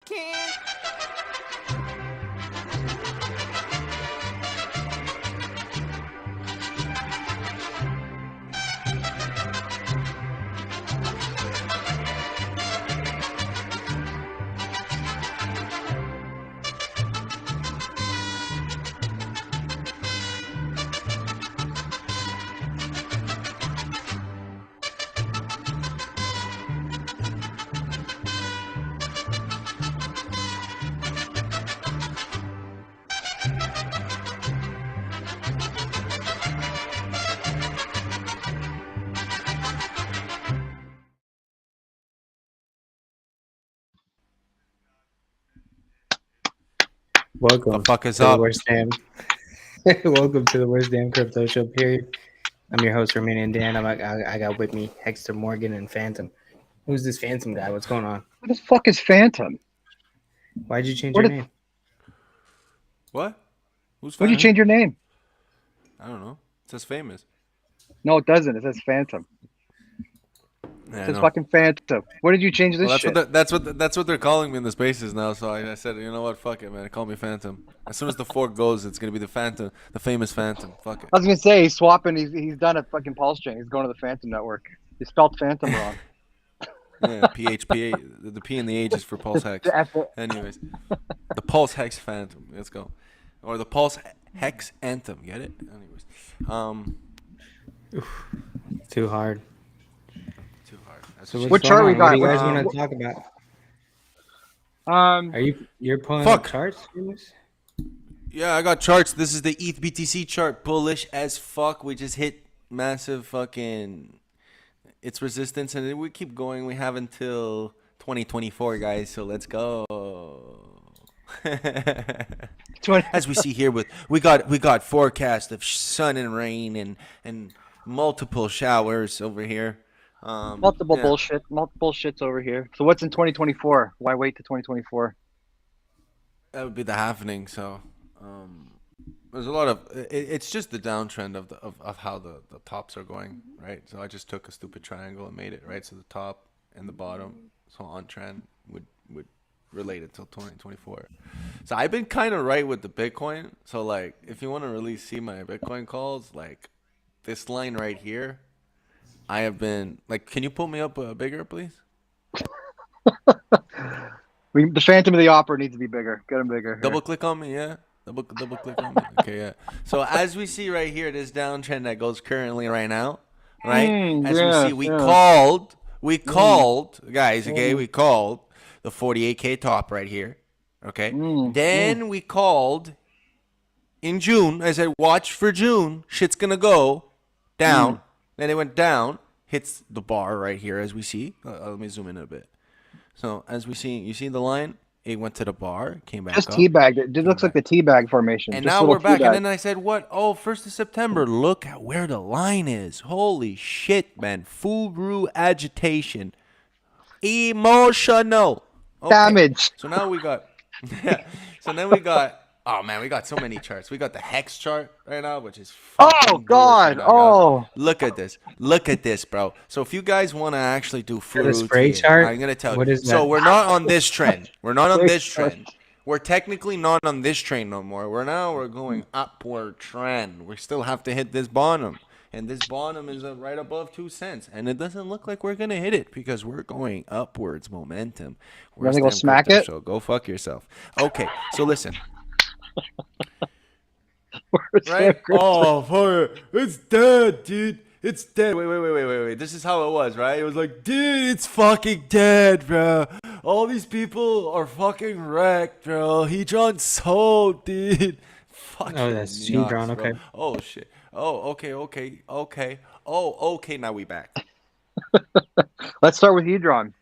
can. Welcome The fuck is to the up? worst damn. Welcome to the worst damn crypto show. Period. I'm your host, Romanian Dan. I got with me Hexter Morgan and Phantom. Who's this Phantom guy? What's going on? What the fuck is Phantom? Why'd you change What your if- name? What? Who's When did you famous? change your name? I don't know. It says famous. No, it doesn't. It says Phantom. Yeah, It says fucking Phantom. What did you change this well, shit? that's what they're calling me in the spaces now. So I said, you know what? Fuck it, man. Call me Phantom. As soon as the fork goes, it's gonna be the Phantom, the famous Phantom. Fuck it. I was gonna say he's swapping. He's done a fucking PulseChain. He's going to the Phantom network. He spelled Phantom wrong. Yeah, PHP. The P and the H is for Pulse Hex. The F- Anyways, the Pulse Hex Phantom. Let's go. Or the Pulse Hex Anthem. Get it? Anyways, Too hard. too hard. That's So what What what's chart going we on? What do got? you guys Um, want to talk about? Um, You're pulling Fuck. up charts? for this? Yeah, I got charts. This is the ETH BTC chart. Bullish as fuck. We just hit massive fucking its resistance, and we keep going. We have until 2024, guys. So let's go. As we see here, we got forecast of sun and rain and multiple showers over here. multiple yeah. multiple shits over here. So what's in 2024? Why wait to 2024? That would be the happening. So there's a lot of it's just the downtrend of how the tops are going, right? So I just took a stupid triangle and made it right. So the top and the bottom, so on trend would relate it till 2024. So I've been kind of right with the Bitcoin. So like, if you want to really see my Bitcoin calls, like this line right here, I have been like, can you pull me up bigger, please? The Phantom of the Opera needs to be bigger. Get him bigger. here. Double click on me, yeah. Double click on me. Okay, yeah. So as we see right here, this downtrend that goes currently right now, right? As we see, we called, guys. Okay, we called the 48K top right here. Okay. Then we called in June. I said, watch for June. Shit's gonna go down. Then it went down. Hits the bar right here, as we see. Let me zoom in a bit. So as we see, you see the line. It went to the bar, came back Just up. teabag. It looks like the teabag formation. And Just now little we're back. teabag. And then I said, what? Oh, 1st of September. Look at where the line is. Holy shit, man. Furu agitation. Emotional. Okay. Damage. So now we got, yeah. So then we got, oh man, we got so many charts. We got the hex chart right now, which is fucking Oh God! bullish right now, guys. Oh, Look at this. Look at this, bro. So if you guys want to actually do The Furu spray here, chart? I'm going to tell What you. is So that? we're not on this trend. We're not on Spray this chart. trend. We're technically not on this train no more. We're going upward trend. We still have to hit this bottom. And this bottom is right above 2 cents. And it doesn't look like we're going to hit it because we're going upwards momentum. gonna go smack Crypto it? Show. Go fuck yourself. Okay, so listen. Right? Oh, fuck it. It's dead, dude. It's dead. Wait. This is how it was, right? It was like, dude, it's fucking dead, bro. All these people are fucking wrecked, bro. HEDRON sold, dude. Fuck. Oh, that's nuts, HEDRON, bro. okay. Oh, shit. Oh, okay. Oh, okay, now we back. Let's start with HEDRON.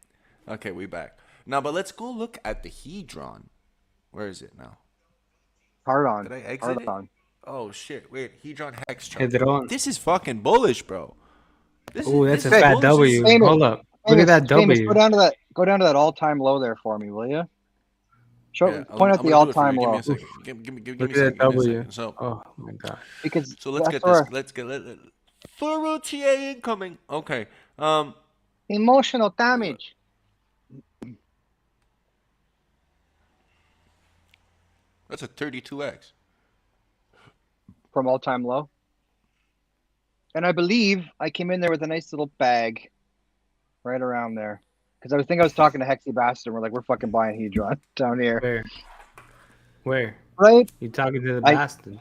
Okay, we back. Now, but let's go look at the HEDRON. Where is it now? Hard on. Did I exit Hard it? on. Oh, shit. Wait, HEDRON hex chart. HEDRON. This is fucking bullish, bro. Oh, that's a this is fat bullish W. as- Famous. Hold up. Look at that Famous, W. Go down to that all-time low there for me, will you? Yeah, Point out I'm the gonna do it for all-time you. Give me low. a second. Give me Look a at second. that Give me a W. second. So, Oh my god. Because let's get this. Let's get Furu TA incoming. Okay. Emotional damage. That's a 32x. from all-time low. And I believe I came in there with a nice little bag right around there. Because I was talking to Hexy Bastard. We're like, we're fucking buying HEDRON down here. Where? Where? Right? You talking to the I- bastard?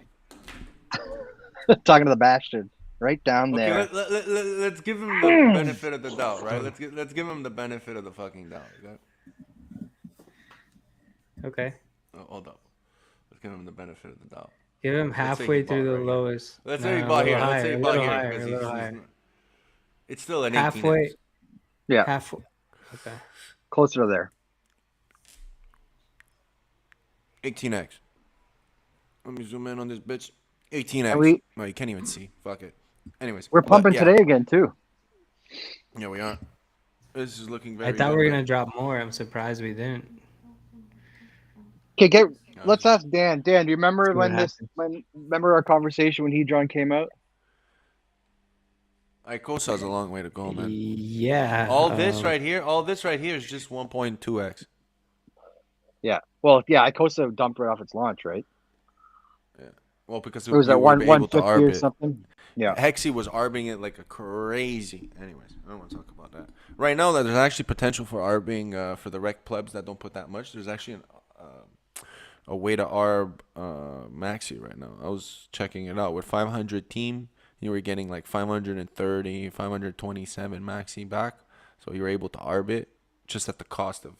Talking to the Bastard. Right down Okay, there. let's give him the benefit of the doubt, right? Let's give him the benefit of the fucking doubt. Okay? Okay. Oh, hold up. Let's give him the benefit of the doubt. Give him Let's say halfway he bought through the right here. lowest. Let's say he No, bought a here. little Let's say he higher, bought a here little higher, because a little higher. it's still an 18x. Halfway. Yeah. Halfway. Okay. Closer to there. 18x. Let me zoom in on this bitch. 18x. And we- No, you can't even see. Fuck it. Anyways, We're but pumping yeah. today again, too. Yeah, we are. This is looking very. I thought good, we were right? gonna drop more. I'm surprised we didn't. Okay, No, let's just- ask Dan. Dan, do you remember See what remember our conversation when HEDRON came out? ICOSA has a long way to go, man. Yeah. All this right here is just 1.2x. Yeah. Well, yeah, ICOSA dumped right off its launch, right? Well, because It was we at were one able to 150 arb or it. something. Yeah. Hexy was arbing it like a crazy. Anyways, I don't want to talk about that. Right now, that there's actually potential for arbing for the rec plebs that don't put that much. There's actually a way to arb MAXI right now. I was checking it out. With 500 team, you were getting like 530, 527 MAXI back. So you were able to arb it just at the cost of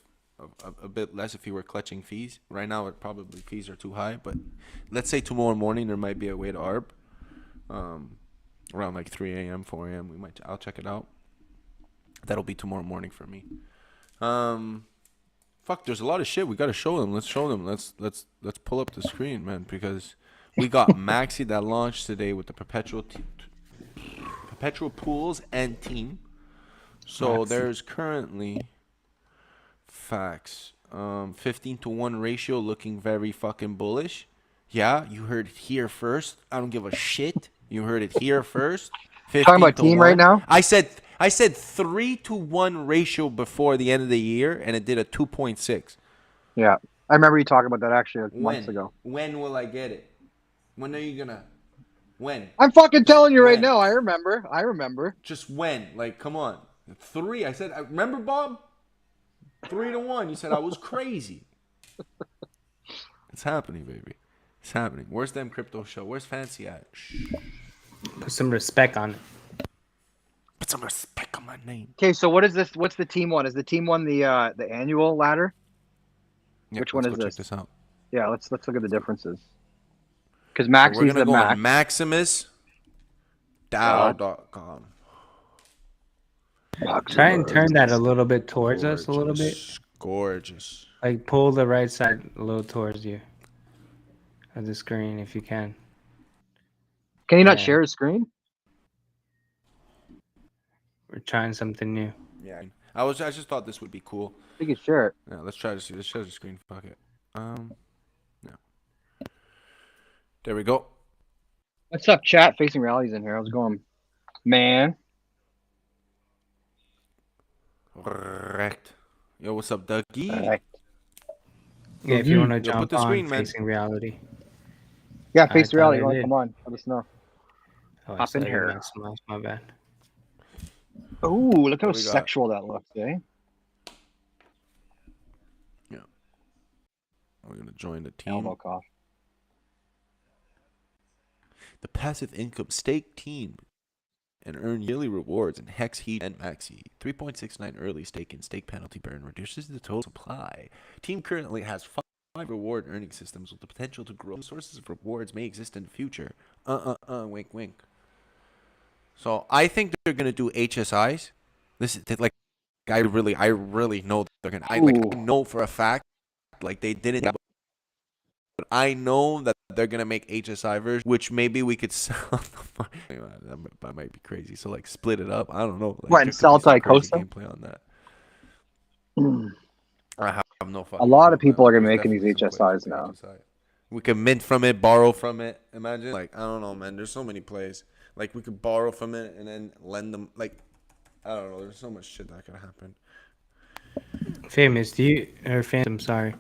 a bit less if you were clutching fees. Right now, it probably fees are too high. But let's say tomorrow morning there might be a way to arb. Around like 3 a.m., 4 a.m. I'll check it out. That'll be tomorrow morning for me. Fuck, there's a lot of shit we gotta show them. Let's show them. Let's pull up the screen, man, because we got MAXI that launched today with the perpetual pools and team. So MAXI. there's currently facts. 15-to-1 ratio looking very fucking bullish. Yeah, you heard it here first. I don't give a shit. You heard it here first. Talking about 15 to team 1. right now? I said 3-to-1 ratio before the end of the year, and it did a 2.6. Yeah. I remember you talking about that actually months ago. When will I get it? When are you gonna? When? I'm fucking telling you right When? now. I remember. Just when? Like, come on. 3. I said. Remember, Bob? 3-to-1. You said I was crazy. It's happening, baby. It's happening. Where's them crypto show? Where's Fancy at? Shh. Put some respect on it. Put some respect on my name. Okay, so what is this? What's the team one? Is the team one the annual ladder? Yeah, Which one let's is go this? Check this out. Yeah, let's look at the differences. Because So Maxi's we're gonna the go max. on Maximus. Dow.com. Try and turn that a little bit towards us, a little bit. Gorgeous. Like pull the right side a little towards you of the screen if you can. Can you not Yeah. share a screen? We're trying something new. Yeah. I just thought this would be cool. You can share it. Yeah, let's try to see. Let's share the screen. Fuck it. No. There we go. What's up, chat? Facing Rallies in here. How's it going, man? Correct. Yo, what's up, Dougie? Alright. Yeah, if you want to Yo, jump put the on screen, man. facing reality. Yeah, I Face thought Rally. I You want did. to come on? Let us know. Oh, I Hop in saw you, here. Maximus, my bad. Oh, look how What we got? sexual that looks, eh? We're gonna join the team. Elbow cough. The passive income stake team and earn yearly rewards in Hex, Heat, and Maxi. 3.69 early stake and stake penalty burn reduces the total supply. Team currently has 5 reward earning systems with the potential to grow. Sources of rewards may exist in the future. Wink, wink. So I think they're gonna do HSIs. This is like, I really know that they're gonna. I know for a fact, like they didn't. But I know that they're gonna make HSI version, which maybe we could sell. That might be crazy. So like split it up. I don't know. Like, What, there and could sell be some to crazy ICOSA? gameplay on that. Mm. I have no fucking. A lot of clue, people man. are gonna There's be making these definitely some plays HSIs now. with HSI. We can mint from it, borrow from it. Imagine, like, I don't know, man. There's so many plays. Like we could borrow from it and then lend them. Like, I don't know. There's so much shit that could happen. Famous, do you or Phantom? Sorry,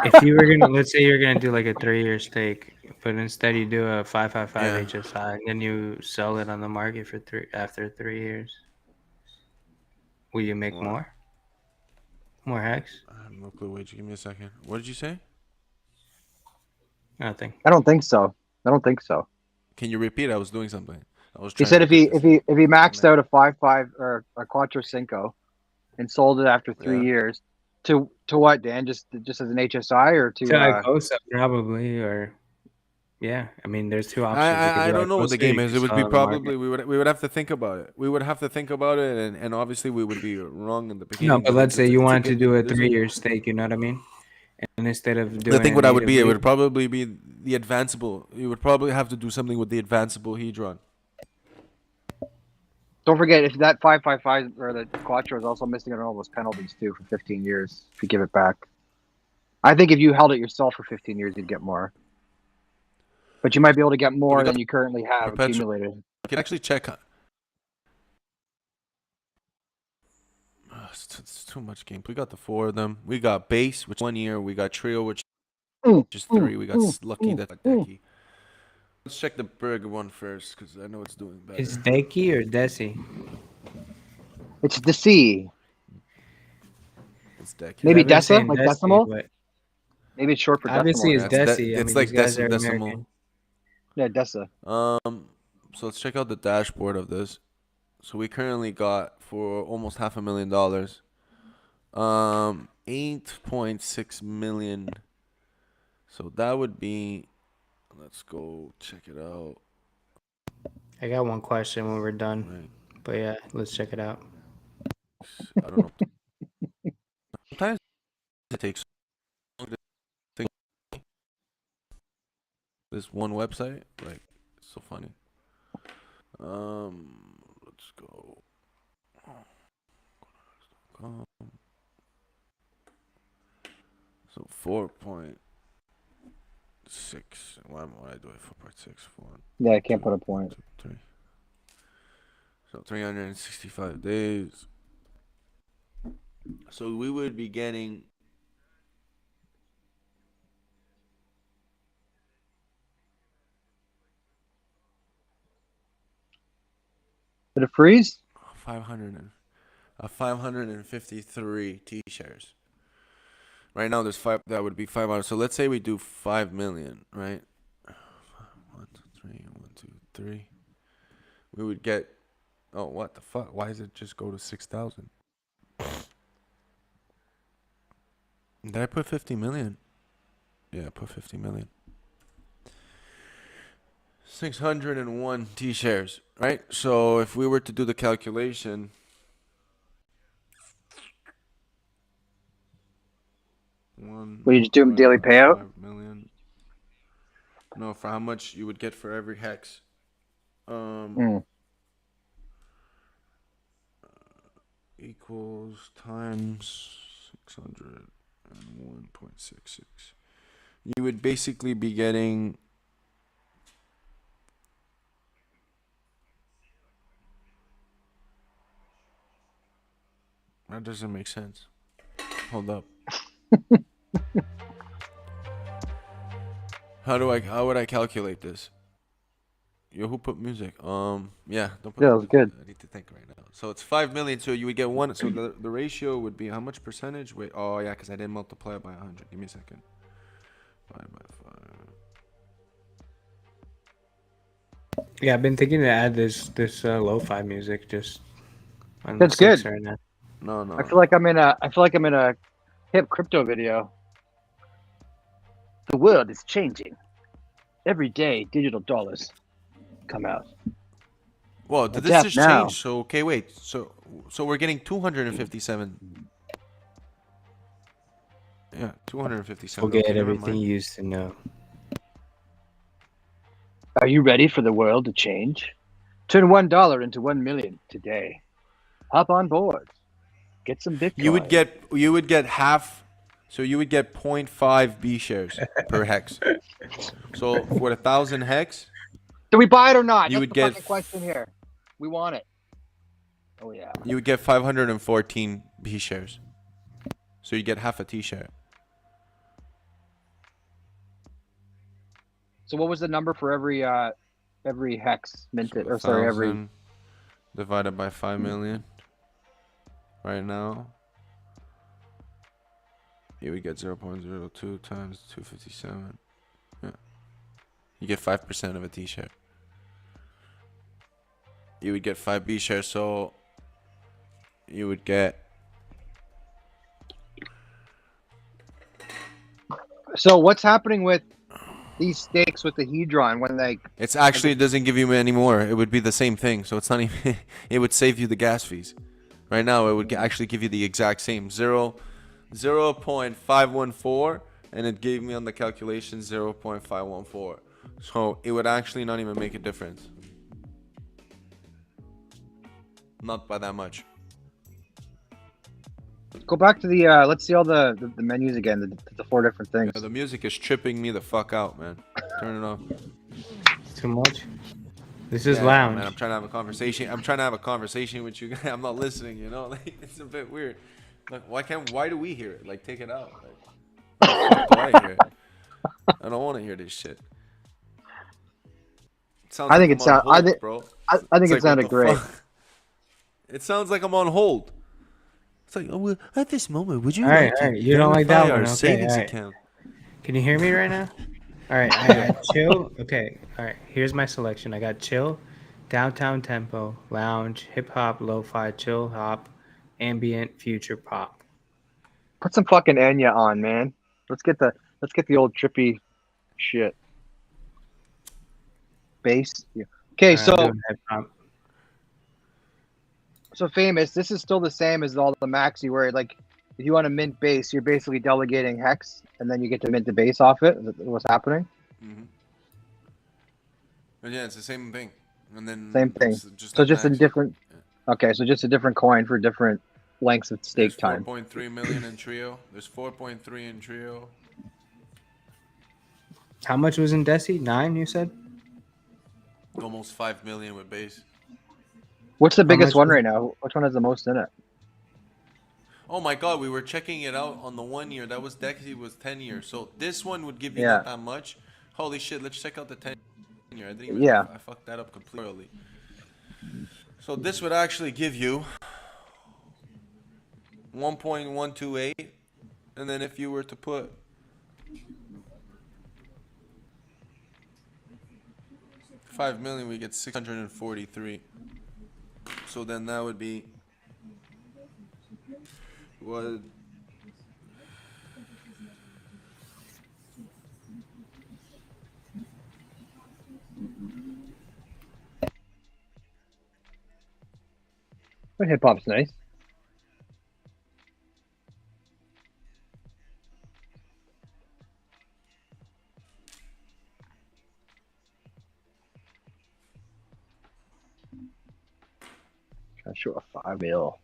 If you were gonna, let's say you're gonna do like a 3-year stake, but instead you do a 555 Yeah. HSI, and then you sell it on the market for after 3 years, will you make What? more hex? I have no clue. Wait, give me a second. What did you say? Nothing. I don't think so. I don't think so. Can you repeat? I was doing something. I was He trying said to if get he this. maxed connect. out a 5.5 or a Quattro Cinco and sold it after 3 Yeah. years to what, Dan? Just as an HSI or To to ICOSA probably, or yeah. I mean, there's two options. You could I do don't know what the ICOSA, or game you is. could It would sell it be on the market. probably we would have to think about it. We would have to think about it, and obviously we would be wrong in the No, beginning. but But let's say you it's a wanted to good. do a This is 3-year stake. You know what I mean? And instead of I doing think it what I would be. It natively, would probably be the advanceable. You would probably have to do something with the advanceable HEDRON. don't forget if that 5.55 or the Quattro is also missing out on all those penalties too for 15 years if you give it back. I think if you held it yourself for 15 years, you'd get more. But you might be able to get So we more got than you currently have perpetual. accumulated. I can actually check. It's too much game. We got the 4 of them. We got base, which 1 year. We got trio, which is 3. We got lucky, that's like DECI. Let's check the burger one first, because I know it's doing better. is DECI or DECI? It's DECI. It's DECI. Maybe I've been DECA, saying like DECI, decimal. but Maybe it's short for obviously decimal. it's Yeah, DECI. I it's mean, like these guys are decimal. American. Yeah, DECA. So let's check out the dashboard of this. So we currently got for almost $500,000, 8.6 million. So that would be. Let's go check it out. I got one question when we're done, Right. but yeah, let's check it out. I don't know. Sometimes it takes so long to think. This one website, like, it's so funny. Let's go. So 4.6. Why am I doing 4.6? 4. Yeah, I can't put a point. 2, 3. So 365 days. So we would be getting. Did it freeze? 553 T-shares. Right now, there's 5. That would be 500. So let's say we do 5 million, right? 1, 2, 3. 1, 2, 3. We would get. Oh, what the fuck? Why does it just go to 6,000? Did I put 50 million? Yeah, I put 50 million. 601 T-shares, right? So if we were to do the calculation. Will you just do daily payout? 5 million. No, for how much you would get for every hex. Equals times 601.66. You would basically be getting. That doesn't make sense. Hold up. How would I calculate this? Yo, who put music? Yeah, don't put Yeah, that was music. good. I need to think right now. So it's 5 million. So you would get one. So the ratio would be how much percentage? Wait. Oh yeah, because I didn't multiply it by 100. Give me a second. 5 by 5. Yeah, I've been thinking to add this lo-fi music just on That's the 6 good. right now. No. I feel like I'm in a hip crypto video. The world is changing. Every day, digital dollars come out. Well, did this Adapt just now. change? So okay, wait. So we're getting 257. Yeah, 257. Forget Okay, never everything mind. you used to know. Are you ready for the world to change? Turn $1 into 1 million today. Hop on board. Get some Bitcoin. You would get half. So you would get 0.5 B shares per hex. So for 1,000 hex, Do we buy it or not? You That's would the get fucking question here. We want it. Oh yeah. you would get 514 B shares. So you get half a T share. So what was the number for every hex minted, So or sorry, every 1,000 divided by 5 million. Right now, here we get 0.02 times 257. Yeah. You get 5% of a T-share. You would get 5 B shares, so you would get. So what's happening with these stakes with the HEDRON when they? It's actually, it doesn't give you any more. It would be the same thing, so it's not even. It would save you the gas fees. Right now, it would actually give you the exact same 0.514, and it gave me on the calculation 0.514. So it would actually not even make a difference. Not by that much. Go back to the let's see all the menus again, the 4 different things. Yeah, the music is tripping me the fuck out, man. Turn it off. Too much. This is Yeah, lounge. man, I'm trying to have a conversation. I'm trying to have a conversation with you guys. I'm not listening, you know? Like, it's a bit weird. Like, why do we hear it? Like, take it out. Like, why do I hear it? I don't want to hear this shit. It sounds I think like it I'm on sound- I hold, think- bro. I think It's it like, what sounded the great. fuck? It sounds like I'm on hold. It's like, oh, well, at this moment, would you All right, like all to right. You don't like that verify one, our okay, savings all right. account? Can you hear me right now? All right, I chill. Okay, all right. Here's my selection. I got chill, downtown tempo, lounge, hip hop, lo-fi, chill hop, ambient, future pop. Put some fucking Enya on, man. Let's get the old trippy shit. Bass. Yeah. Okay, All right, I'm so doing hip hop. famous. This is still the same as all the Maxi, where like if you want to mint base, you're basically delegating hex, and then you get to mint the base off it. Is that what's happening? Mm-hmm. But yeah, it's the same thing. And then Same thing. it's just So like just a Maxi. different. Okay, so just a different coin for different lengths of There's stake time. 4.3 million in trio. There's 4.3 in trio. How much was in DECI? 9, you said? Almost 5 million with base. What's the How biggest much one was- right now? Which one has the most in it? Oh my god, we were checking it out on the 1 year. That was DECI was 10 years. So this one would give you Yeah. not that much. Holy shit, let's check out the 10 year. I didn't even Yeah. I fucked that up completely. So this would actually give you 1.128, and then if you were to put $5 million, we get 643. So then that would be what? But hip hop's nice. Trying to show a 5 mil.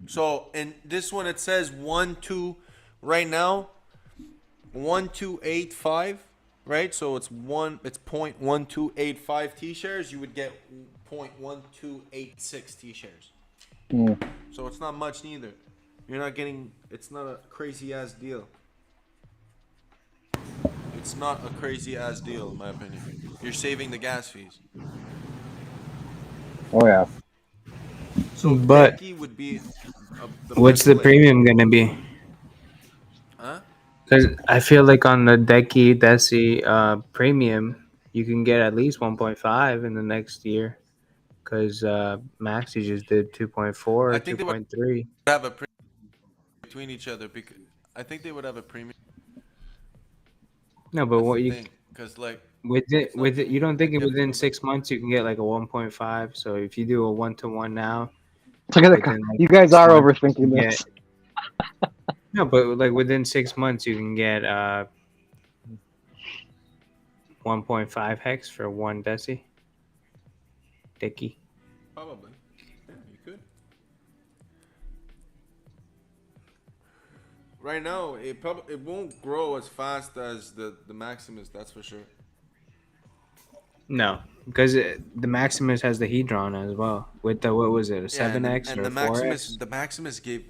So in this one it says 1-2 right now 1285, right? So it's 0.1285 T shares. You would get 0.1286 T shares. So it's not much neither. You're not getting. It's not a crazy ass deal. It's not a crazy ass deal in my opinion. You're saving the gas fees. Oh yeah. So But Decky would be. what's best the play. premium going to be? Huh? Because I feel like on the DECI premium, you can get at least 1.5 in the next year. Because Maxi just did 2.4 or I think they would 2.3. have a premium between each other because I think they would have a premium. No, but That's what the you thing, because like with not it, you don't think like you have to within go back. 6 months you can get like a 1.5? So if you do a 1-to-1 now, Look at within the. like You guys 6 are months, you overthinking can this. no, but like within 6 months you can get 1.5 hex for 1 DECI. Probably. Yeah, you could. Right now, it won't grow as fast as the Maximus. That's for sure. No, because the Maximus has the HEDRON as well. With the what was it, a Yeah, 7x and or the a Maximus, 4x? the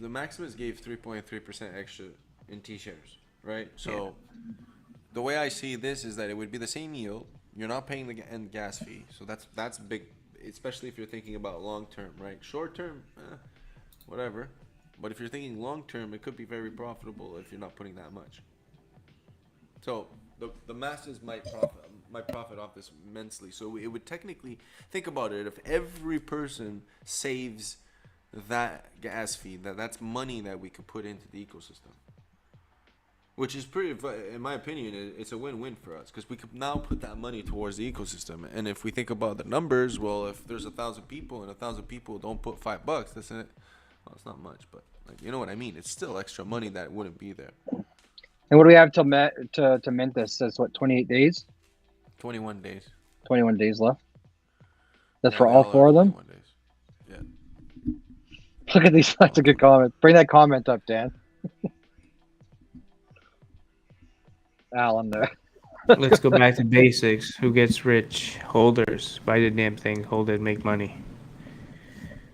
Maximus gave 3.3% extra in T shares, right? So the way I see this is that it would be the same yield. You're not paying the end gas fee, so that's big, especially if you're thinking about long term, right? Short term, whatever. But if you're thinking long term, it could be very profitable if you're not putting that much. So the masses might profit off this immensely. So it would technically, think about it, if every person saves that gas fee, that's money that we could put into the ecosystem. Which is pretty, in my opinion, it's a win-win for us because we could now put that money towards the ecosystem. And if we think about the numbers, well, if there's 1,000 people and 1,000 people don't put $5, that's it. Well, it's not much, but like, you know what I mean. It's still extra money that wouldn't be there. And what do we have to mint this? Says what, 28 days? 21 days. 21 days left. That's Yeah, for they all are 4 of them. 21 days. Yeah. Look at these. That's a good comment. Bring that comment up, Dan. Alan there. Let's go back to basics. Who gets rich? Holders. Buy the damn thing. Hold it. Make money.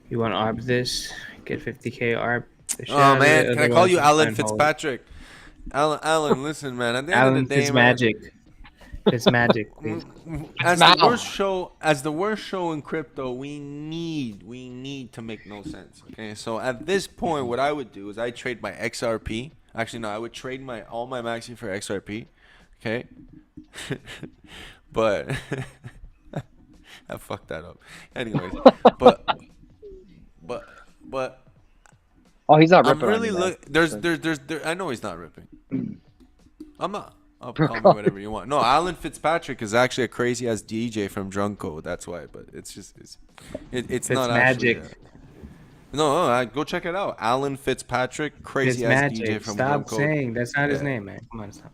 You want ARB this? Get 50K ARB. Oh man, can I call you Alan Fitzpatrick? Alan, listen, man. At the end of the day, Fitzmagic. Fitzmagic. As the worst show in crypto, we need to make no sense. Okay, so at this point, what I would do is I trade my XRP. Actually, no, I would trade all my Maxi for XRP. Okay, but I fucked that up. Anyways, but. Oh, he's not ripping. I'm really there's I know he's not ripping. I'm not. I'll call me whatever you want. No, Alan Fitzpatrick is actually a crazy ass DJ from Drunko. That's why. But it's just it's not actually. No, go check it out. Alan Fitzpatrick, crazy ass DJ from Drunko. Stop saying that's not his name, man. Come on, stop.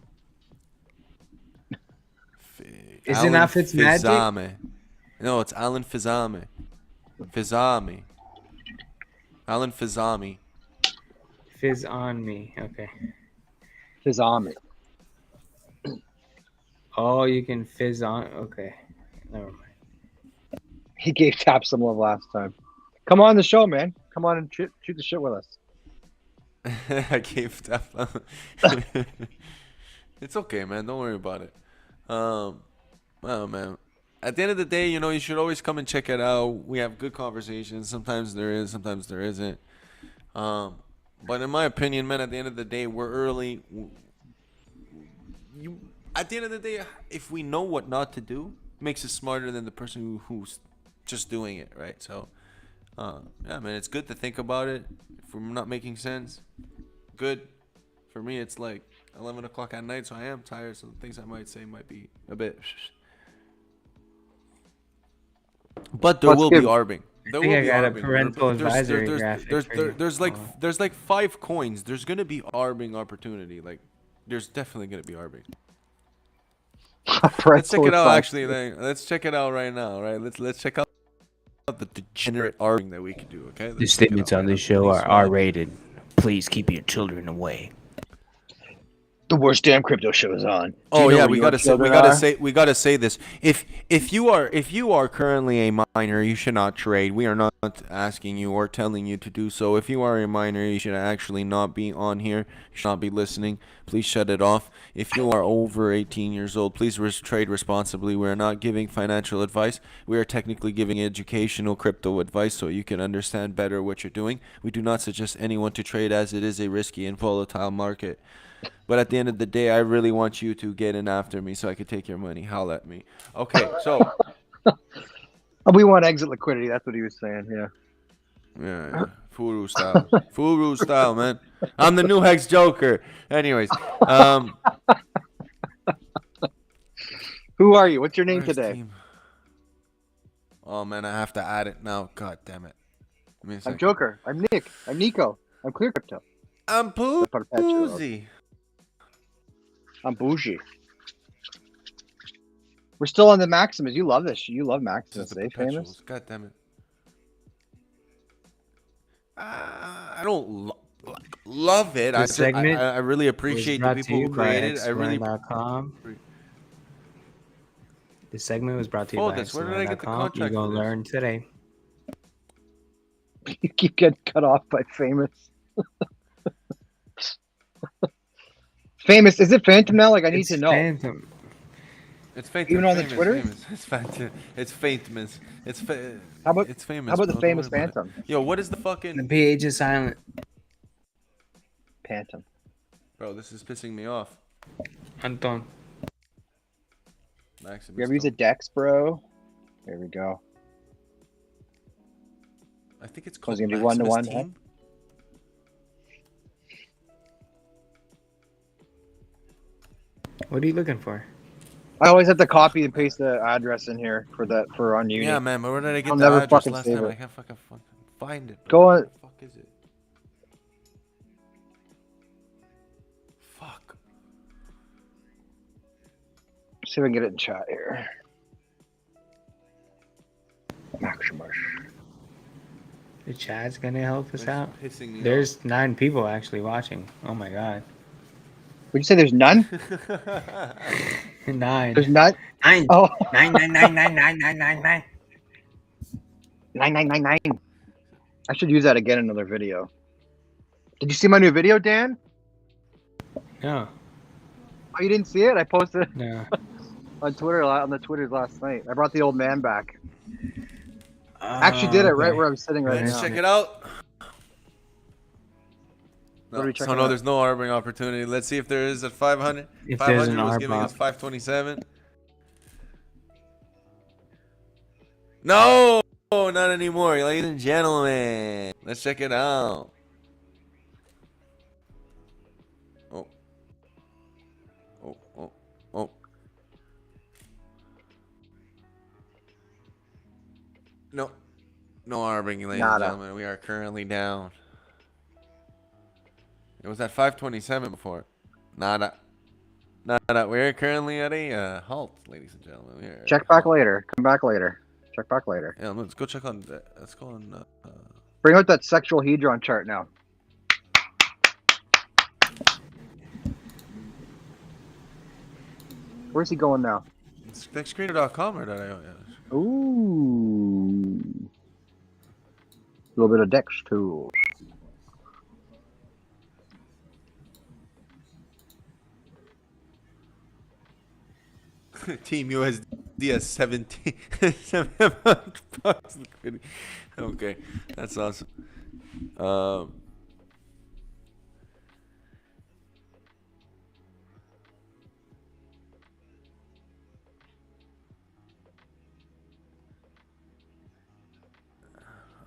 Is Alan it not Fitzmagic? Fizame. No, it's Alan Fizame. Fizame. Alan Fizame. Fizz on me. Okay. Fizz on me. Oh, you can fizz on. Okay. Never mind. He gave Tap some love last time. Come on the show, man. Come on and shoot the shit with us. I gave Tap. It's okay, man. Don't worry about it. Oh, man. At the end of the day, you should always come and check it out. We have good conversations. Sometimes there is, sometimes there isn't. But in my opinion, man, at the end of the day, we're early. At the end of the day, if we know what not to do, it makes us smarter than the person who's just doing it, right? So, yeah, man, it's good to think about it. If we're not making sense, good. For me, it's like 11 o'clock at night, so I am tired. So the things I might say might be a bit. But there will be arbing. I think I got a parental advisory graphic. There's like 5 coins. There's gonna be arbing opportunity. Like, there's definitely gonna be arbing. Let's check it out. Actually, let's check it out right now. Right? Let's check out the degenerate arbing that we can do. Okay. The statements on this show are R-rated. Please keep your children away. The worst damn crypto show is on. Oh yeah, we gotta say this. If you are currently a miner, you should not trade. We are not asking you or telling you to do so. If you are a miner, you should actually not be on here. You should not be listening. Please shut it off. If you are over 18 years old, please trade responsibly. We are not giving financial advice. We are technically giving educational crypto advice so you can understand better what you're doing. We do not suggest anyone to trade as it is a risky and volatile market. But at the end of the day, I really want you to get in after me so I could take your money. Holla at me. Okay, so. We want exit liquidity. That's what he was saying, yeah. Yeah. Furu style. Furu style, man. I'm the new Hex Joker. Anyways. Who are you? What's your name today? Team? Oh, man, I have to add it now. God damn it. I'm Joker. I'm Nick. I'm Nico. I'm Clear Crypto. I'm Boozy. I'm Bougie. We're still on the Maximus. You love this. You love Maximus. Eh, famous? God damn it. I don't love it. I really appreciate the people who created it. I really. This segment was brought to you by this. Where did I get the contract? You're gonna learn today. You keep getting cut off by famous. Famous. Is it Phantom now? Like, I need It's to know. Phantom. It's famous. Even on the famous, Twitter? famous. It's famous. It's famous. How about It's famous. how about the Bro. Don't famous worry about it. Phantom? Yo, what is the The fucking PH is silent. Phantom. bro? This is pissing me off. Anton. Maximus. You ever use a Dex, bro? There we go. I think it's Was called it gonna be Maximus 1-to-1, huh? Team. What are you looking for? I always have to copy and paste the address in here for on Uni. Yeah, man. But where did I get I'll the never address fucking last save time? it. I can't fucking find it. Go Where on. the fuck is it? Fuck. See if I can get it in chat here. Maximus. The chat's gonna help us It's out. pissing me There's 9 people actually watching. Oh my god. Would you say there's none? off. 9. There's none? 9. Oh, 9, 9, 9, 9, 9, 9, 9, 9. 9999. I should use that again in another video. Did you see my new video, Dan? No. Oh, you didn't see it? I posted it No. on Twitter on the Twitters last night. I brought the old man back. I actually did it right Okay. where I'm sitting right Let's now. check it out. What are No, we so checking no, out? there's no arbing opportunity. Let's see if there is at 500. If there's an 500 was R giving us bot. 527. No, not anymore, ladies and gentlemen. Let's check it out. Oh, oh. No arbing, ladies and Nada. gentlemen. We are currently down. It was at 527 before. Nada. We're currently at a halt, ladies and gentlemen. We are at Check a back halt. later. Come back later. Check back later. Yeah, let's go check on that. Let's go on. Bring out that sexual hedron chart now. Where's he going now? It's dexscreener.com or .io. Yeah. Ooh. A little bit of Dex tools. Team USD 17 bucks liquidity. Okay, that's awesome.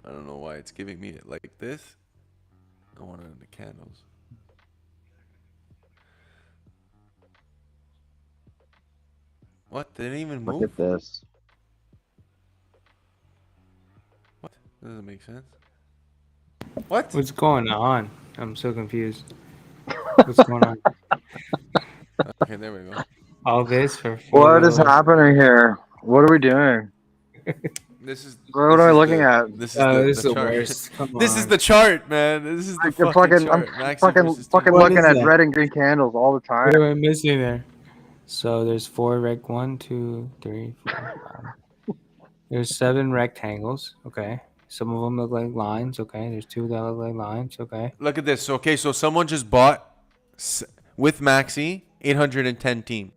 I don't know why it's giving me it like this. I want it in the candles. What? Did it even move? Look at this. What? Doesn't make sense. What? What's going on? I'm so confused. What's going on? Okay, there we go. All this for What is happening here? What are we doing? This is. What this am I is looking the- at? This is the, this is the chart. worst. Come This is on. the chart, man. This is the You're fucking fucking, chart. I'm Maxi fucking versus fucking What looking is at that? red and green candles all the time. What am I missing there? So there's 4 rec 1, 2, 3, 4, 5. There's 7 rectangles. Okay. Some of them look like lines. Okay. There's 2 that look like lines. Okay. Look at this. Okay, so someone just bought with Maxi 810 team.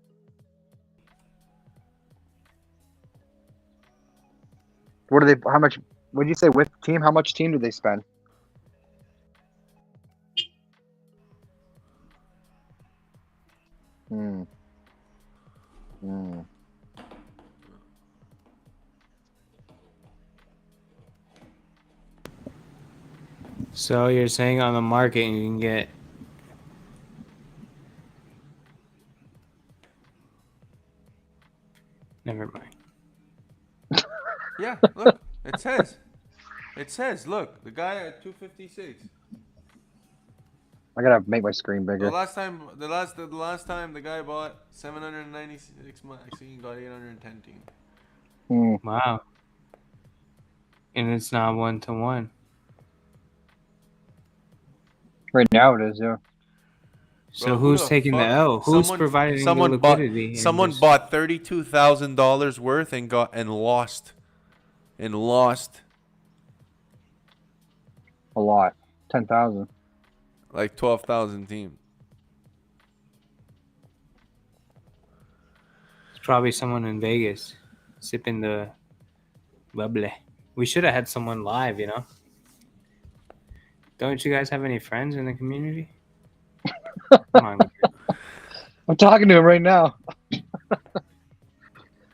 What are they? How much? What did you say with team? How much team did they spend? Hmm. Hmm. So you're saying on the market you can get. Never mind. Yeah, look. It says. It says, look, the guy at 256. I gotta make my screen The bigger. last time the guy bought 796 Maxi, he got 810 team. Hmm. Wow. And it's not 1-to-1. Right now it is, yeah. So Bro, who who's the taking the fuck- L? Who's someone- providing the someone liquidity? in Someone this? bought $32,000 worth and lost. A lot. 10,000. Like 12,000 team. Probably someone in Vegas sipping the bubbly. We should have had someone live, you know? Don't you guys have any friends in the community? Come on. I'm talking to him right now.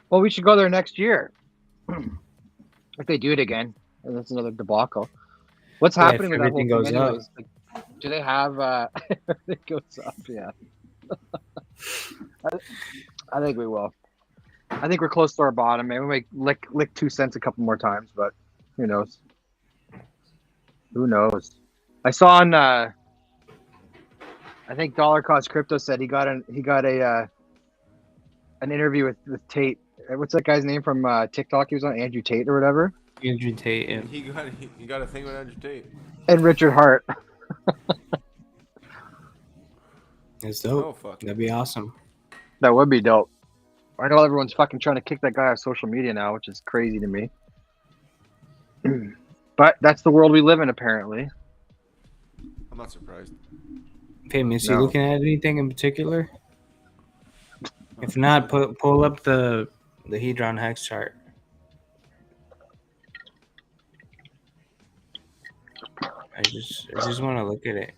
Well, we should go there next year. If they do it again. And that's another debacle. What's Yeah, happening if with that whole everything thing goes up. anyways? Like, do they have it goes up, yeah. I think we will. I think we're close to our bottom. Maybe we might lick 2 cents a couple more times, but who knows? Who knows? I saw on I think Dollar Cost Crypto said he got an interview with Tate. What's that guy's name from TikTok? He was on Andrew Tate or whatever. Andrew Tate. Yeah. He got a thing with Andrew Tate. And Richard Hart. That's dope. Oh fuck. That'd be awesome. That would be dope. I know everyone's fucking trying to kick that guy off social media now, which is crazy to me. But that's the world we live in, apparently. I'm not surprised. Famous, you No. looking at anything in particular? If not, pull up the HEDRON hex chart. I just want to look at it.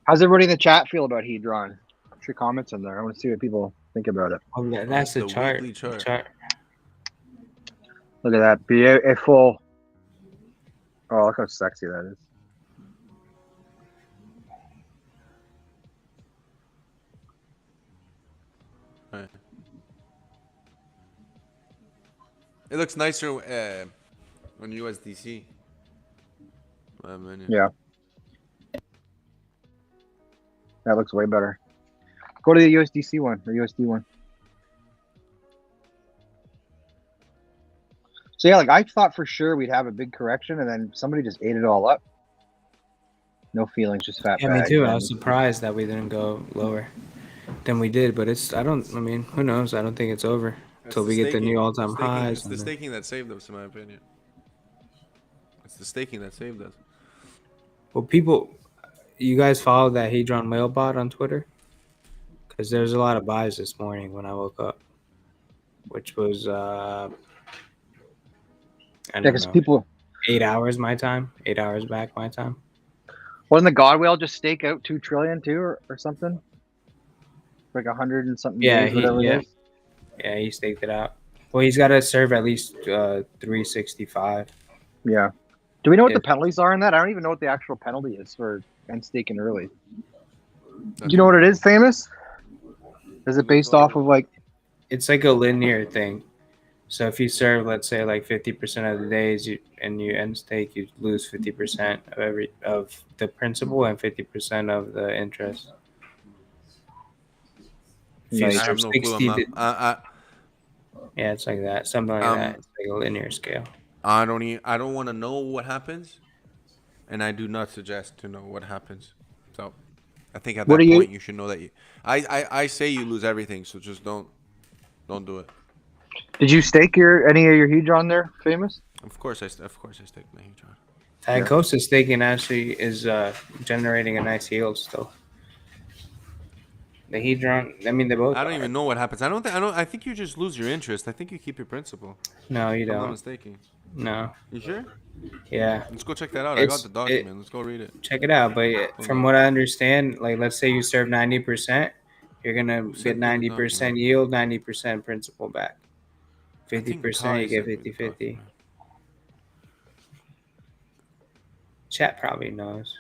How's everybody in the chat feel about HEDRON? Put your comments in there. I want to see what people think about it. Oh, that's the chart. weekly chart. Chart. Look at that. Be a full. Oh, look how sexy that is. Right. It looks nicer on USDC. Yeah. That looks way better. Go to the USDC one or USD one. So yeah, like I thought for sure we'd have a big correction, and then somebody just ate it all up. No feelings, just fat. Yeah, me bag. too. I was surprised that we didn't go lower than we did, but I mean, who knows? I don't think it's over until we get the new all-time highs. It's the staking that saved us, in my opinion. It's the staking that saved us. Well, you guys follow that HEDRON whale bot on Twitter? Because there's a lot of buys this morning when I woke up, which was I don't know, people 8 hours my time, 8 hours back my time. wasn't the God whale just stake out 2 trillion too, or something? Like 100 and something. Yeah, days, whatever it is. Yeah, he staked it out. Well, he's got to serve at least 365. Yeah. Do we know what Yeah. the penalties are in that? I don't even know what the actual penalty is for end staking early. Do you know what it is, Famous? Is it based off of like? It's like a linear thing. So if you serve, let's say, like 50% of the days, and you end stake, you lose 50% of the principal and 50% of the interest. If you Nice. I have serve no clue. 60 Yeah, it's like that, something like that. It's like a linear scale. I don't want to know what happens, and I do not suggest to know what happens. So, I think at What that do you- point you should know that you. I say you lose everything, so just don't do it. Did you stake any of your HEDRON there, Famous? Of course I stake my HEDRON. ICOSA staking actually is generating a nice yield still. The HEDRON, I mean, they both. I don't even know what happens. I think you just lose your interest. I think you keep your principal. No, you If I'm not don't. mistaken. No. You sure? Yeah. Let's go check that out. I got the document. Let's go read it. Check it out. But from what I understand, like let's say you serve 90%, you're gonna get 90% yield, 90% principal back. 50% you get 50-50. Chat probably knows.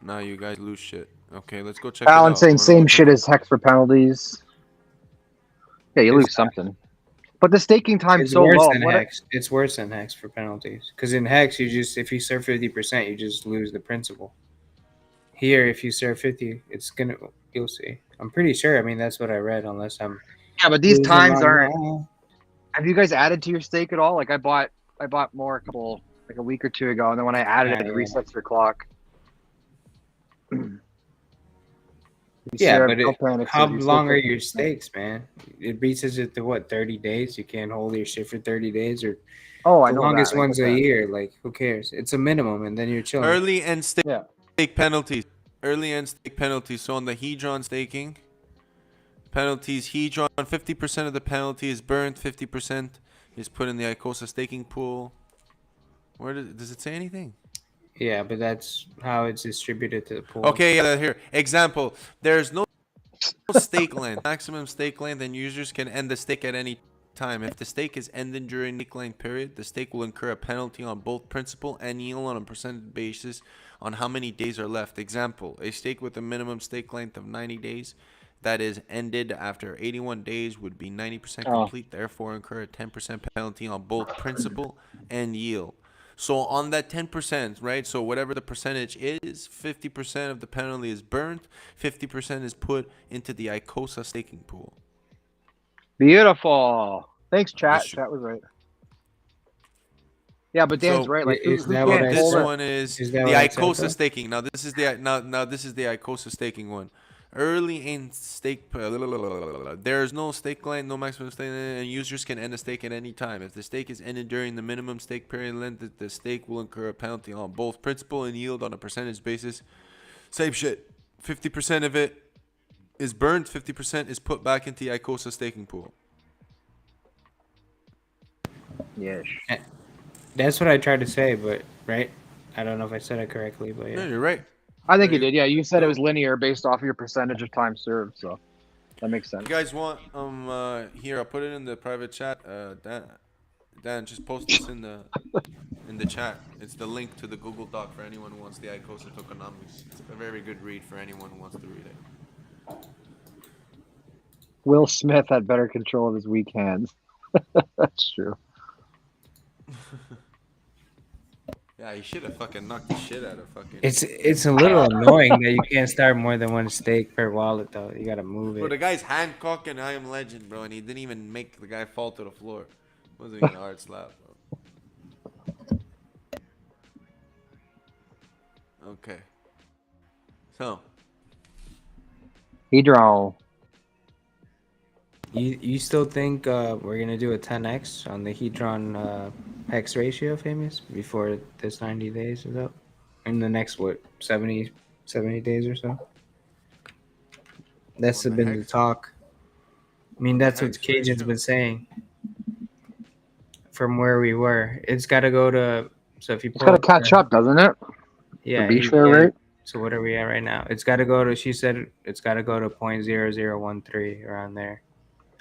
Now you guys lose shit. Okay, let's go check Alan it out. saying We're same not- shit as hex for penalties. Yeah, you It's lose something. But the staking time's It's so worse low. than What- Hex. It's worse than Hex for penalties. Because in Hex, if you serve 50%, you just lose the principal. Here, if you serve 50, you'll see. I'm pretty sure. I mean, that's what I read, unless I'm. Yeah, but these losing times my aren't. mind. Have you guys added to your stake at all? Like I bought more a week or two ago, and then when I added it, it Yeah. resets your clock. Yeah, but how you long are still- your stakes, man? It resets it to what, 30 days? You can't hold your shit for 30 days, or Oh, I the know longest that. I one's get a that. year. Like, who cares? It's a minimum, and then you're chilling. Early and stake Yeah. penalties. Early and stake penalties. So on the HEDRON staking, Penalties, HEDRON, 50% of the penalty is burnt, 50% is put in the ICOSA staking pool. Where does it say anything? Yeah, but that's how it's distributed to the pool. Okay, yeah, here. Example, there's no stake length. Maximum stake length, and users can end the stake at any time. If the stake is ended during the stake length period, the stake will incur a penalty on both principal and yield on a percentage basis on how many days are left. Example, a stake with a minimum stake length of 90 days that is ended after 81 days would be 90% complete, therefore incur a 10% penalty on both principal and yield. So on that 10%, right? So whatever the percentage is, 50% of the penalty is burnt, 50% is put into the ICOSA staking pool. Beautiful. Thanks, chat. Chat was right. Yeah, but Dan's So, right. Like, is who that can't what I this hold said? it? one is Is the that what I said, ICOSA though? staking. Now this is the this is the ICOSA staking one. Early in stake, there is no stake length, no maximum stake length, and users can end a stake at any time. If the stake is ended during the minimum stake period length, the stake will incur a penalty on both principal and yield on a percentage basis. Same shit. 50% of it is burned. 50% is put back into the ICOSA staking pool. Yes. That's what I tried to say, but right? I don't know if I said it correctly, but Yeah, yeah. you're right. I think you did. Yeah, you said it was linear based off your percentage of time served, so that makes sense. You guys want here? I'll put it in the private chat. Dan, just post this in the chat. It's the link to the Google Doc for anyone who wants the ICOSA tokenomics. It's a very good read for anyone who wants to read it. Will Smith had better control of his weak hands. That's true. Yeah, he should have fucking knocked the shit out of fucking. It's a little annoying that you can't start more than one stake per wallet, though. You gotta move Bro, it. the guy's Hancock and I Am Legend, bro, and he didn't even make the guy fall to the floor. It wasn't even a hard slap, bro. Okay. So. HEDRON. You still think we're gonna do a 10x on the HEDRON hex ratio, famous, before this 90 days is up? In the next what 70 days or so? That's On the been the hex, talk. I mean, on the that's what hex Cajun's ratio. been saying. From where we were, it's got to go to. So if you It's got pull, to catch up, doesn't it? yeah, The B share yeah. rate. So what are we at right now? It's got to go to. She said it's got to go to 0.0013 around there.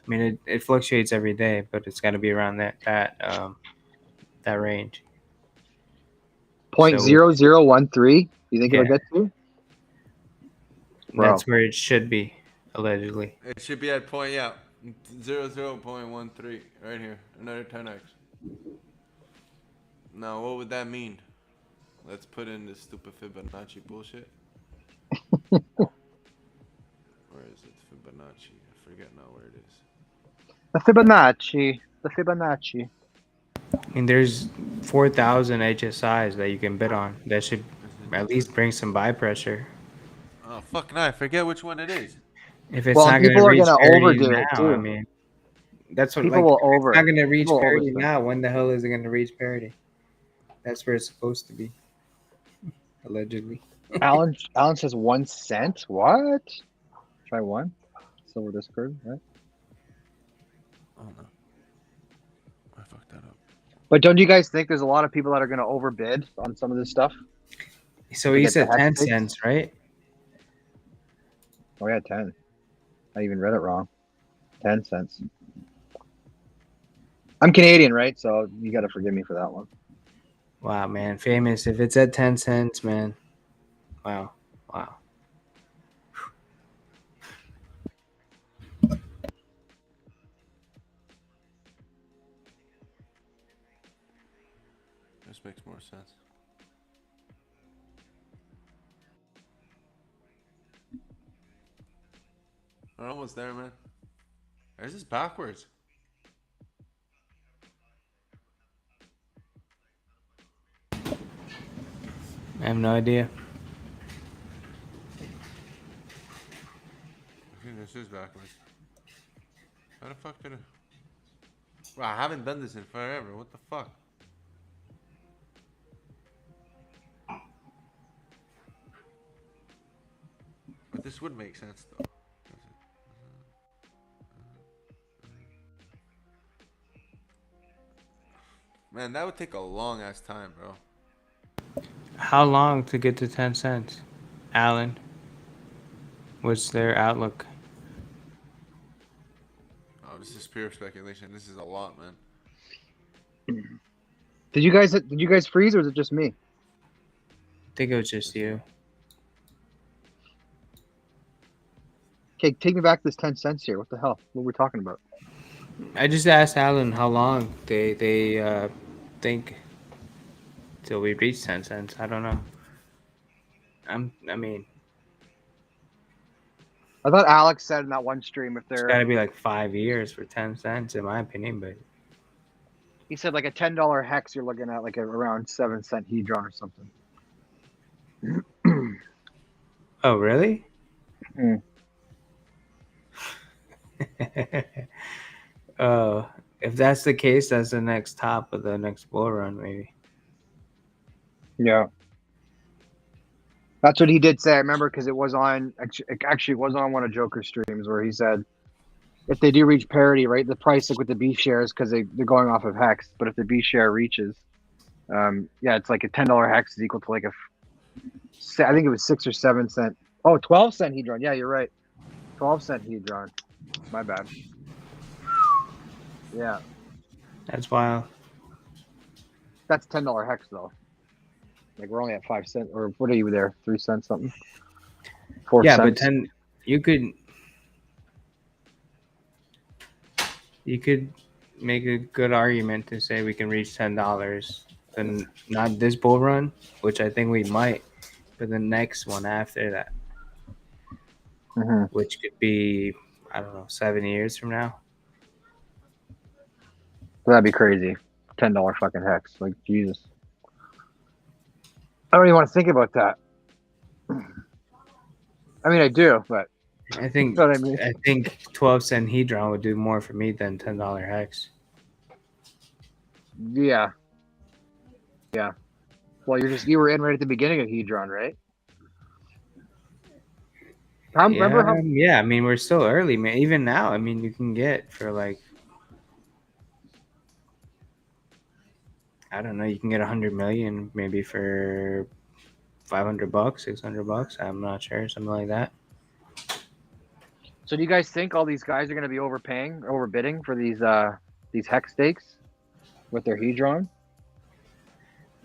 I mean, it fluctuates every day, but it's got to be around that range. Point So 0013. You think yeah, it'll get to? Bro. that's where it should be, allegedly. It should be at point, yeah, 0.13 right here. Another 10x. Now, what would that mean? Let's put in this stupid Fibonacci bullshit. Where is it? Fibonacci. I forget now where it is. The Fibonacci. The Fibonacci. I mean, there's 4,000 HSIs that you can bid on. That should at least bring some buy pressure. Oh, fuck, no, I forget which one it is. If it's Well, not going to people are reach gonna parity overdo now, it I too. mean, that's what People like will if it's not going to reach people will parity overspend. now. When the hell is it going to reach parity? That's where it's supposed to be, allegedly. Alan says 1 cent. What? Try one. Silver Discord, right? Oh, no. I fucked that up. But don't you guys think there's a lot of people that are gonna overbid on some of this stuff? So To he get the said hex 10 stakes? cents, right? Oh yeah, 10. I even read it wrong. 10 cents. I'm Canadian, right? So you got to forgive me for that one. Wow, man, famous. If it's at 10 cents, man. Wow. This makes more sense. We're almost there, man. Or is this backwards? I have no idea. I think this is backwards. How the fuck did it... Bro, I haven't done this in forever. What the fuck? But this would make sense, though. Man, that would take a long ass time, bro. How long to get to 10 cents? Alan, what's their outlook? Oh, this is pure speculation. This is a lot, man. Did you guys freeze, or was it just me? I think it was just you. Okay, take me back to this 10 cents here. What the hell? What were we talking about? I just asked Alan how long they think till we reach 10 cents. I don't know. I mean, I thought Alex said in that one stream if it's they're got to be like 5 years for 10 cents, in my opinion. But he said like a $10 hex, you're looking at like around 7 cent hedron or something. oh, really? Mm. Oh, if that's the case, that's the next top of the next bull run, maybe. Yeah, that's what he did say. I remember because it was on actually it was on one of Joker's streams where he said if they do reach parity, right, the price like with the B shares because they're going off of hex, but if the B share reaches, yeah, it's like a $10 hex is equal to like I think it was 6 or 7 cent. Oh, 12 cent hedron. Yeah, you're right. 12 cent hedron. My bad. Yeah, That's wild. that's $10 hex though. Like we're only at 5 cents, or what are you there? 3 cents something. 4 Yeah, but cents. you could make a good argument to say we can reach $10. Then not this bull run, which I think we might, but the next one after that, Mm-hmm. which could be, I don't know, 7 years from now. That'd be crazy. $10 fucking hex. Like Jesus. I don't even want to think about that. I mean, I do, but I think you know what I mean. 12-cent hedron would do more for me than $10 hex. Yeah. Yeah. Well, you were in right at the beginning of hedron, right? Remember how Yeah. I mean, we're still early, man. Even now, I mean, you can get for like, I don't know, you can get 100 million maybe for $500, $600. I'm not sure, something like that. So do you guys think all these guys are going to be overbidding for these hex stakes with their hedron?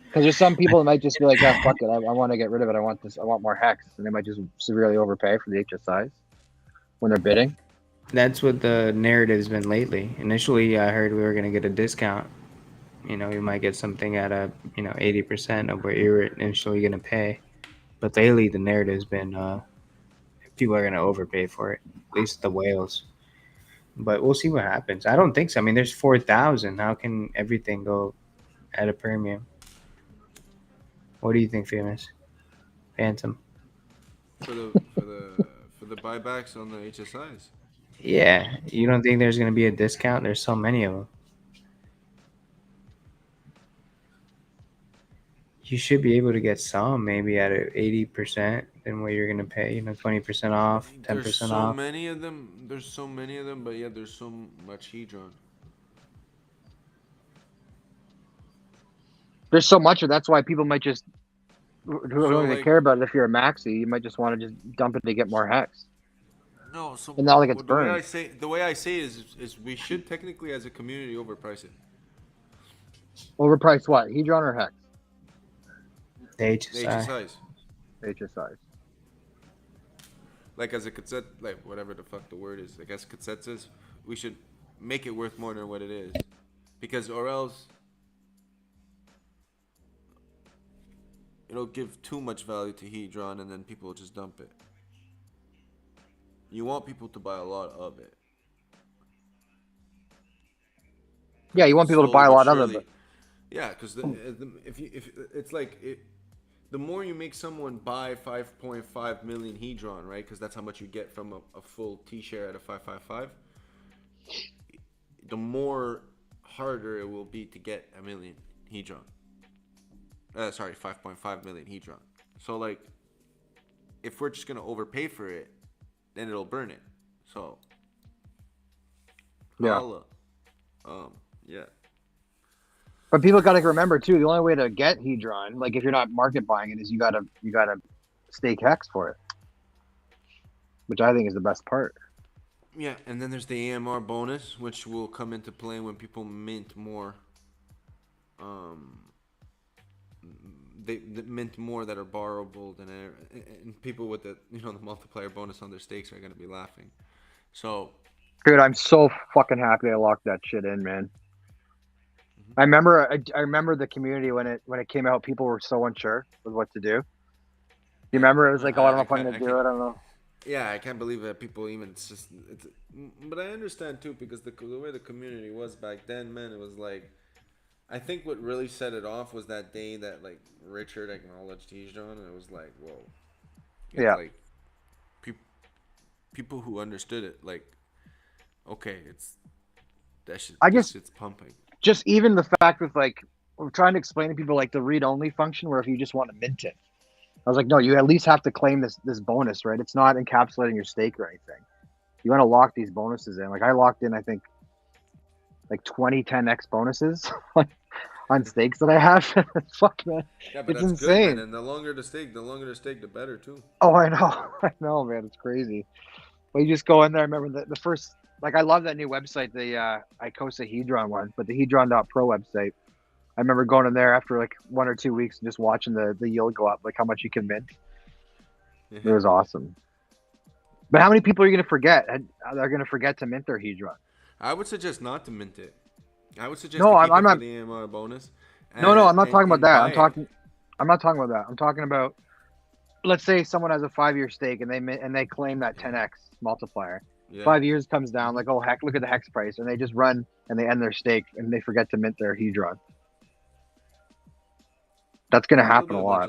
Because there's some people that might just be like, "Ah, fuck it, I want to get rid of it. I want this. I want more hex," and they might just severely overpay for the HSIs when they're bidding. That's what the narrative's been lately. Initially, I heard we were going to get a discount. You know, we might get something at 80% of what you were initially going to pay. But lately, the narrative's been people are going to overpay for it, at least the whales. But we'll see what happens. I don't think so. I mean, there's 4,000. How can everything go at a premium? What do you think, Famous Phantom? For the buybacks on the HSIs. Yeah, you don't think there's going to be a discount? There's so many of them. You should be able to get some maybe at 80% than what you're going to pay. 20% off, 10% There's so off. many of them. There's so many of them, but yeah, there's so much hedron. There's so much of that's why people might just who don't even like care about it. If you're a maxi, you might just want to just dump it to get more hex, no, so and not like it's the way burned. I say it is we should technically as a community overprice it. Overpriced what? Hedron or hex? The The HSI. HSIs. HSIs. Like as a cassette, like whatever the fuck the word is, like as cassettes, we should make it worth more than what it is, because or else it'll give too much value to hedron and then people will just dump it. You want people to buy a lot of it. Yeah, you want people to Slowly buy a but lot of it, surely. but Yeah, because if it's like the more you make someone buy 5.5 million hedron, right? Because that's how much you get from a full T share at a 555. The more harder it will be to get a million hedron. Sorry, 5.5 million hedron. So like, if we're just gonna overpay for it, then it'll burn it. So, yeah. holla. Yeah. But people got to remember too. The only way to get HEDRON, like if you're not market buying it, is you gotta stake hex for it, which I think is the best part. Yeah, and then there's the AMR bonus, which will come into play when people mint more. They mint more that are borrowable than and people with the the multiplier bonus on their stakes are gonna be laughing. So, Dude, I'm so fucking happy I locked that shit in, man. I remember the community when it came out, people were so unsure with what to do. You remember it was like, oh, I don't know if I'm gonna do it. I don't know. Yeah, I can't believe that people even but I understand too, because the way the community was back then, man, it was like, I think what really set it off was that day that like Richard acknowledged HEDRON, and it was like, whoa, it's Yeah. like people who understood it, like, okay, it's this shit's pumping. Just even the fact with like, we're trying to explain to people like the read only function, where if you just want to mint it, I was like, no, you at least have to claim this bonus, right? It's not encapsulating your stake or anything. You want to lock these bonuses in. Like I locked in, I think, like 20 10x bonuses on stakes that I have. Fuck, man. Yeah, but It's that's insane. good, man. And the longer the stake, the better too. Oh, I know. I know, man. It's crazy. Well, you just go in there. I remember the first, like, I love that new website, the ICOSA HEDRON one, but the hedron.pro website. I remember going in there after like 1 or 2 weeks and just watching the yield go up, like how much you can mint. Yeah. It was awesome. But how many people are you going to forget? They're going to forget to mint their HEDRON. I would suggest not to mint it. I would suggest No, to keep I'm it not. for the AMR bonus. No, I'm not talking about that. I'm not buy talking about that. I'm talking about, let's say someone has a 5-year stake and they claim that 10x multiplier. Yeah. 5 years comes down, like, oh heck, look at the hex price, and they just run and they end their stake and they forget to mint their HEDRON. That's gonna happen a lot.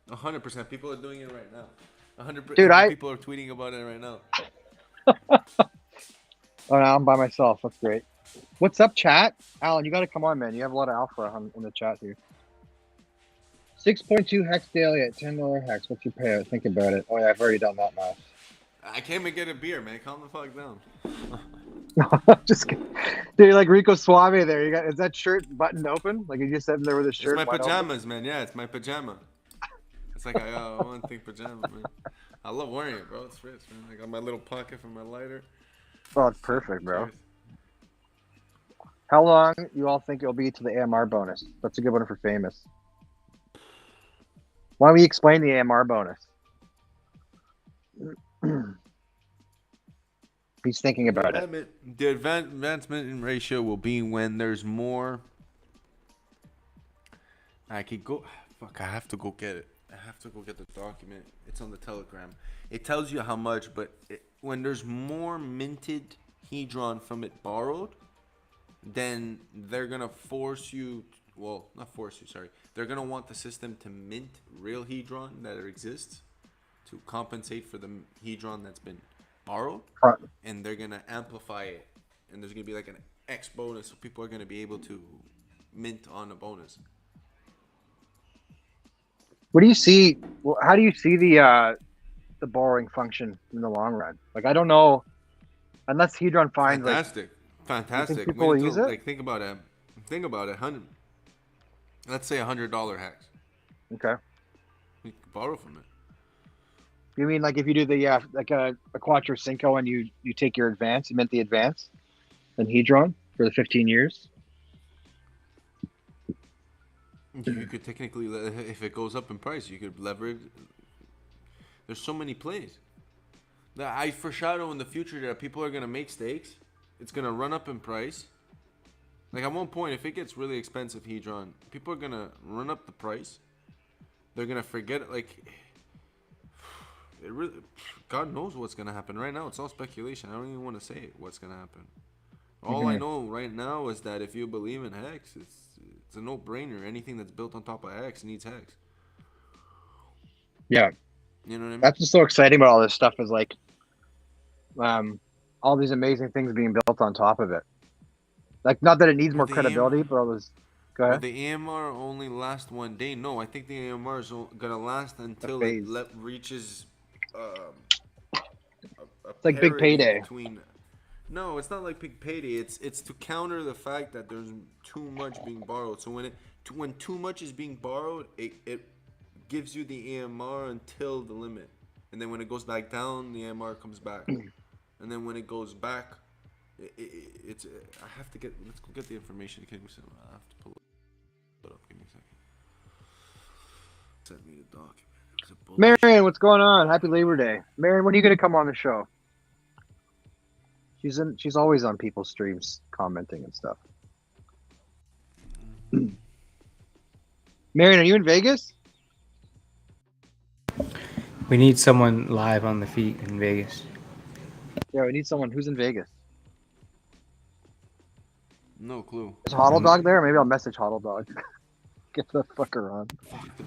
100%. People are doing it right now. 100%. Dude, people are tweeting about it right now. Oh, no, I'm by myself. That's great. What's up, chat? Alan, you got to come on, man. You have a lot of alpha in the chat here. 6.2 hex daily at $10 hex. What's your payout? Think about it. Oh, yeah, I've already done that math. I can't even get a beer, man. Calm the fuck down. No, just kidding. Dude, you're like Rico Suave there. Is that shirt buttoned open? Like you just sitting there with a shirt? It's my pajamas, man. Yeah, it's my pajama. It's like I one thing pajama, man. I love wearing it, bro. It's rich, man. I got my little pocket for my lighter. Oh, it's perfect, bro. How long you all think it'll be to the AMR bonus? That's a good one for famous. Why don't we explain the AMR bonus? He's thinking about it. The advancement ratio will be when there's more. I could go. Fuck, I have to go get it. I have to go get the document. It's on the Telegram. It tells you how much, but when there's more minted HEDRON from it borrowed, then they're gonna force you. Well, not force you. Sorry, they're gonna want the system to mint real HEDRON that exists to compensate for the HEDRON that's been borrowed, and they're gonna amplify it, and there's gonna be like an X bonus, so people are gonna be able to mint on a bonus. What do you see? Well, how do you see the borrowing function in the long run? Like, I don't know, unless HEDRON finds fantastic. people will use it. Like, think about it. 100. Let's say $100 hex. Okay. You can borrow from it. You mean like if you do the like a Quattro Cinco and you take your advance, you mint the advance, then HEDRON for the 15 years? You could technically, if it goes up in price, you could leverage. There's so many plays. That I foreshadow in the future that people are gonna make stakes. It's gonna run up in price. Like at one point, if it gets really expensive, HEDRON, people are gonna run up the price. They're gonna forget it. Like, it really, God knows what's gonna happen. Right now, it's all speculation. I don't even want to say what's gonna happen. All I know right now is that if you believe in hex, it's a no-brainer. Anything that's built on top of hex needs hex. Yeah. You know what I mean? That's what's so exciting about all this stuff is like all these amazing things being built on top of it. Like, not that it needs more credibility, but all this. Go ahead. Will the AMR only last one day? No, I think the AMR is gonna last until it reaches it's like big payday. No, it's not like big payday. It's to counter the fact that there's too much being borrowed. So when too much is being borrowed, it gives you the AMR until the limit, and then when it goes back down, the AMR comes back, and then when it goes back, it's. I have to get. Let's go get the information. Give me some. I have to pull it up. Give me a second. Send me the document. It's a bullshit. Marion, what's going on? Happy Labor Day. Marion, when are you gonna come on the show? She's always on people's streams commenting and stuff. Marion, are you in Vegas? We need someone live on the feet in Vegas. Yeah, we need someone who's in Vegas. No clue. Is Huddle Dog there? Maybe I'll message Huddle Dog. Get the fucker on.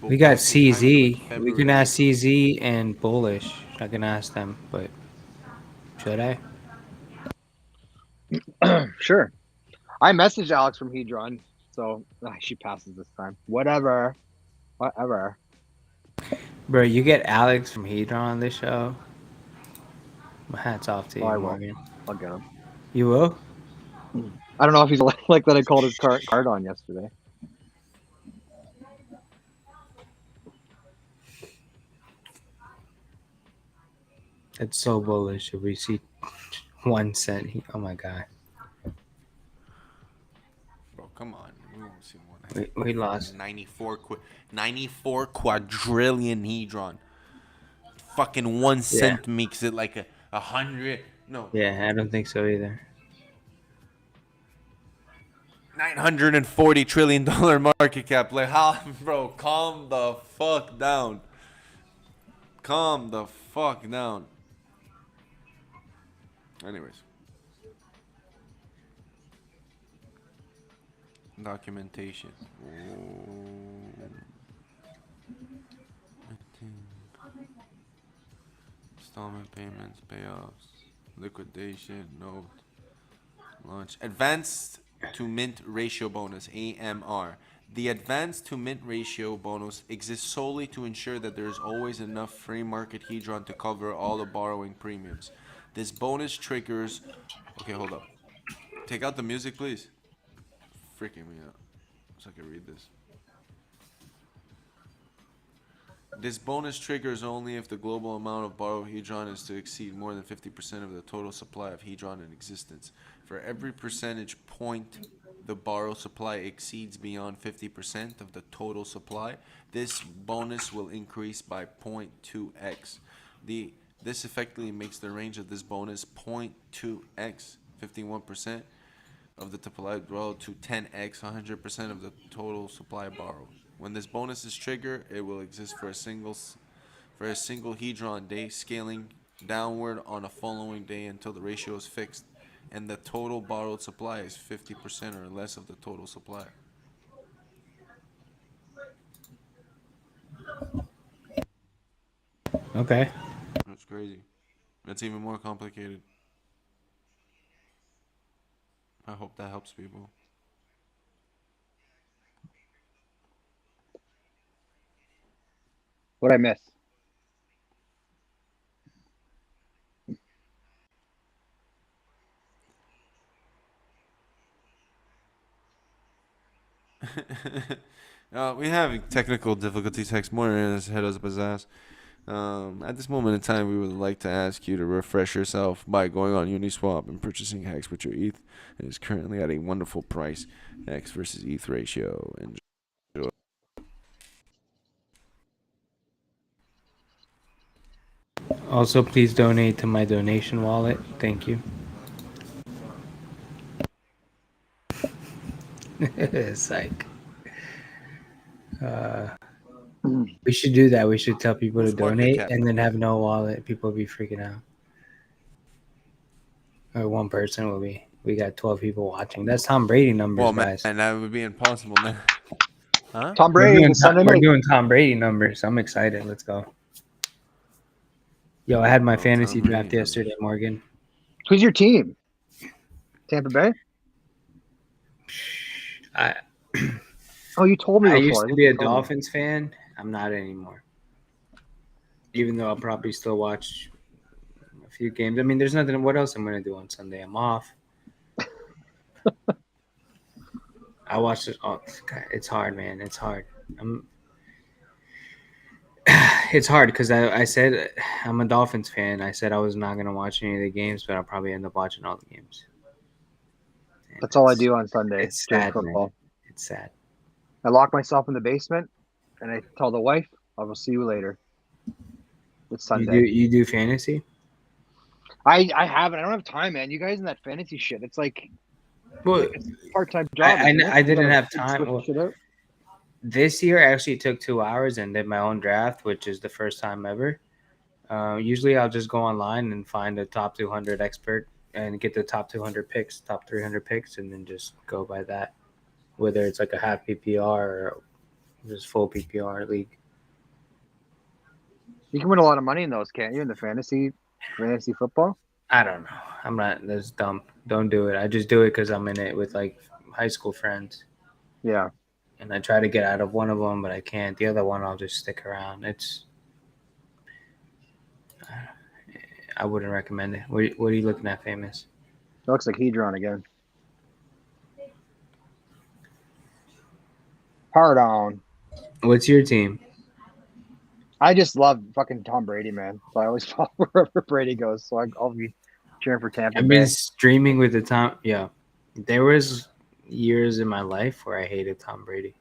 We got CZ. We can ask CZ and Bullish. I can ask them, but should I? Sure. I messaged Alex from HEDRON, so she passes this time. Whatever. Bro, you get Alex from HEDRON on this show. My hat's off to you, I will. Morgan. I'll get him. You will? I don't know if he's like that. I called his card on yesterday. It's so bullish if we see 1 cent. Oh my god. Bro, come on. We won't see one. We lost 94 quadrillion hedron. Fucking 1 cent makes it like a 100. No. Yeah, I don't think so either. $940 trillion market cap. Like, how, bro? Calm the fuck down. Calm the fuck down. Anyways. Documentation. Installment payments, payoffs, liquidation, note, launch. Advanced to mint ratio bonus, AMR. The advanced to mint ratio bonus exists solely to ensure that there is always enough free market hedron to cover all the borrowing premiums. This bonus triggers. Okay, hold up. Take out the music, please. Freaking me out. So I can read this. This bonus triggers only if the global amount of borrowed hedron is to exceed more than 50% of the total supply of hedron in existence. For every percentage point the borrowed supply exceeds beyond 50% of the total supply, this bonus will increase by 0.2x. This effectively makes the range of this bonus 0.2x, 51% of the supply borrowed, to 10x, 100% of the total supply borrowed. When this bonus is triggered, it will exist for a single hedron day, scaling downward on a following day until the ratio is fixed, and the total borrowed supply is 50% or less of the total supply. Okay. That's crazy. That's even more complicated. I hope that helps people. What'd I miss? We have technical difficulties. Hex Morning has head us up his ass. At this moment in time, we would like to ask you to refresh yourself by going on Uniswap and purchasing Hex with your ETH. It is currently at a wonderful price. Hex versus ETH ratio. Enjoy. Also, please donate to my donation wallet. Thank you. Psych. We should do that. We should tell people to donate and then have no wallet. People will be freaking out. Or one person will be. We got 12 people watching. That's Tom Brady numbers, Well, guys. man, that would be impossible, man. Huh? Tom Brady, we're doing Tom Brady numbers. I'm excited. Let's go. Yo, I had my fantasy draft yesterday, Morgan. Who's your team? Tampa Bay? Oh, you told me I before. used to be a Dolphins fan. I'm not anymore. Even though I'll probably still watch a few games. I mean, there's nothing. What else I'm gonna do on Sunday? I'm off. I watched it. Oh, God, it's hard, man. It's hard. It's hard because I said I'm a Dolphins fan. I said I was not gonna watch any of the games, but I'll probably end up watching all the games. And That's all I do on Sunday It's during sad, football. man. It's sad. I lock myself in the basement, and I tell the wife, "I will see you later." It's Sunday. You do fantasy? I haven't. I don't have time, man. You guys in that fantasy shit. It's like Well, it's a part-time job. I isn't it? didn't You gotta have time. switch Well, shit out. this year I actually took 2 hours and did my own draft, which is the first time ever. Usually I'll just go online and find a top 200 expert and get the top 200 picks, top 300 picks, and then just go by that. Whether it's like a half PPR or just full PPR league. You can win a lot of money in those, can't you? In the fantasy football. I don't know. I'm not. That's dumb. Don't do it. I just do it because I'm in it with like high school friends, Yeah. and I try to get out of one of them, but I can't. The other one, I'll just stick around. I wouldn't recommend it. What are you looking at, famous? It looks like HEDRON again. Hard on. What's your team? I just love fucking Tom Brady, man. So I always follow wherever Brady goes. So I'll be cheering for Tampa I've Bay. been streaming with the Tom. Yeah, there was years in my life where I hated Tom Brady.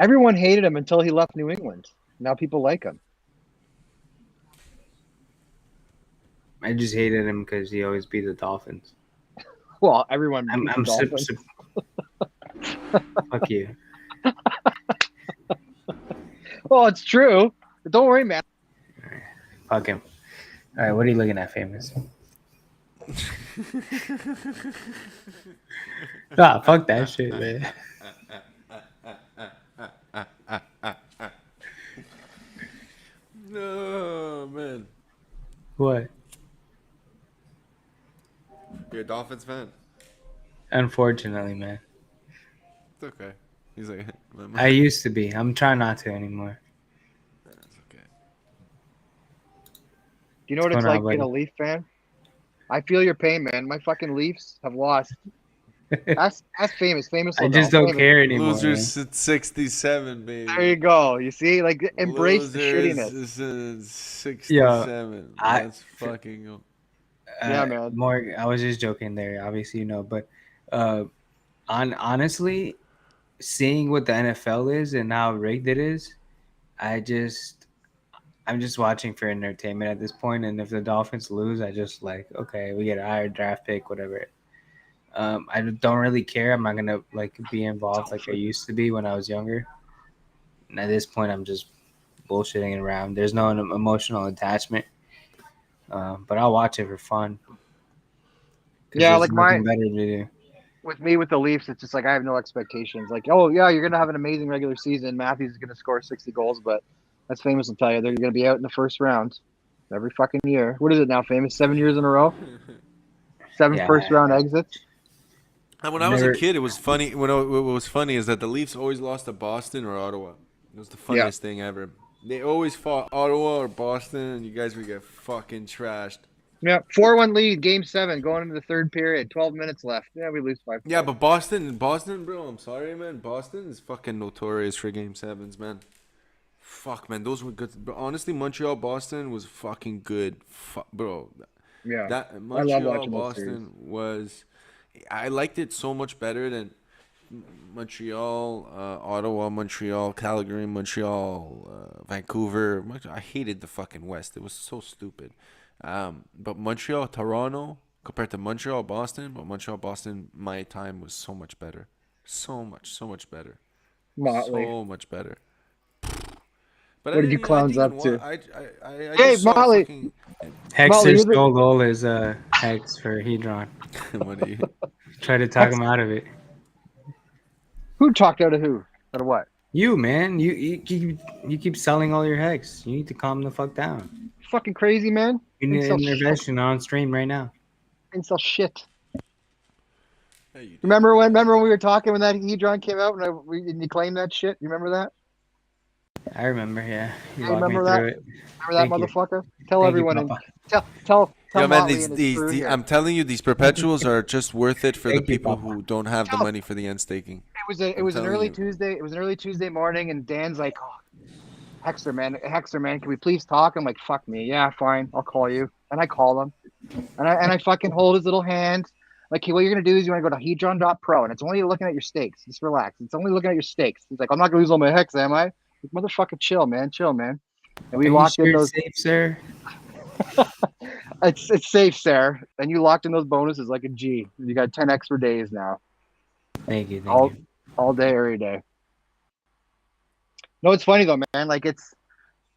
Everyone hated him until he left New England. Now people like him. I just hated him because he always beat the Dolphins. Well, everyone. I'm beats the Dolphins. Fuck you. Well, it's true. But don't worry, man. Fuck him. All right, what are you looking at, famous? Nah, fuck that shit, man. No, man. What? You're a Dolphins fan? Unfortunately, man. It's okay. He's like, I used to be. I'm trying not to anymore. That's okay. Do you know what What's it's going like on, being a Leaf fan? I feel your pain, man. My fucking Leafs have lost. That's famous. Famous. I just Lodell. don't Famous. care anymore. Losers Man. at 67, baby. There you go. You see, like embrace the shittiness. Losers at 67. I- That's fucking. Yeah, man. More. I was just joking there. Obviously, but honestly, seeing what the NFL is and how rigged it is, I'm just watching for entertainment at this point. And if the Dolphins lose, I just like, okay, we get a higher draft pick, whatever. I don't really care. I'm not gonna like be involved like I used to be when I was younger. And at this point, I'm just bullshitting around. There's no emotional attachment, but I'll watch it for fun. Yeah, there's like nothing better to do. with me with the Leafs, it's just like I have no expectations. Like, oh yeah, you're gonna have an amazing regular season. Matthews is gonna score 60 goals, but that's famous will tell you they're gonna be out in the first round every fucking year. What is it now? Famous 7 years in a row. 7 Yeah. first round exits. And when I was a kid, it was funny. What was funny is that the Leafs always lost to Boston or Ottawa. It was the funniest thing ever. They always fought Ottawa or Boston, and you guys would get fucking trashed. Yeah, 4-1 lead, game 7, going into the third period. 12 minutes left. Yeah, we lose 5. Yeah, but Boston, bro. I'm sorry, man. Boston is fucking notorious for game 7s, man. Fuck, man, those were good. But honestly, Montreal, Boston was fucking good, bro. Yeah, That I love Montreal, watching those series. Boston was. I liked it so much better than Montreal, Ottawa, Montreal, Calgary, Montreal, Vancouver. I hated the fucking West. It was so stupid. But Montreal, Toronto, compared to Montreal, Boston, my time was so much better. So much better. Motley. So much better. But What did you clowns up to? I Hey, just saw Motley. fucking. Hexer's sole goal is Hex for Hedron. What do you? Try to talk him out of it. Who talked out of who? Out of what? You, man. You keep selling all your Hex. You need to calm the fuck down. Fucking crazy, man. You need an intervention on stream right now. Didn't sell shit. Hey, you Remember when we were talking when that Hedron came out and you claimed that shit? You remember that? I remember. Yeah, you Hey, walked me remember that? through it. Remember Thank that you. motherfucker? Tell Thank you, everyone and Papa. tell Yo, man, Motley and his crew here. I'm telling you, these perpetuals are just worth it for the Thank you, people Papa. who don't have the Tell money for the end staking. it I'm was an telling early you. Tuesday. It was an early Tuesday morning, and Dan's like, "Oh, Hexer man, can we please talk?" I'm like, "Fuck me, yeah, fine, I'll call you." And I call him, and I fucking hold his little hand. Like, hey, what you're gonna do is you want to go to hedron.pro, and it's only looking at your stakes. Just relax. It's only looking at your stakes. He's like, I'm not gonna lose all my hex, am I? Like, motherfucker, chill, man. And we Are you locked in sure those. it's safe, sir? It's safe, Sarah. And you locked in those bonuses like a G. You got 10 extra days now. Thank you. Thank All you. all day, every day. No, it's funny though, man. Like, it's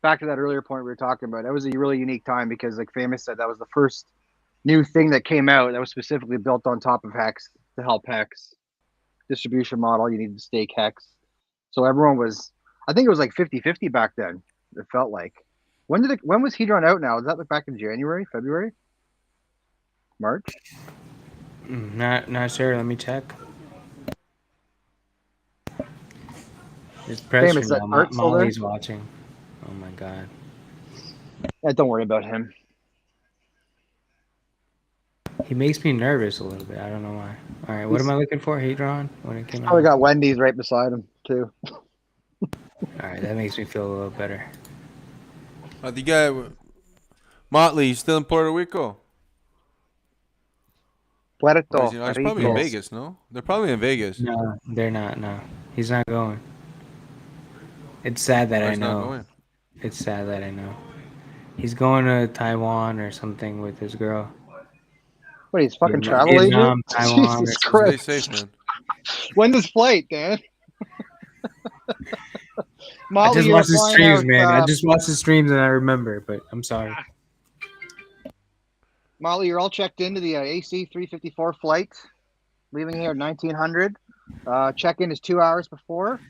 back to that earlier point we were talking about. That was a really unique time because, like Famous said, that was the first new thing that came out that was specifically built on top of Hex to help Hex. Distribution model, you needed to stake Hex. So everyone was, I think it was like 50-50 back then. It felt like. When was Hedron out now? Is that like back in January, February? March? Not sure. Let me check. There's pressure Famous, that now. Art still there? Molly's watching. Oh my god. Yeah, don't worry about him. He makes me nervous a little bit. I don't know why. All right, what am I looking for? HEDRON when it came Probably out. got Wendy's right beside him too. All right, that makes me feel a little better. The guy, Motley, he's still in Puerto Rico. Or Puerto is he not? He's probably in Rico. Yes. Vegas, no? They're probably in Vegas. No, they're not. No, he's not going. It's sad that Or I he's not know. going. It's sad that I know. He's going to Taiwan or something with his girl. What, he's fucking Vietnam, travel agent? Taiwan, or Jesus Well, stay something. Christ. safe, man. When's his flight, Dan? I Motley, just you're watch his flying streams, out. man. I just watch his streams and I remember, but I'm sorry. Motley, you're all checked into the AC 354 flight, leaving here at 1900. Check-in is 2 hours before.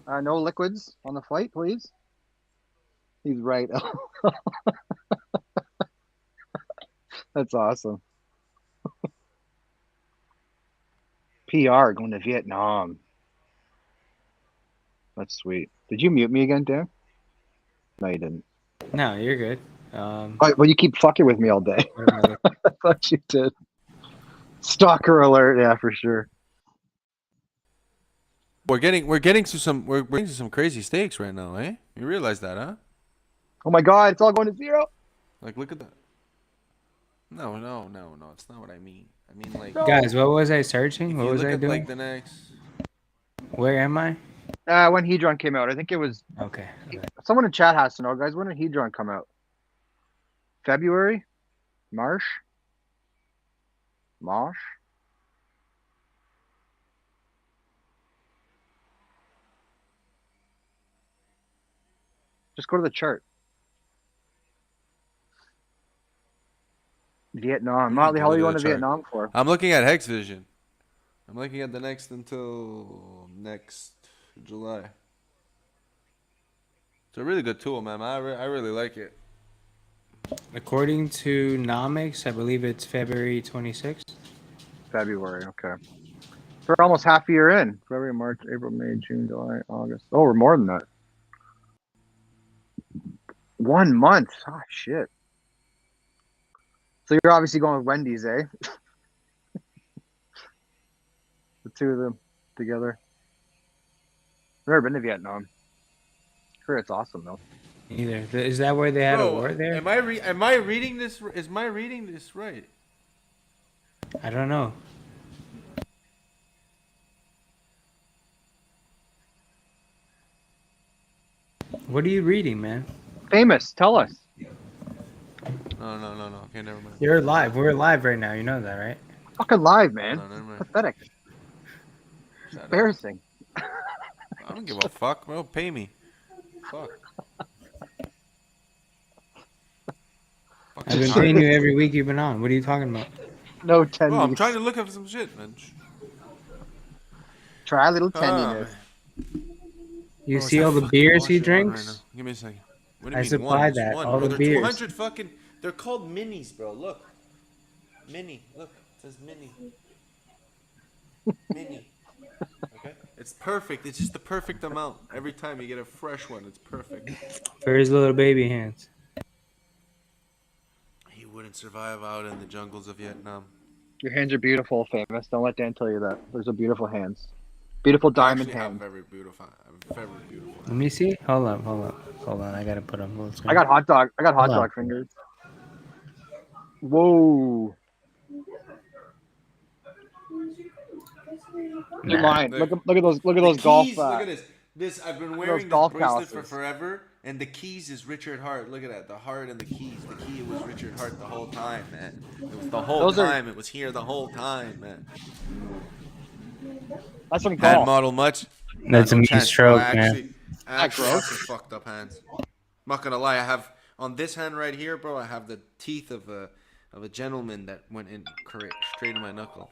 No liquids on the flight, please. He's right. That's awesome. PR going to Vietnam. That's sweet. Did you mute me again, Dan? No, you didn't. No, you're good. Oh, well, you keep fucking with me all day. What am I looking- I thought you did. Stalker alert, yeah, for sure. We're getting to some crazy stakes right now, eh? You realize that, huh? Oh my God, it's all going to zero. Like, look at that. No, it's not what I mean. I mean, like, No. Guys, what was I searching? if What you was look I at doing? like the next. Where am I? When Hedron came out, I think it was. Okay. Someone in chat has to know, guys. When did Hedron come out? February, March. Just go to the chart. Vietnam. Motley, how are you going to Vietnam for? I'm looking at Hex Vision. I'm looking at the next until next July. It's a really good tool, man. I really like it. According to Nomics, I believe it's February 26th. February, okay. We're almost half a year in. February, March, April, May, June, July, August. Oh, we're more than that. 1 month. Oh, shit. So you're obviously going with Wendy's, eh? The two of them together. I've never been to Vietnam. Sure, it's awesome though. Either is that where they had a war there? Am I reading this? Is my reading this right? I don't know. What are you reading, man? Famous, tell us. No. Okay, never mind. You're live. We're live right now. You know that, right? Fucking live, man. No, never mind. Pathetic. Shut up. Embarrassing. I don't give a fuck, bro. Pay me. Fuck. I've been paying you every week you've been on. What are you talking about? No tendiness. Bro, I'm trying to look up some shit, man. Try a little tendiness. You see all the beers he drinks? Right, give me a second. What do you I mean? supply Just that. one, All bro. the They're beers. 200 fucking. They're called minis, bro. Look. Mini. Look. It says mini. Mini. Okay. It's perfect. It's just the perfect amount. Every time you get a fresh one, it's perfect. For his little baby hands. He wouldn't survive out in the jungles of Vietnam. Your hands are beautiful, famous. Don't let Dan tell you that. Those are beautiful hands. Beautiful I diamond actually have hands. very beautiful Let hands. me see. Hold on. I gotta put them. I got hot dog. I got hot Hold on. dog fingers. Whoa. You're Nah. lying. Look at those. Look at The those golf. keys, look at this. I've been those wearing this golf bracelet for calluses. forever, and the keys is Richard Hart. Look at that, the heart and the keys. The key was Richard Hart the whole time, man. It was the whole Those are- time. It was here the whole time, man. That's some Hand golf. model much? That's a mean chance, stroke, bro. man. I actually have gross. some fucked up hands. I'm not gonna lie. I have on this hand right here, bro. I have the teeth of a gentleman that went in straight in my knuckle.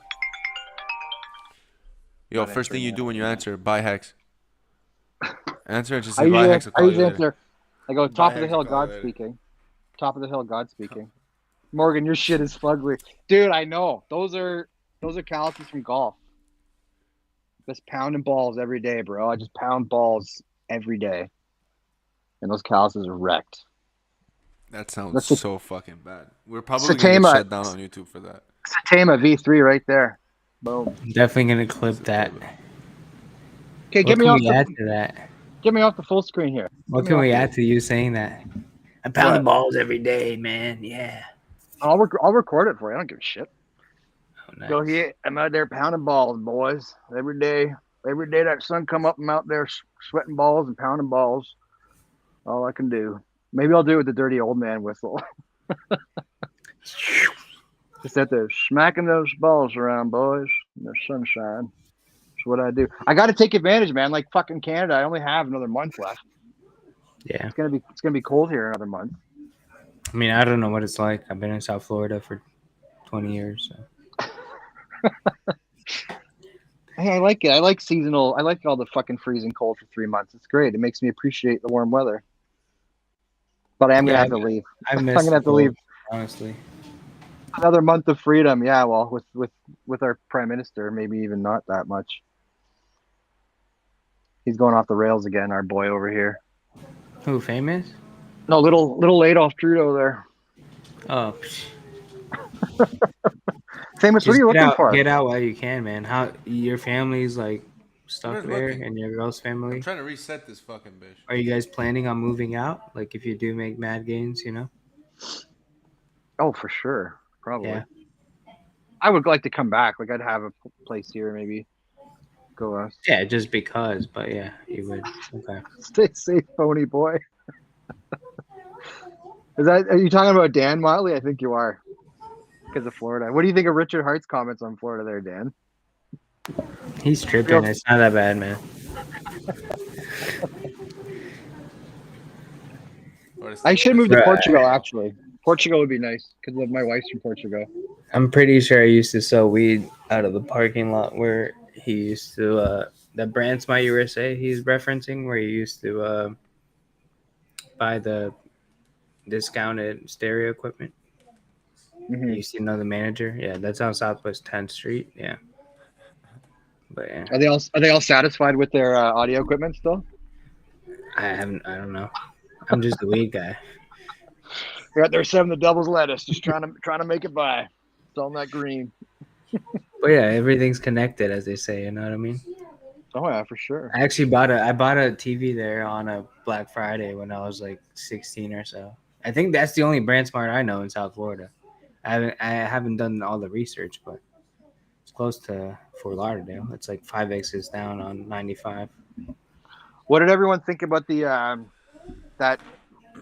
Yo, Not first thing answering you that. do when you answer, buy hex. Answer and just I say buy usually, hex. I'll I call you usually later. answer. I go top of the Hex, hill, I'll call you God later. speaking. Top of the hill, God speaking. Morgan, your shit is fugly, dude. I know. Those are calluses from golf. Just pounding balls every day, bro. I just pound balls every day, and those calluses are wrecked. That sounds That's a- so fucking bad. We're probably gonna get Satama. shut down on YouTube for that. Satama V3 right there. Boom. Definitely gonna clip that. Okay, What get me can off we add the to that? full screen here. What Get me can off we the- add to you saying that? I pound What? the balls every day, man. Yeah. I'll record it for you. I don't give a shit. Oh, nice. Go here. I'm out there pounding balls, boys. Every day. Every day that sun come up, I'm out there sweating balls and pounding balls. All I can do. Maybe I'll do it with the dirty old man whistle. Just out there smacking those balls around, boys, in the sunshine. That's what I do. I got to take advantage, man. Like fucking Canada, I only have another month left. Yeah. It's gonna be cold here another month. I mean, I don't know what it's like. I've been in South Florida for 20 years. So. Hey, I like it. I like seasonal. I like all the fucking freezing cold for 3 months. It's great. It makes me appreciate the warm weather. But I am gonna Yeah, have to leave. I miss I'm gonna have to leave. honestly. Another month of freedom. Yeah, well, with our prime minister, maybe even not that much. He's going off the rails again. Our boy over here. Who, famous? No, little late off Trudeau there. Oh, Famous. What are you looking for? Get out while you can, man. How your family's like stuck Where's there, looking? and your girl's I'm family. trying to reset this fucking bitch. Are you guys planning on moving out? Like, if you do make mad gains, you know? Oh, for sure. Probably. Yeah. I would like to come back. Like I'd have a place here, maybe. Go Yeah, just because. But yeah, you would. Okay. stay safe, phony boy. Are you talking about Dan Motley? I think you are. Because of Florida. What do you think of Richard Hart's comments on Florida there, Dan? He's tripping. It's not that bad, man. I should move to Right. Portugal, actually. Portugal would be nice because my wife's from Portugal. I'm pretty sure I used to sell weed out of the parking lot where he used to, the Brands My USA he's referencing, where he used to buy the discounted stereo equipment. Mm-hmm. You used to know the manager? Yeah, that's on Southwest 10th Street. Yeah. But yeah, Are they all satisfied with their audio equipment still? I don't know. I'm just the weed guy. They're out there selling the devil's lettuce, just trying to make it by. Selling that green. But yeah, everything's connected, as they say. You know what I mean? Oh yeah, for sure. I actually bought a TV there on a Black Friday when I was like 16 or so. I think that's the only brand smart I know in South Florida. I haven't done all the research, but it's close to Fort Lauderdale. It's like 5X's down on 95. What did everyone think about the that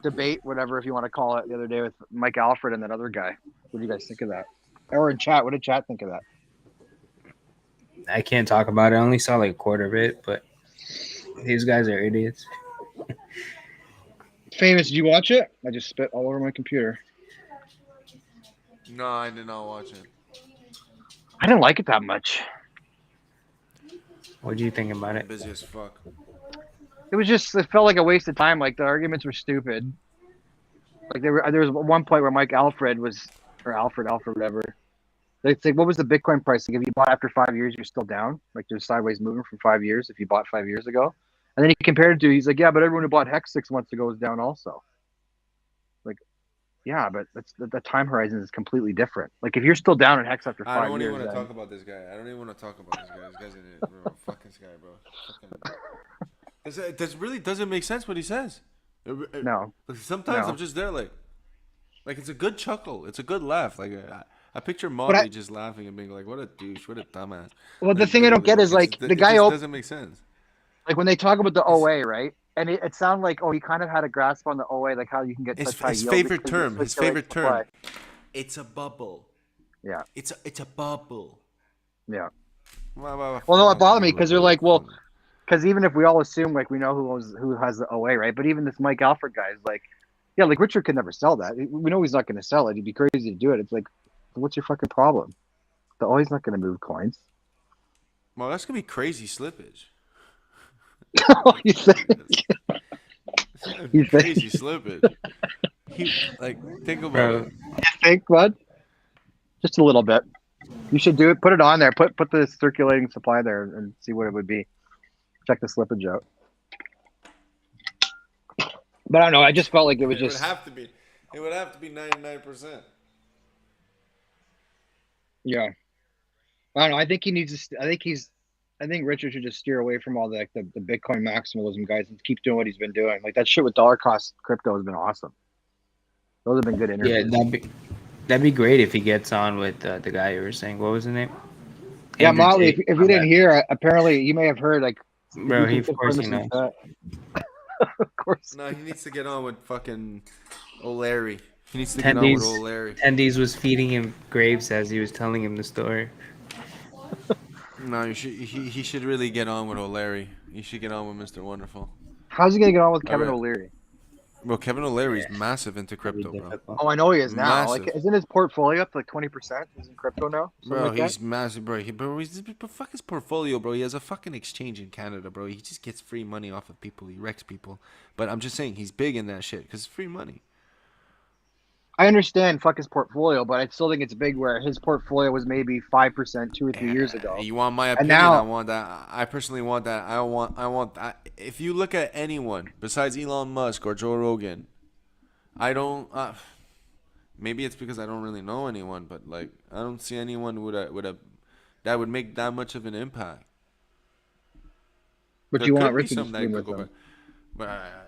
debate, whatever if you want to call it, the other day with Mike Alfred and that other guy? What do you guys think of that? Or in chat, what did chat think of that? I can't talk about it. I only saw like a quarter of it, but these guys are idiots. Famous, did you watch it? I just spit all over my computer. No, I did not watch it. I didn't like it that much. What do you think about I'm it? busy as fuck. It felt like a waste of time. Like the arguments were stupid. Like there was one point where Mike Alfred or Alfred, whatever, It's like, what was the Bitcoin price? Like, if you bought after 5 years, you're still down. Like, there's sideways movement from 5 years if you bought 5 years ago. And then he compared it to, he's like, yeah, but everyone who bought Hex 6 months ago was down also. Like, yeah, but that's the time horizon is completely different. Like, if you're still down in Hex after I 5 don't even years, want to then talk about this guy. I don't even want to talk about this guy. This guy's an idiot, bro. Fuck this guy, bro. This really doesn't make sense what he says. no. Sometimes No. I'm just there, like it's a good chuckle. It's a good laugh. Like I picture Motley just laughing and being like, "What a douche! What a dumbass!" Well, the Like, thing I don't get is like the guy it just doesn't make sense. like when they talk about the OA, right? And it sounded like, oh, he kind of had a grasp on the OA, like how you can get such high His yield. favorite because you term. His switch your favorite supply. term. It's a bubble. Yeah. It's a bubble. Yeah. Well, no, it bothered me because they're like, well, because even if we all assume like we know who has the OA, right? But even this Mike Alfred guy is like, yeah, like Richard could never sell that. We know he's not going to sell it. He'd be crazy to do it. It's like, what's your fucking problem? The OA's not going to move coins. Well, that's gonna be crazy slippage. You think? You think? Crazy slippage. Think about Bro, it. You think, bud? Just a little bit. You should do it. Put it on there. Put the circulating supply there and see what it would be. Check the slippage out. But I don't know. I just felt like it was It just. would have to be. It would have to be 99%. Yeah. I don't know. I think he needs to. I think Richard should just steer away from all the Bitcoin maximalism guys and keep doing what he's been doing. Like that shit with dollar cost crypto has been awesome. Those have been good yeah, interviews. that'd be great if he gets on with the guy you were saying. What was his name? Yeah, Andrew Motley. Tate. If you didn't hear, apparently you may have heard. Like, Bro, you of can course he confirm this knows. and that. Of course. No, he needs to get on with fucking O'Leary. He needs to get on with O'Leary. Attendees was feeding him grapes as he was telling him the story. No, he should really get on with O'Leary. He should get on with Mr. Wonderful. How's he gonna get on with Kevin Alright. O'Leary? Bro, Kevin O'Leary's Yeah. massive into That'd be crypto, bro. difficult. Oh, I know he is now. Massive. Like, isn't his portfolio up to like 20%? He's in crypto now. Something Bro, like that? he's massive, bro. Fuck his portfolio, bro. He has a fucking exchange in Canada, bro. He just gets free money off of people. He wrecks people. But I'm just saying, he's big in that shit because it's free money. I understand fuck his portfolio, but I still think it's big where his portfolio was maybe 5% 2 or 3 years ago. You want my opinion? now- I want that. I personally want that. I want that. If you look at anyone besides Elon Musk or Joe Rogan, I don't. Maybe it's because I don't really know anyone, but like I don't see anyone that would make that much of an impact. But There you could want be Richard to some that stream could with go him. back. But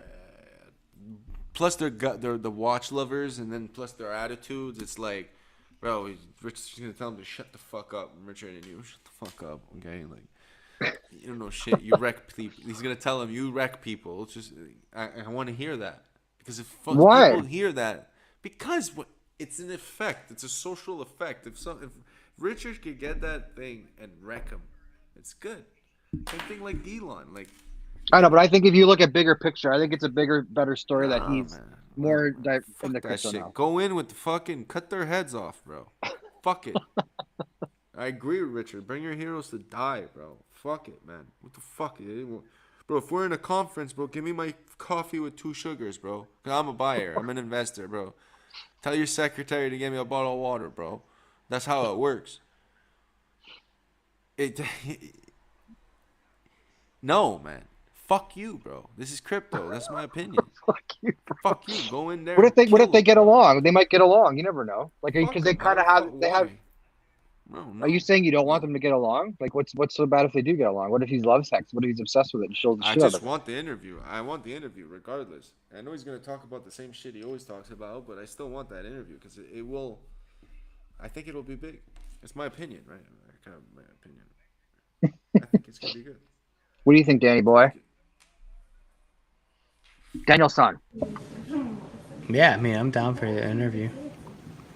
plus they're the watch lovers, and then plus their attitudes. It's like, bro, Richard's gonna tell him to shut the fuck up, Richard, and you shut the fuck up, okay? Like, you don't know shit. You wreck people. He's gonna tell him you wreck people. It's just I want to hear that because if Why? people hear that, because it's an effect. It's a social effect. If Richard could get that thing and wreck him, it's good. Same thing like Elon, like. I know, but I think if you look at bigger picture, I think it's a bigger, better story that Nah, he's man. more Fuck in the that crypto shit. now. Go in with the fucking cut their heads off, bro. Fuck it. I agree with Richard. Bring your heroes to die, bro. Fuck it, man. What the fuck? Bro, if we're in a conference, bro, give me my coffee with 2 sugars, bro. 'Cause I'm a buyer. I'm an investor, bro. Tell your secretary to get me a bottle of water, bro. That's how it works. No, man. Fuck you, bro. This is crypto. That's my opinion. Fuck you, bro. Fuck you. Go in there. What if they kill get them. along? They might get along. You never know. Like, Fuck because they them. I kind of don't have. fuck- They have. why? No. Are you saying you don't want them to get along? Like, what's so bad if they do get along? What if he loves sex? What if he's obsessed with it and shows the I shit out just of it? want the interview. I want the interview regardless. I know he's going to talk about the same shit he always talks about, but I still want that interview because it will. I think it'll be big. It's my opinion, right? Kind of my opinion. I think it's going to be good. What do you think, Danny boy? Daniel Son. Yeah, I mean, I'm down for the interview.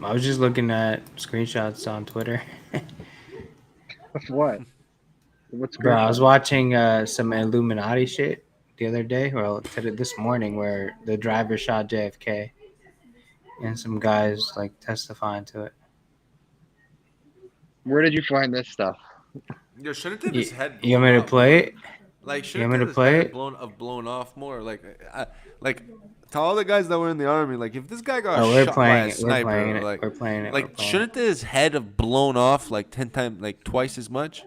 I was just looking at screenshots on Twitter. What? What's Bro, I going was on? watching some Illuminati shit the other day, well, this morning, where the driver shot JFK, and some guys like testifying to it. Where did you find this stuff? Yo, shouldn't have his head You want blown me to up, play bro? it? Like, You want shouldn't me to this guy play have it? blown off more? Like, to all the guys that were in the army, like, if this guy got Oh, we're shot by playing a it. We're playing sniper, it. We're playing it. We're like, playing it. shouldn't his head have blown off like 10 times, like twice as much?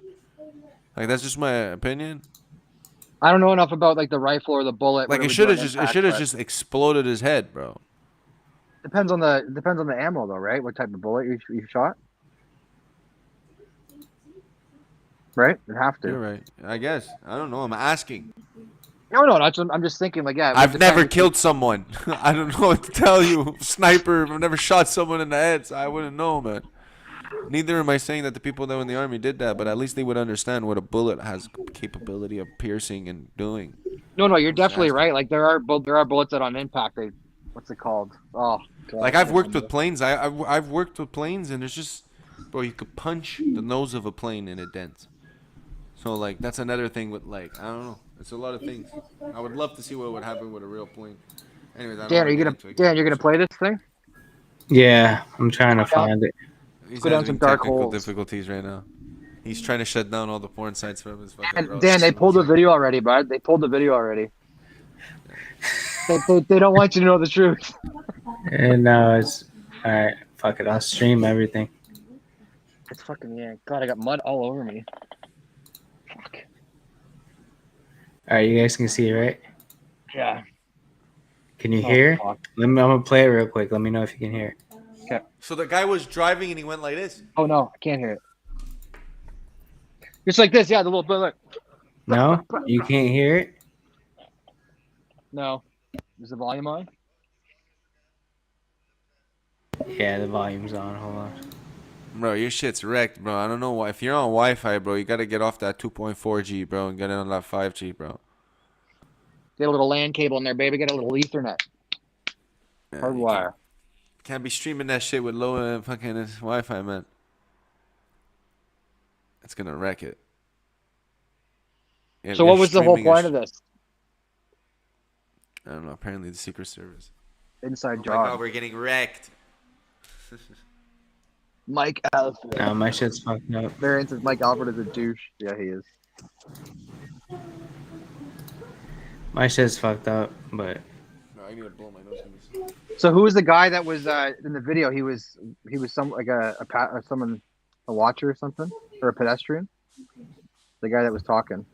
Like, that's just my opinion. I don't know enough about like the rifle or the bullet. What Like, it would do on it impact, should have but just exploded his head, bro. depends on the ammo though, right? What type of bullet you shot, right? It'd have to. You're right. I guess. I don't know. I'm asking. No, I'm just thinking like yeah. It would I've never depend. killed someone. I don't know what to tell you. Sniper. I've never shot someone in the head, so I wouldn't know, man. Neither am I saying that the people that were in the army did that, but at least they would understand what a bullet has capability of piercing and doing. No, you're I'm just definitely asking. right. Like there are bullets that on impact they, what's it called? Oh, God, Like, I I've can't worked remember. with planes. I've worked with planes, and there's just, bro, you could punch the nose of a plane and it dents. So, like, that's another thing with, like, I don't know. It's a lot of things. I would love to see what would happen with a real plane. Anyways, I don't Dan, want to get into it. Dan, you're gonna play this thing? Yeah, I'm trying to find it. He's go down having some dark technical holes. difficulties right now. He's trying to shut down all the porn sites from his fucking. And Dan, they pulled the video already, bud. They pulled the video already. They don't want you to know the truth. And now it's all right. Fuck it. I'll stream everything. It's fucking yeah. God, I got mud all over me. Fuck. All right, you guys can see it, right? Yeah. Can you Oh, hear? fuck. I'm gonna play it real quick. Let me know if you can hear. Okay. So the guy was driving and he went like this. Oh no, I can't hear it. It's like this, yeah. The little bullet. No, you can't hear it. No. Is the volume on? Yeah, the volume's on. Hold on. Bro, your shit's wrecked, bro. I don't know why. If you're on Wi-Fi, bro, you gotta get off that 2.4G, bro, and get in on that 5G, bro. Get a little LAN cable in there, baby. Get a little Ethernet. Yeah, you Hardwire. can't be streaming that shit with low fucking Wi-Fi, man. It's gonna wreck it. So what was the whole point of this? I don't know. Apparently, the Secret Service. Inside Oh my God, job. we're getting wrecked. Mike Alfred. No, my shit's fucked up. Variant says Mike Alfred is a douche. Yeah, he is. My shit's fucked up, but No, I need to blow my nose. So who was the guy that was in the video? He was some like a watcher or something, or a pedestrian. The guy that was talking.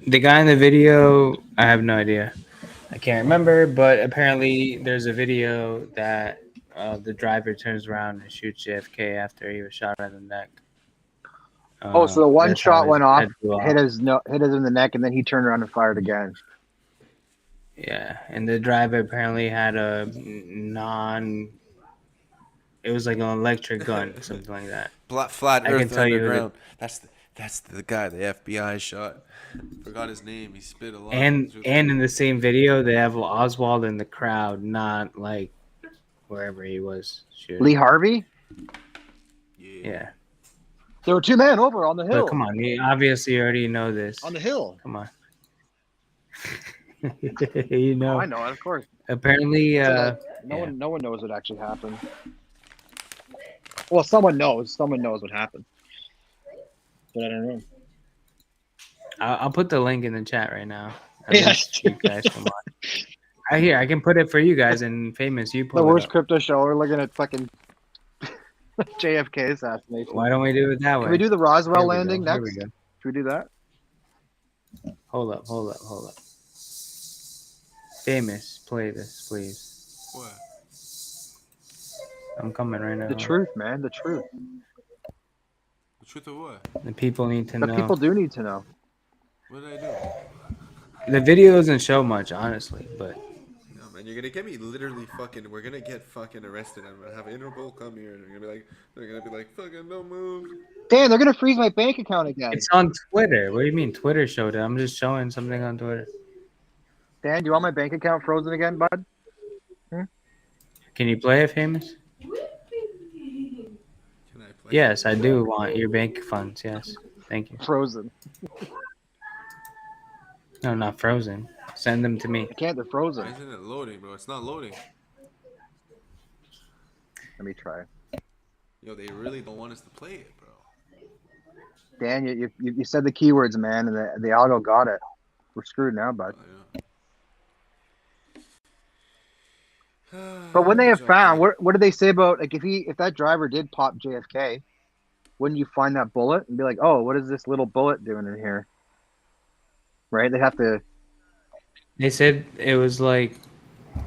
the guy in the video, I have no idea. I can't remember, but apparently there's a video that the driver turns around and shoots JFK after he was shot in the neck. So the one that's how shot his went off, head blew hit him in the neck, and then he turned around and fired again. Yeah, and the driver apparently had it was like an electric gun, something like that. Flat I can Earth tell you Underground. That's the guy the FBI shot. Forgot his name. He spit a lot. And in the same video, they have Oswald in the crowd, not like wherever he was shooting. Lee Harvey. Yeah. There were two men over on the hill. But come on, you obviously already know this. On the hill. Come on. You know. Oh, I know it, of course. Apparently, no one knows what actually happened. Well, someone knows. Someone knows what happened. But I don't know. I'll put the link in the chat right now. Yeah. You guys can watch. I can put it for you guys and famous. You pull The it worst up. crypto show. We're looking at fucking JFK assassination. Why don't we do it that way? Can we do the Roswell Here we landing go, here next? we go. Should we do that? Hold up. Famous, play this, please. What? I'm coming right now. The truth, man. The truth. The truth of what? The people need to The know. people do need to know. What did I do? The video doesn't show much, honestly, but No, man, you're gonna get me literally fucking. We're gonna get fucking arrested. I'm gonna have Interpol come here. And they're gonna be like, fucking don't move. Dan, they're gonna freeze my bank account again. it's on Twitter. What do you mean Twitter showed it? I'm just showing something on Twitter. Dan, do you want my bank account frozen again, bud? Can you play it, famous? Can I play? Yes, I do want your bank funds. Yes, thank you. Frozen. No, not frozen. Send them to me. I can't. They're Why frozen. isn't it loading, bro? It's not loading. Let me try. Yo, they really don't want us to play it, bro. Dan, you said the keywords, man, and the algo got it. We're screwed now, bud. But when they have found, what did they say about, like, if that driver did pop JFK, wouldn't you find that bullet and be like, oh, what is this little bullet doing in here? Right? They have to. They said it was like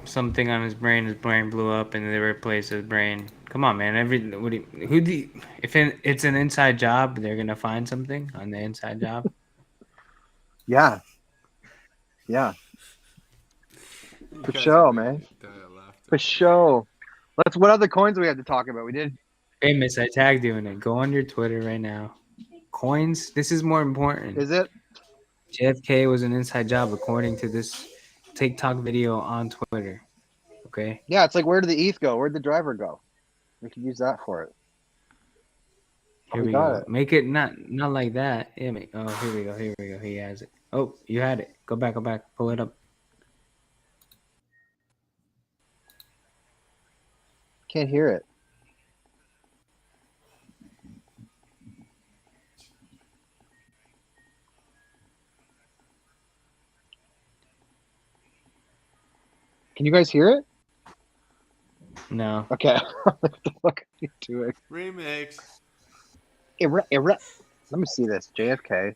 something on his brain blew up, and they replaced his brain. Come on, man. If it's an inside job, they're gonna find something on the inside job. Yeah. For sure, man. For sure. What other coins do we have to talk about? We did. Famous, I tagged you in it. Go on your Twitter right now. Coins. This is more important. Is it? JFK was an inside job, according to this TikTok video on Twitter. Okay. Yeah, it's like, where did the ETH go? Where'd the driver go? We could use that for it. Here we go. Make it not like that. Yeah, oh, here we go. He has it. Oh, you had it. Go back. Pull it up. Can't hear it. Can you guys hear it? No. Okay. What the fuck are you doing? Remix. Let me see this. JFK.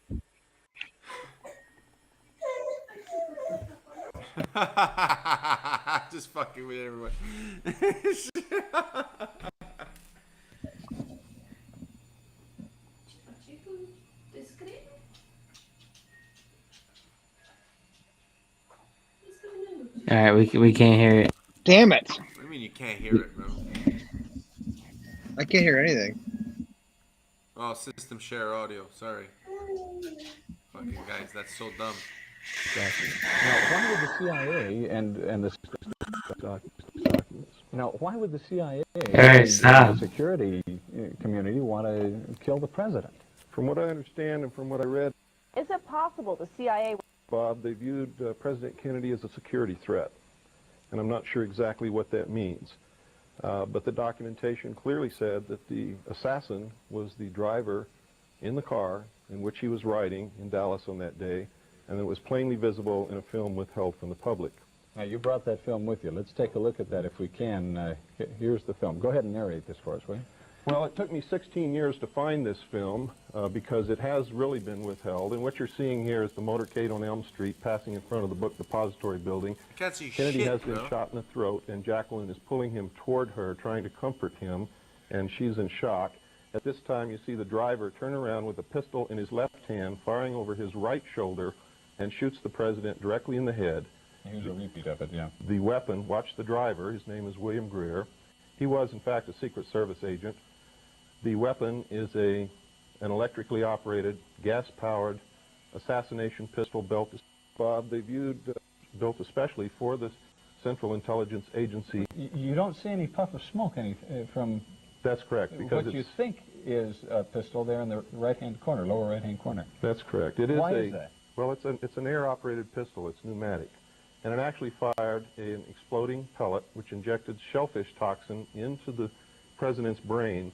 Just fucking with everyone. All right, we can't hear it. Damn it! What do you mean you can't hear it, bro? I can't hear anything. Oh, system share audio. Sorry. Fucking guys, that's so dumb. Now, why would the CIA and the documents? Now, why would the CIA and the security community want to kill the president? From what I understand and from what I read, is it possible the CIA... Bob, they viewed President Kennedy as a security threat, and I'm not sure exactly what that means. But the documentation clearly said that the assassin was the driver in the car in which he was riding in Dallas on that day, and it was plainly visible in a film withheld from the public. Now, you brought that film with you. Let's take a look at that if we can. Here's the film. Go ahead and narrate this for us, will you? Well, it took me 16 years to find this film because it has really been withheld. And what you're seeing here is the motorcade on Elm Street passing in front of the book depository building. Can't see Kennedy shit, has been bro. shot in the throat, and Jacqueline is pulling him toward her, trying to comfort him, and she's in shock. At this time, you see the driver turn around with a pistol in his left hand, firing over his right shoulder, and shoots the president directly in the head. Here's a repeat of it, yeah. The weapon, watch the driver, his name is William Greer. He was, in fact, a Secret Service agent. The weapon is an electrically operated, gas-powered assassination pistol built, Bob, they built especially for the Central Intelligence Agency. You don't see any puff of smoke from... That's correct. Because what you think is a pistol there in the right-hand corner, lower right-hand corner. That's correct. It is Why is that? Well, it's an air-operated pistol. It's pneumatic. And it actually fired an exploding pellet which injected shellfish toxin into the president's brain,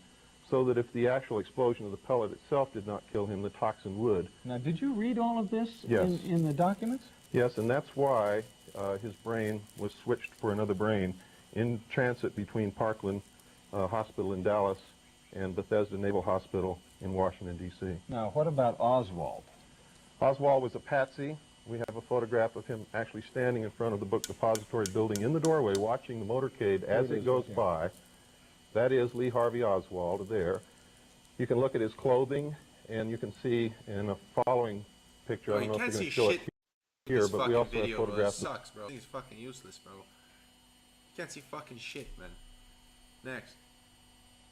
so that if the actual explosion of the pellet itself did not kill him, the toxin would. Now, did you read all of this in the documents? Yes, and that's why his brain was switched for another brain in transit between Parkland Hospital in Dallas and Bethesda Naval Hospital in Washington, D.C. Now, what about Oswald? Oswald was a patsy. We have a photograph of him actually standing in front of the book depository building in the doorway watching the motorcade as it goes by. That is Lee Harvey Oswald there. You can look at his clothing, and you can see in a following picture, I don't know if you're going to show it here, but we also have photographs. It sucks, bro. It's fucking useless, bro. You can't see fucking shit, man. Next.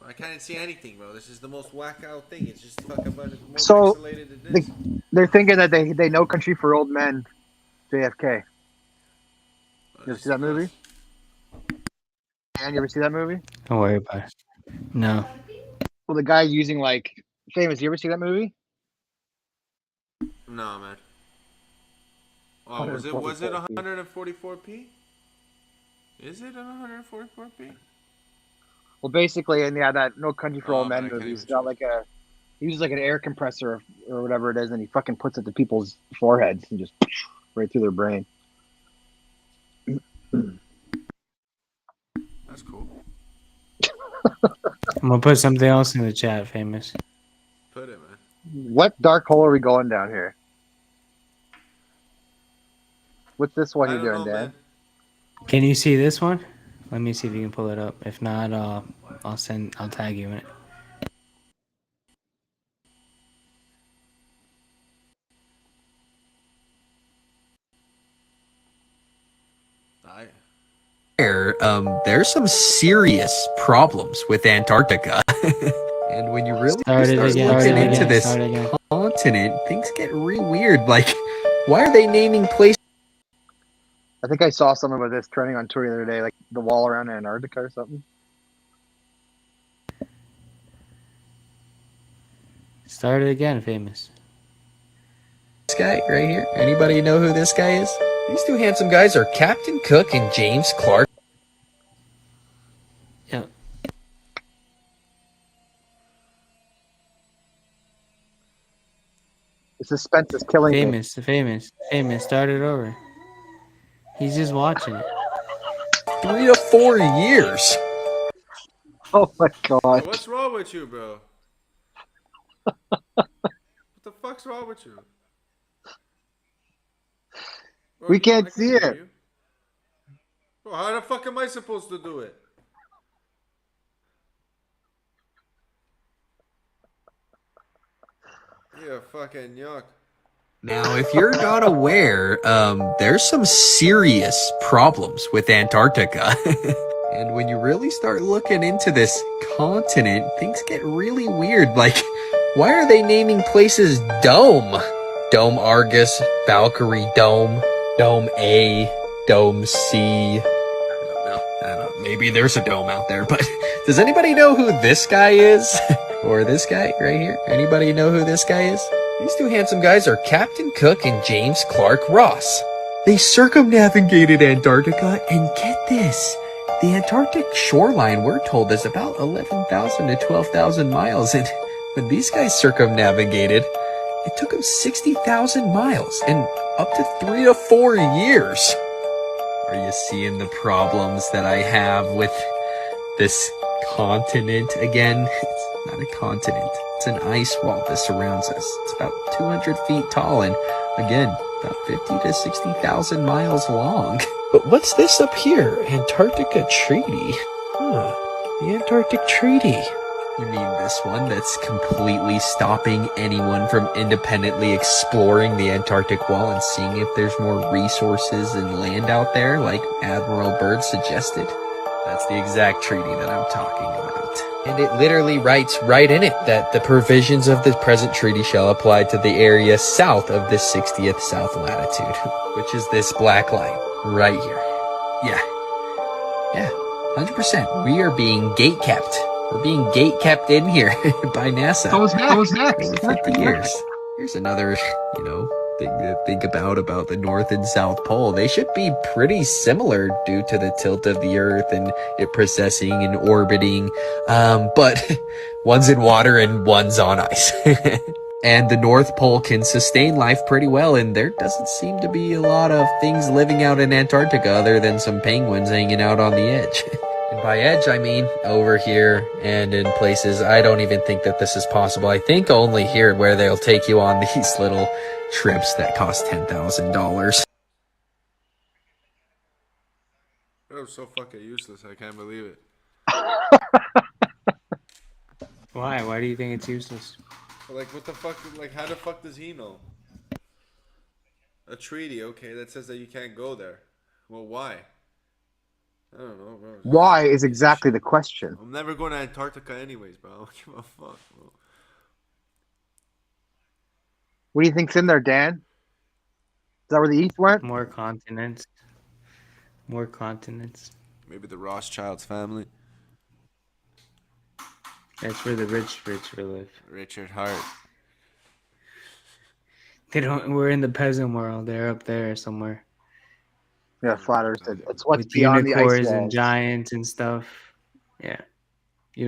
I can't see anything, bro. This is the most whack-out thing. It's just fucking more pixelated than this. They're thinking that they know Country for Old Men, JFK. You ever see that movie? Dan, you ever see that movie? Don't worry about it. No. Well, the guy using, like, famous. You ever see that movie? No, man. Oh, was it 144p? Is it 144p? Well, basically, and yeah, that No Country for Old Men I can't movie's even got like a He uses like an air compressor or whatever it is, and he fucking puts it to people's foreheads and just right through their brain. That's cool. I'm gonna put something else in the chat, famous. Put it, man. What dark hole are we going down here? What's this one I you're don't doing, know, Dan? man. Can you see this one? Let me see if you can pull it up. If not, I'll tag you in it. There's some serious problems with Antarctica. And when you really Start it again. looking into this continent, things get really weird. Like, why are they naming places? I think I saw something with this trending on Twitter the other day, like the wall around Antarctica or something. Start it again, famous. This guy right here. Anybody know who this guy is? These two handsome guys are Captain Cook and James Clark. Yeah. The suspense is killing me. Famous. Start it over. He's just watching it. 3 to 4 years. Oh my god. What's wrong with you, bro? What the fuck's wrong with you? Bro, We can't I see hear it. you. Bro, how the fuck am I supposed to do it? Yeah, fucking yuck. Now, if you're not aware, there's some serious problems with Antarctica. And when you really start looking into this continent, things get really weird. Like, why are they naming places Dome? Dome Argus, Valkyrie Dome, Dome A, Dome C. I don't know. Maybe there's a dome out there, but does anybody know who this guy is? Or this guy right here? Anybody know who this guy is? These two handsome guys are Captain Cook and James Clark Ross. They circumnavigated Antarctica, and get this, the Antarctic shoreline, we're told, is about 11,000 to 12,000 miles, and when these guys circumnavigated, it took them 60,000 miles and up to 3 to 4 years. Are you seeing the problems that I have with this continent again? It's not a continent. It's an ice wall that surrounds us. It's about 200 feet tall and, again, about 50 to 60,000 miles long. But what's this up here? Antarctica Treaty. Huh. The Antarctic Treaty. You mean this one that's completely stopping anyone from independently exploring the Antarctic wall and seeing if there's more resources and land out there, like Admiral Byrd suggested? That's the exact treaty that I'm talking about. And it literally writes right in it that the provisions of the present treaty shall apply to the area south of the 60th south latitude, which is this black line right here. Yeah, 100%. We are being gate kept. We're being gate kept in here by NASA. What was next? Over 50 years. Here's another, thing to think about the North and South Pole. They should be pretty similar due to the tilt of the Earth and it precessing and orbiting. But one's in water and one's on ice. And the North Pole can sustain life pretty well, and there doesn't seem to be a lot of things living out in Antarctica other than some penguins hanging out on the edge. And by edge, I mean over here and in places I don't even think that this is possible. I think only here where they'll take you on these little trips that cost $10,000. That was so fucking useless. I can't believe it. Why? Why do you think it's useless? Like, what the fuck? Like, how the fuck does he know? A treaty, okay, that says that you can't go there. Well, why? I don't know, bro. Why is exactly the question. I'm never going to Antarctica anyways, bro. I don't give a fuck, bro. What do you think's in there, Dan? Is that where the East went? More continents. Maybe the Rothschilds family. That's where the rich live. Richard Hart. We're in the peasant world. They're up there somewhere. Yeah, flat Earth. It's what's With beyond the ice unicorns walls. and giants and stuff. Yeah.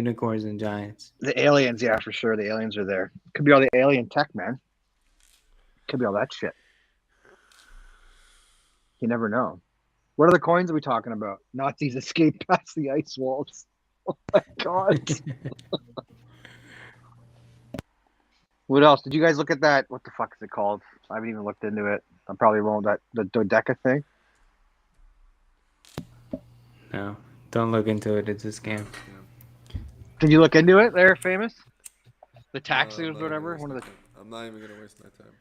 Unicorns and giants. The aliens, yeah, for sure. The aliens are there. Could be all the alien tech, man. Could be all that shit. You never know. What other coins are we talking about? Nazis escape past the ice walls. Oh my god. What else? Did you guys look at that? What the fuck is it called? I haven't even looked into it. I probably won't. That the dodeca thing. No, don't look into it. It's a scam. Did you look into it? They're famous. The No, taxi I'm or not even whatever. gonna One of waste the. my time. I'm not even gonna waste my time.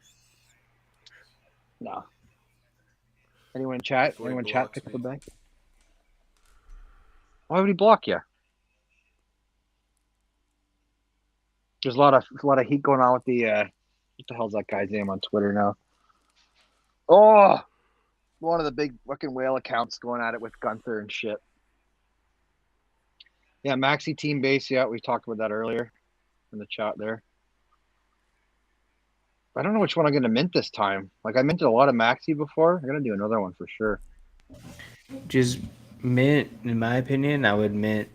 No. Anyone in chat? Before he Anyone in chat blocks pick up me. a bank? Why would he block you? There's a lot of heat going on with the what the hell's that guy's name on Twitter now? Oh, one of the big fucking whale accounts going at it with Gunther and shit. Yeah, Maxi team base. Yeah, we talked about that earlier in the chat there. I don't know which one I'm gonna mint this time. Like I minted a lot of Maxi before. I'm gonna do another one for sure. Just mint, in my opinion, I would mint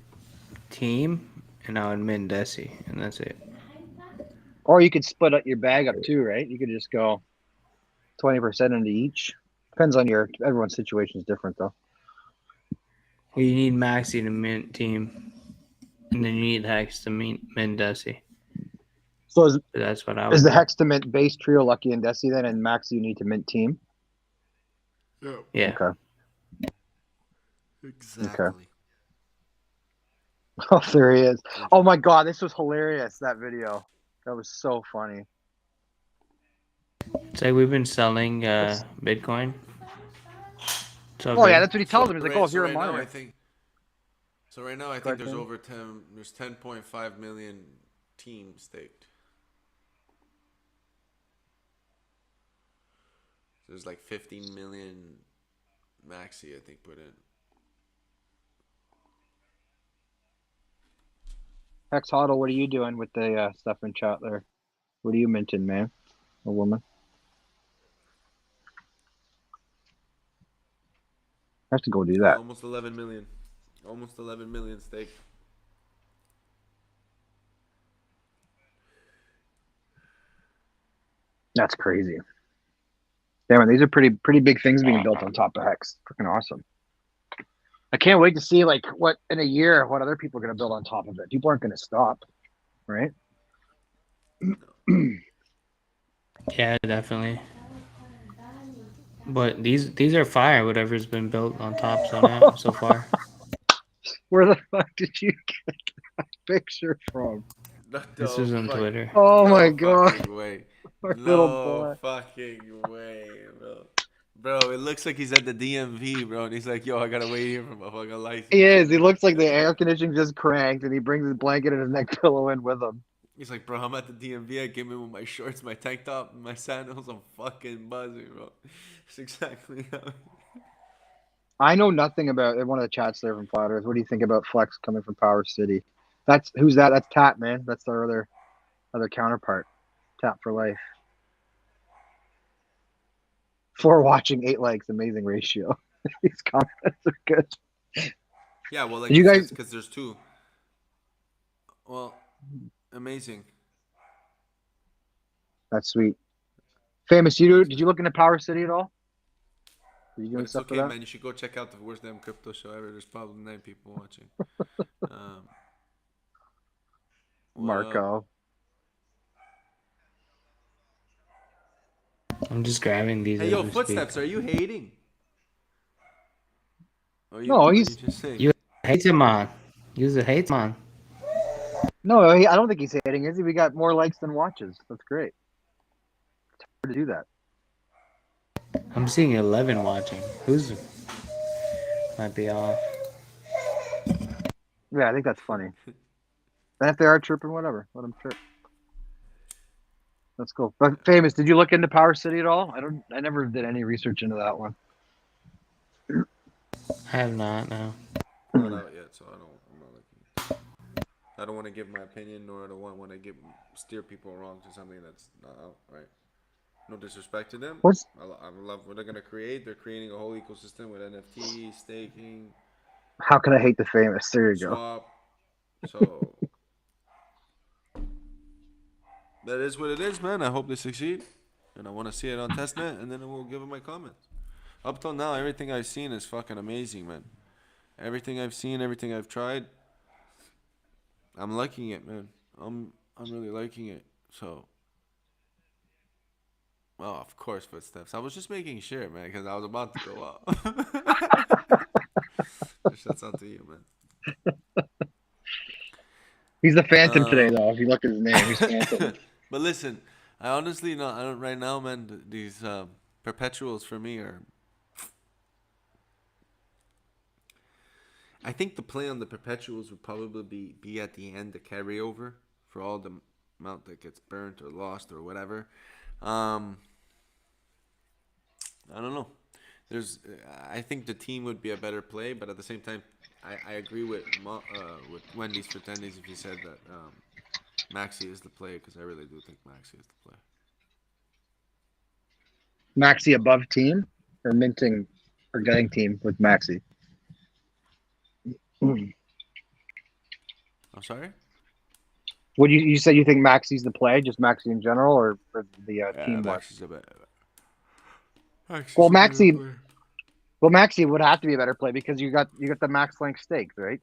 team and I would mint DECI, and that's it. Or you could split up your bag up too, right? You could just go 20% into each. Depends on everyone's situation is different though. Well, you need Maxi to mint team, and then you need Hex to mint DECI. So That's what I would is the do. Hex to mint base trio Lucky and Desi then, and Maxi you need to mint team? Yeah. Okay. Exactly. Oh, there he is. Oh my god, this was hilarious, that video. That was so funny. It's like we've been selling Bitcoin. So Oh yeah, good. that's what he tells him. He's like, oh, here a miner. Now I think Go there's ahead, over 10. There's 10.5 million teams staked. There's like 15 million Maxi, I think, put in. Hex Huddle, what are you doing with the stuff in chat there? What are you minting, man? Or woman? I have to go do that. Almost 11 million. Almost 11 million staked. That's crazy. Damn, these are pretty big things being built on top of Hex. Freaking awesome. I can't wait to see like what in a year what other people are gonna build on top of it. People aren't gonna stop, right? Yeah, definitely. But these are fire. Whatever's been built on top so far. Where the fuck did you get that picture from? This is on Twitter. Oh my No god. fucking way. Our little boy. No fucking way, bro. Bro, it looks like he's at the DMV, bro, and he's like, yo, I gotta wait here for my fucking license. He is. He looks like the air conditioning just cranked and he brings his blanket and his neck pillow in with him. He's like, bro, I'm at the DMV. I came in with my shorts, my tank top, and my sandals. I'm fucking buzzing, bro. It's exactly how. I know nothing about one of the chats there from Flat Earth. What do you think about Flex coming from Power City? Who's that? That's Tap, man. That's our other counterpart. Tap for life. 4 watching, 8 likes, amazing ratio. These comments are good. Yeah, well, like You guys, because there's 2. Well, amazing. that's sweet. Famous, did you look into Power City at all? Did you do But it's stuff okay, for that? man. You should go check out the worst damn crypto show ever. There's probably 9 people watching. Marco. I'm just grabbing these. Hey, as yo, we Footsteps, speak. are you hating? No, he's just saying? You hate him on. Use the hate on. no. I don't think he's hating, is he? We got more likes than watches. That's great. It's hard to do that. I'm seeing 11 watching. Might be off. Yeah, I think that's funny. And if they are chirping, whatever, let them chirp. That's cool. But Famous, did you look into Power City at all? I never did any research into that one. I have not. No. Not out yet, so I'm not looking. I don't want to give my opinion, nor do I want to steer people wrong to something that's not out, right? No disrespect to them. I love what they're gonna create. They're creating a whole ecosystem with NFT, staking, How can I hate the Famous? There you go. swap, So that is what it is, man. I hope they succeed, and I want to see it on testnet, and then I will give them my comments. Up till now, everything I've seen is fucking amazing, man. Everything I've seen, everything I've tried, I'm liking it, man. I'm really liking it. So, well, of course, footsteps. I was just making sure, man, because I was about to go out. Shouts out to you, man. He's the Phantom today, though. If you look at his name, he's Phantom. But listen, I honestly I don't right now, man. These perpetuals for me are. I think the play on the perpetuals would probably be at the end, the carryover for all the amount that gets burnt or lost or whatever. I don't know. I think the team would be a better play, but at the same time, I agree with Wendy's for Tendies if he said that Maxi is the play, because I really do think Maxi is the play. Maxi above team or minting or getting team with Maxi? I'm sorry? What you said you think Maxi's the play, just Maxi in general, or the team? Maxi's a better. Well, Maxi would have to be a better play because you got the max length stakes, right?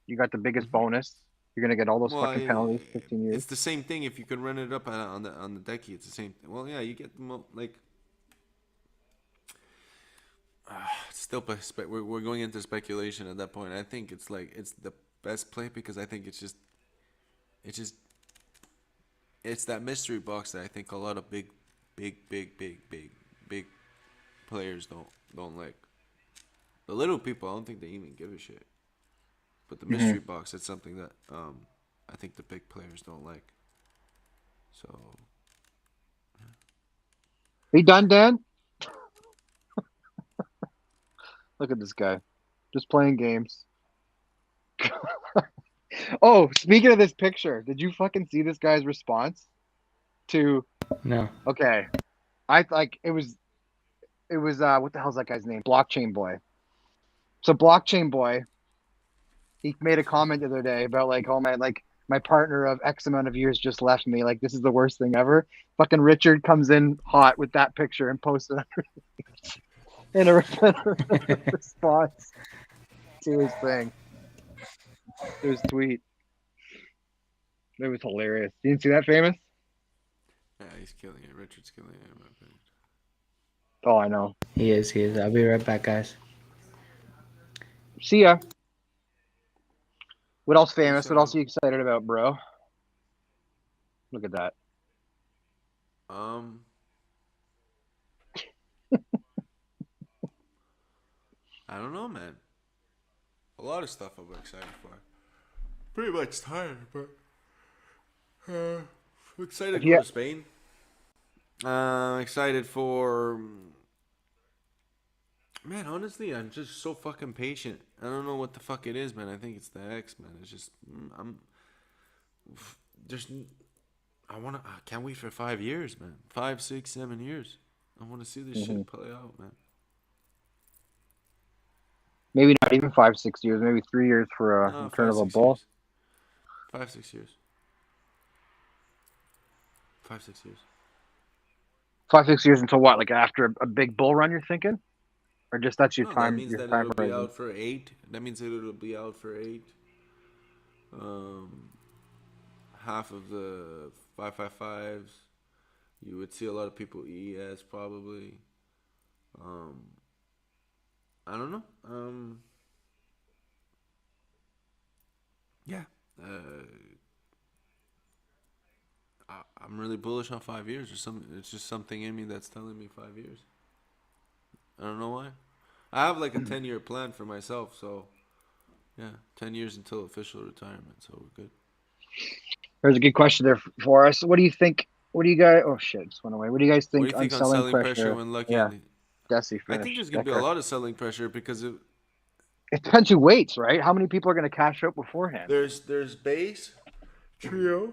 You got the biggest bonus. You're gonna get all those fucking penalties, 15 years. It's the same thing if you can run it up on the DECI. It's the same thing. Well, yeah, you get the like. Still, we're going into speculation at that point. I think it's the best play because I think it's that mystery box that I think a lot of big players don't like. The little people, I don't think they even give a shit. But the mystery box, it's something that I think the big players don't like. So, Are you done, Dan? Look at this guy, just playing games. Oh, speaking of this picture, did you fucking see this guy's response to? No. Okay, I like it was what the hell's that guy's name? Blockchain Boy. So Blockchain Boy, he made a comment the other day about like, oh man, like my partner of X amount of years just left me. Like this is the worst thing ever. Fucking Richard comes in hot with that picture and posts it in a response to his thing. To his tweet. It was hilarious. You didn't see that, Famous? yeah, he's killing it. Richard's killing it, in my opinion. Oh, I know. He is. I'll be right back, guys. See ya. What else, Famous? What else are you excited about, bro? Look at that. I don't know, man. A lot of stuff I'm excited for. Pretty much tired, but I'm excited to go to Spain. Excited for. Man, honestly, I'm just so fucking patient. I don't know what the fuck it is, man. I think it's the X, man. It's just I can't wait for 5 years, man. 5, 6, 7 years. I want to see this shit play out, man. Maybe not even 5, 6 years. Maybe 3 years for a return of a bull. 5, 6 years. 5, 6 years. 5, 6 years until what? Like after a big bull run, you're thinking? Or just that's your time? That means your that time it'll be horizon? out for 8. That means that it'll be out for 8. Half of the 555s. You would see a lot of people ES probably. I don't know. Yeah. I'm really bullish on 5 years or something. It's just something in me that's telling me 5 years. I don't know why. I have like a 10-year plan for myself, so yeah, 10 years until official retirement, so we're good. There's a good question there for us. What do you think? What do you guys? Oh shit, just went away. What do you guys think, What do you think on selling pressure when lucky? Yeah, DECI I think there's gonna be a lot of selling pressure because it depends who waits, right? How many people are gonna cash out beforehand? There's base, trio.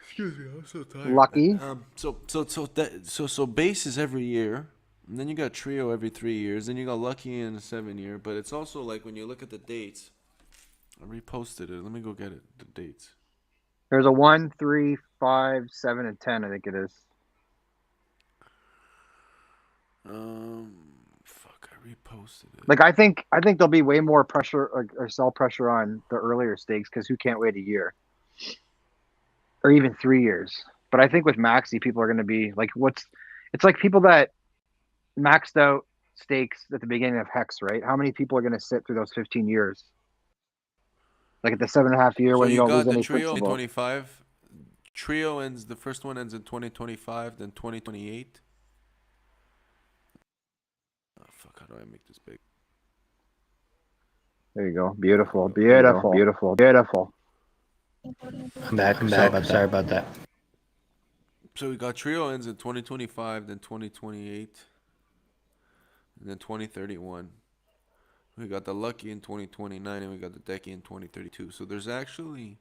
Excuse me, I'm so tired. Lucky. So base is every year, and then you got trio every 3 years, then you got lucky in a 7 year. But it's also like when you look at the dates, I reposted it. Let me go get it. The dates. There's a 1, 3, 5, 7, and 10. I think it is. Fuck. I reposted it. Like I think there'll be way more pressure or sell pressure on the earlier stakes because who can't wait a year or even 3 years. But I think with Maxi, people are going to be like, it's like people that maxed out stakes at the beginning of Hex, right? How many people are going to sit through those 15 years? Like at the 7.5 year So where you you don't lose got the any trio principal. 2025. Trio ends. The first one ends in 2025. Then 2028. Oh fuck! How do I make this big? There you go. Beautiful, beautiful, beautiful, beautiful. I'm back. Sorry about that. So we got trio ends in 2025, then 2028, and then 2031. We got the lucky in 2029, and we got the decky in 2032. So there's actually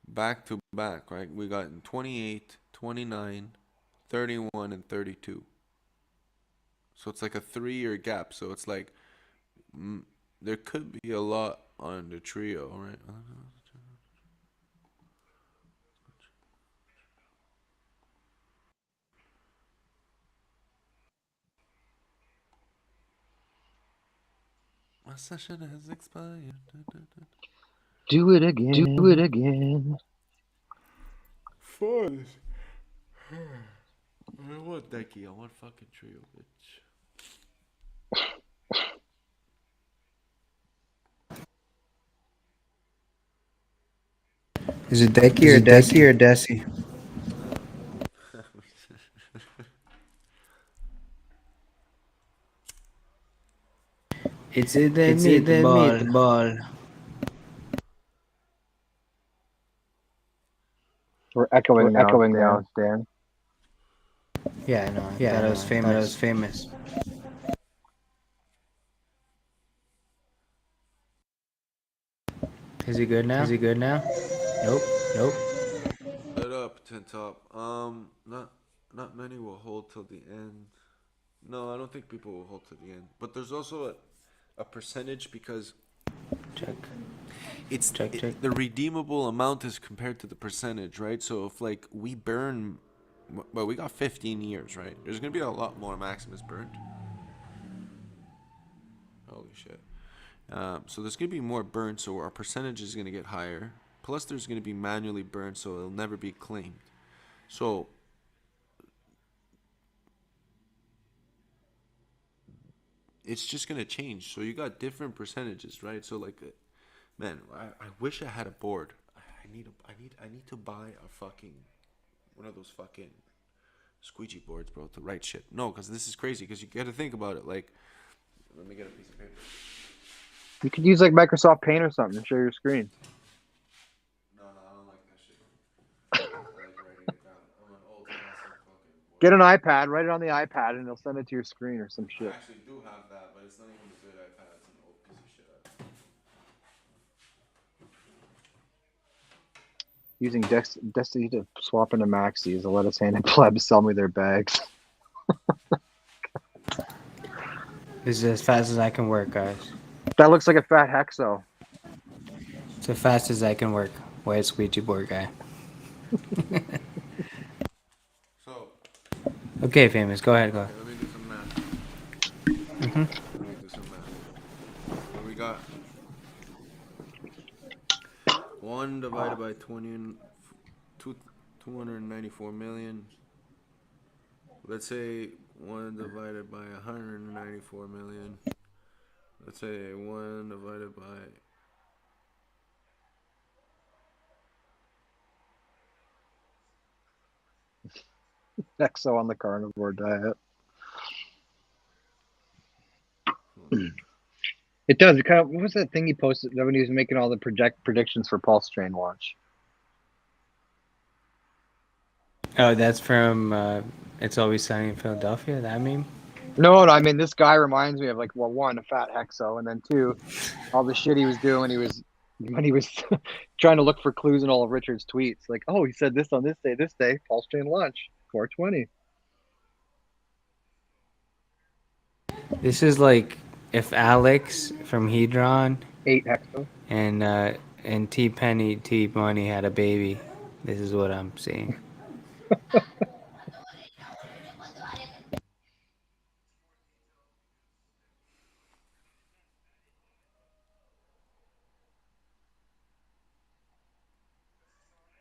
back to back, right? We got in 28, 29, 31, and 32. So it's like a 3-year gap. So it's like there could be a lot on the trio, right? My session has expired. Do it again. Do it again. Fun. I don't want decky. I want fucking trio, bitch. Is it Decky or Desi? It's the meatball. We're echoing now, Dan. Yeah, I know. Yeah, that was famous. Is he good now? Nope. Set up, Tin Top. Not many will hold till the end. No, I don't think people will hold till the end. But there's also a percentage because Check. the redeemable amount is compared to the percentage, right? So if like we burn, well, we got 15 years, right? There's gonna be a lot more Maximus burned. Holy shit. So there's gonna be more burned, so our percentage is gonna get higher. Plus, there's gonna be manually burned, so it'll never be claimed. So it's just gonna change. So you got different percentages, right? So like, man, I wish I had a board. I need to buy a fucking one of those fucking squeegee boards, bro, to write shit. No, because this is crazy. Because you got to think about it. Like, let me get a piece of paper. You could use like Microsoft Paint or something and share your screen. No, I don't like that shit. I like writing it down. I'm an old classic fucking board. Get an iPad, write it on the iPad, and they'll send it to your screen or some shit. I actually do have that, but it's not even a good iPad. It's an old piece of shit. Using Destiny to swap into Maxis, the lettuce hand and plebs sell me their bags. This is as fast as I can work, guys. That looks like a fat hexo. It's as fast as I can work. White squeegee board guy. So, Okay, famous. Go ahead. let me do some math. Let me do some math. So we got 1 divided by 294 million. Let's say 1 divided by 194 million. Let's say 1 divided by Hexo on the carnivore diet. It does. It kind of. What was that thing he posted when he was making all the predictions for PulseChain launch? Oh, that's from It's Always Sunny in Philadelphia, that meme? No, I mean, this guy reminds me of like, well, 1, a fat hexo, and then 2, all the shit he was doing when he was trying to look for clues in all of Richard's tweets. Like, oh, he said this on this day, PulseChain launch, 420. This is like if Alex from HEDRON 8 hexo. and T Penny T Money had a baby. This is what I'm seeing.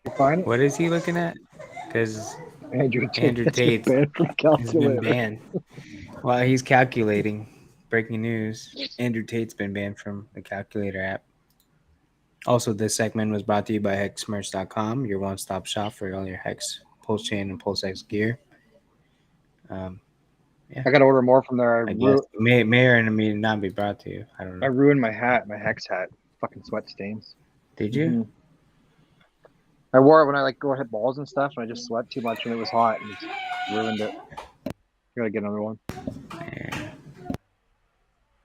You find it? What is he looking at? Because Andrew Tate Andrew has been Tate's banned from has been calculator. banned. While he's calculating, breaking news: Andrew Tate's been banned from the calculator app. Also, this segment was brought to you by HexMerch.com, your one-stop shop for all your Hex, PulseChain, and PulseX gear. I gotta order more from there. I guess may or may not be brought to you. I don't I know. ruined my hat, my Hex hat. Fucking sweat stains. Did you? Mhm. I wore it when I like go hit balls and stuff, and I just sweat too much when it was hot and just ruined it. I gotta get another one. Yeah.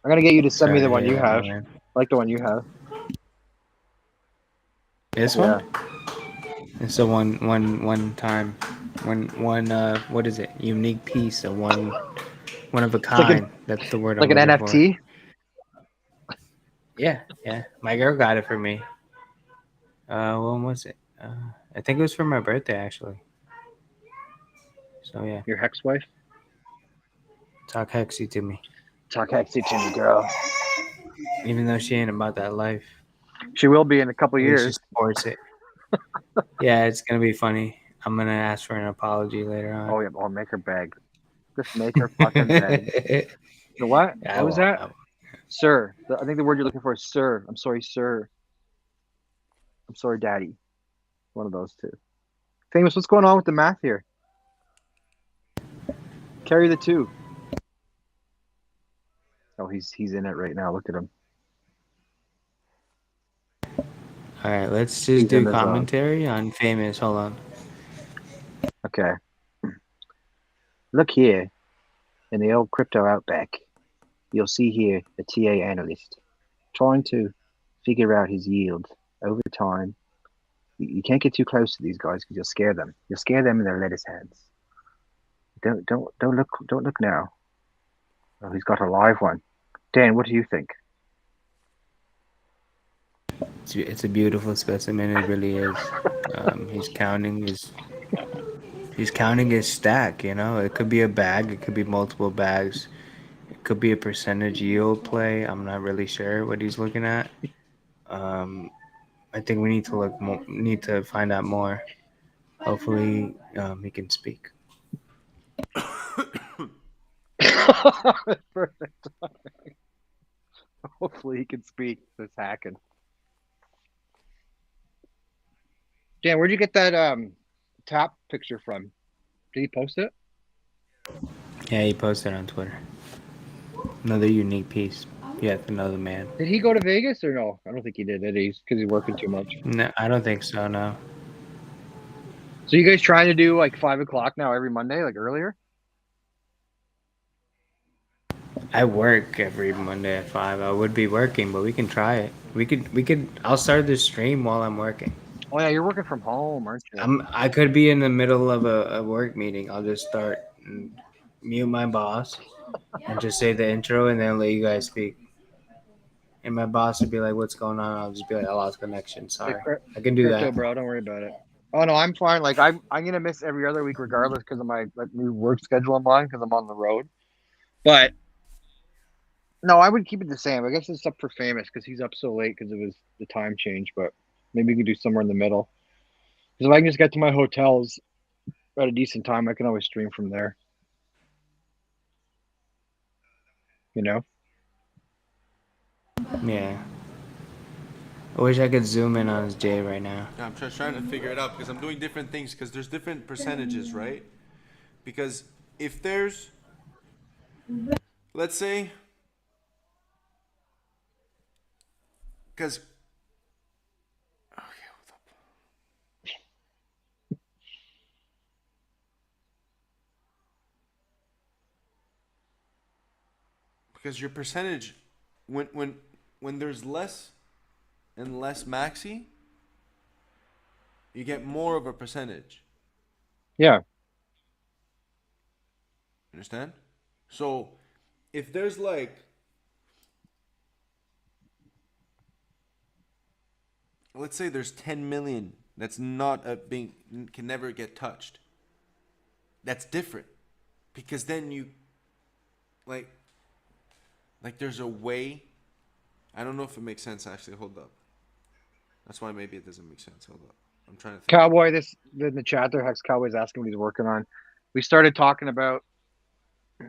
I'm gonna get you to send Sorry me the to one hear you that, my have. man. I like the one you have. This Yeah. one? It's a one what is it? Unique piece, a one of a kind. That's the word I'm Like an looking for. NFT. Yeah. My girl got it for me. When was it? I think it was for my birthday actually. So yeah, Your Hex wife. talk hexy to me. Talk Hexy to me, girl. Even though she ain't about that life. She will be in a couple At least she years. supports it. Yeah, it's gonna be funny. I'm gonna ask for an apology later on. Oh yeah, I'll make her beg. Just make her fucking beg. The what? Yeah, What was that? Sir. I think the word you're looking for is sir. I'm sorry, sir. I'm sorry, daddy. One of those two. Famous, what's going on with the math here? Carry the two. Oh, he's in it right now. Look at him. All right, let's just He's in do the zone. commentary on Famous. Hold on. Okay. Look here, in the old crypto outback, you'll see here a TA analyst trying to figure out his yield over time. You can't get too close to these guys because you'll scare them. You'll scare them in their lettuce hands. Don't look now. Oh, he's got a live one. Dan, what do you think? It's a beautiful specimen. It really is. He's counting his stack. You know, it could be a bag. It could be multiple bags. It could be a percentage yield play. I'm not really sure what he's looking at. I think we need to need to find out more. Hopefully, he can speak. Perfect. Hopefully he can speak. This hacking. Dan, where'd you get that top picture from? Did he post it? Yeah, he posted on Twitter. Another unique piece. You have to know the man. Did he go to Vegas or no? I don't think he did he? Because he's working too much. No, I don't think so. No. So you guys trying to do like 5 o'clock now every Monday, like earlier? I work every Monday at 5. I would be working, but we can try it. We could. I'll start the stream while I'm working. Oh yeah, you're working from home, aren't you? I could be in the middle of a work meeting. I'll just start and mute my boss and just say the intro and then let you guys speak. And my boss would be like, "What's going on?" I'll just be like, "I lost connection. Sorry." I can do Crypto, that. bro. Don't worry about it. Oh no, I'm fine. Like I'm gonna miss every other week regardless because of my like, new work schedule I'm on because I'm on the road. But no, I would keep it the same. I guess it's up for Famous because he's up so late because of the time change. But maybe we can do somewhere in the middle. Because if I can just get to my hotels at a decent time, I can always stream from there. You know? Yeah. I wish I could zoom in on his J right now. Yeah, I'm just trying to figure it out because I'm doing different things because there's different percentages, right? Because if there's, let's say, because, okay, hold up. Because your percentage, when there's less and less maxi, you get more of a percentage. Yeah. Understand? So if there's like let's say there's 10 million that's not can never get touched. That's different, because then you like there's a way. I don't know if it makes sense actually. Hold up. That's why maybe it doesn't make sense. Hold up. I'm trying to think. Cowboy, this in the chat there, Hex Cowboy's asking what he's working on. We started talking about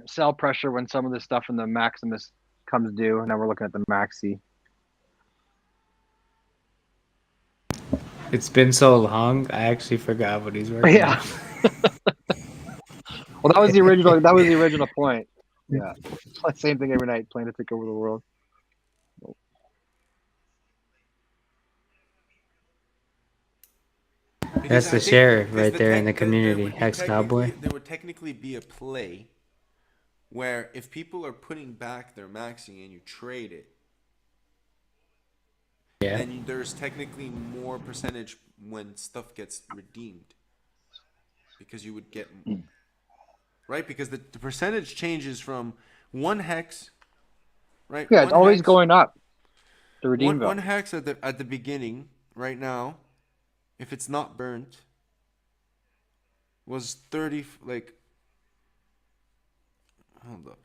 cell pressure when some of the stuff in the Maximus comes due, and now we're looking at the Maxi. It's been so long, I actually forgot what he's working Yeah. Well, that was the original. That was the original point. Yeah, same thing every night, playing to take over the world. That's the sheriff right there in the community, Hex Cowboy. There would technically be a play where if people are putting back their Maxi and you trade it, then there's technically more percentage when stuff gets redeemed, because you would get right, because the percentage changes from 1 hex, right? Yeah, it's always going up. The redeem value. 1 hex at the beginning right now, if it's not burnt, was 30 like. Hold up.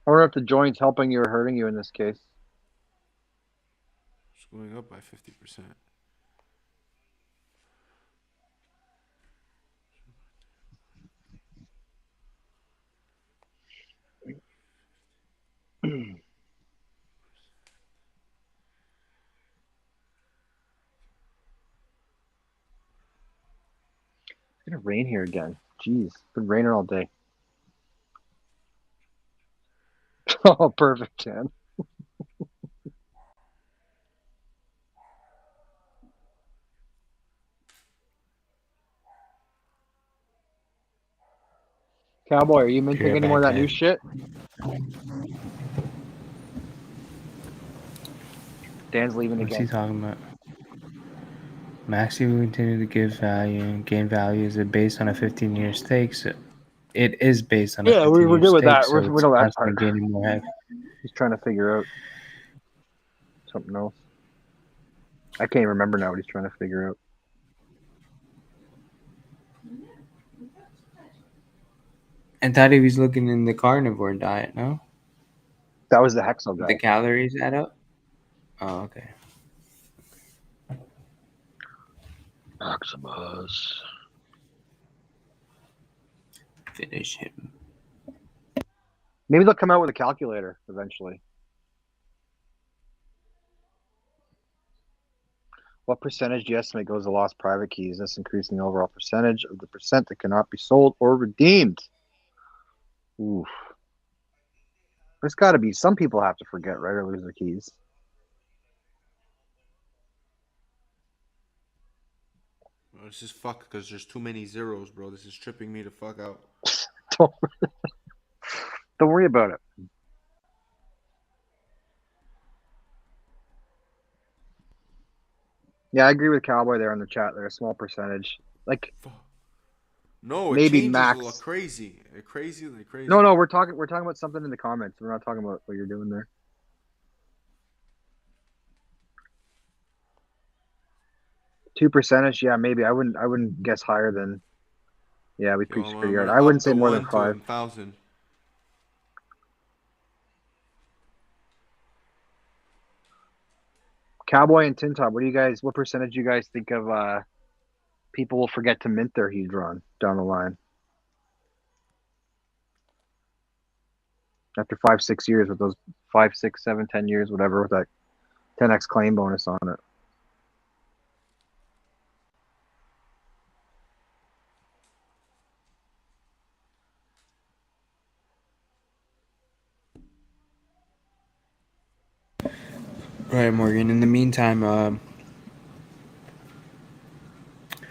I wonder if the joint's helping you or hurting you in this case. It's going up by 50%. It's gonna rain here again. Jeez, it's been raining all day. Oh, perfect, man. Cowboy, are you minting any more of that new shit? Dan's leaving again. What's he talking about? Maxi will continue to give value and gain value. Is it based on a 15-year stake? So it is based on a 15-year we're good with stake, that. so We it's know that constantly part. gaining more heck. He's trying to figure out something else. I can't remember now what he's trying to figure out. I thought he was looking in the carnivore diet, no? That was the Hexel guy. The calories add up? Oh, okay. Maximus. Finish him. Maybe they'll come out with a calculator eventually. What percentage do you estimate goes to lost private keys? This increasing the overall percentage of the percent that cannot be sold or redeemed. Oof. There's got to be some people have to forget, right, or lose their keys. Well, this is fuck because there's too many zeros, bro. This is tripping me the fuck out. Don't worry about it. Yeah, I agree with Cowboy there in the chat. They're a small percentage. Like, no, it maybe changes max. a lot. Crazy. Crazy. No, we're talking about something in the comments. We're not talking about what you're doing there. Two percentage, yeah, maybe. I wouldn't guess higher than. Yeah, we preached pretty hard. I wouldn't say more than 5. 1,000. Cowboy and Tin Top, what percentage do you guys think of people will forget to mint their HEDRON down the line? After 5, 6 years, with those 5, 6, 7, 10 years, whatever, with that 10x claim bonus on it. Right, Morgan. In the meantime,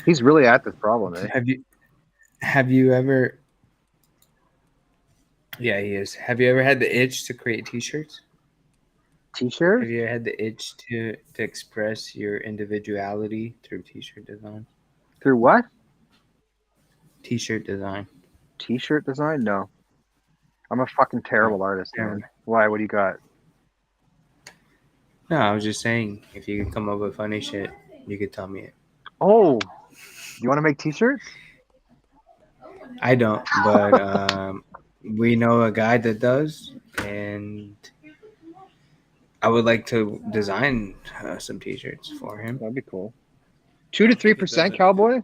he's really at this problem, eh? Have you ever? Yeah, he is. Have you ever had the itch to create T-shirts? T-shirts? Have you ever had the itch to express your individuality through T-shirt design? Through what? T-shirt design. T-shirt design? No. I'm a fucking terrible artist, man. Why? What do you got? No, I was just saying, if you could come up with funny shit, you could tell me it. Oh, you want to make T-shirts? I don't, but we know a guy that does, and I would like to design some T-shirts for him. That'd be cool. 2 to 3%, cowboy.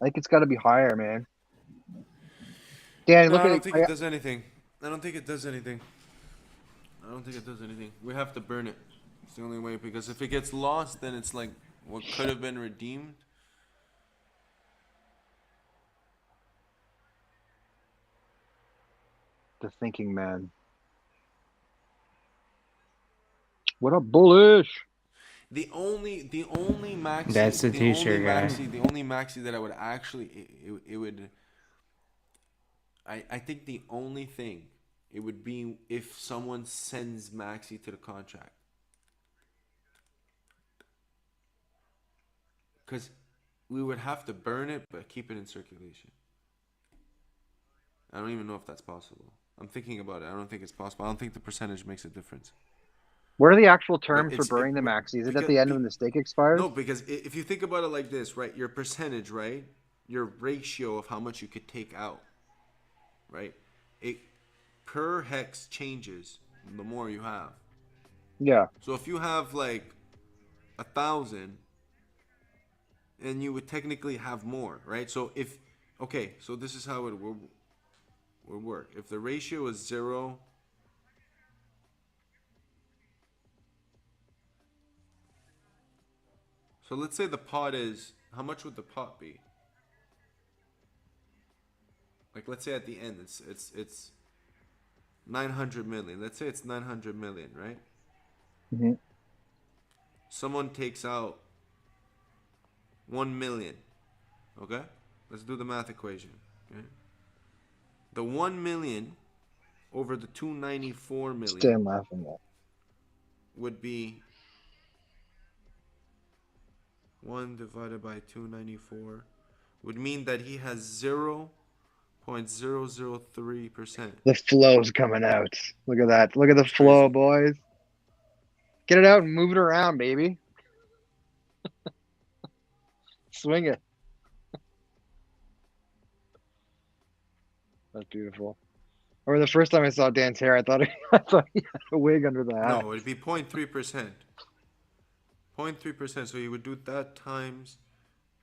I think it's got to be higher, man. Dan, No, look I at don't it. think it does anything. I don't think it does anything. I don't think it does anything. We have to burn it. It's the only way, because if it gets lost, then it's like what could have been redeemed. The thinking man. What up, bullish? The only maxi. That's the T-shirt guy. The only maxi that I would actually it would. I think the only thing it would be if someone sends maxi to the contract, because we would have to burn it but keep it in circulation. I don't even know if that's possible. I'm thinking about it. I don't think it's possible. I don't think the percentage makes a difference. What are the actual terms for It's- burning the it- maxi? Is it at because- the end when the stake expires? No, because if you think about it like this, right? Your percentage, right? Your ratio of how much you could take out, right? It per hex changes the more you have. Yeah. So if you have like 1,000, and you would technically have more, right? So if so this is how it would work. If the ratio is 0. So let's say the pot is, how much would the pot be? Like let's say at the end it's 900 million. Let's say it's 900 million, right? Mm-hmm. Someone takes out 1 million. Okay? Let's do the math equation. Okay? The 1 million over the 294 million Stand laughing at. would be 1 divided by 294 would mean that he has 0.003%. The flow's coming out. Look at that. Look at the flow, boys. Get it out and move it around, baby. Swing it. That's beautiful. I remember the first time I saw Dan's hair, I thought he had a wig under the hat. No, it'd be 0.3%. 0.3%. So you would do that times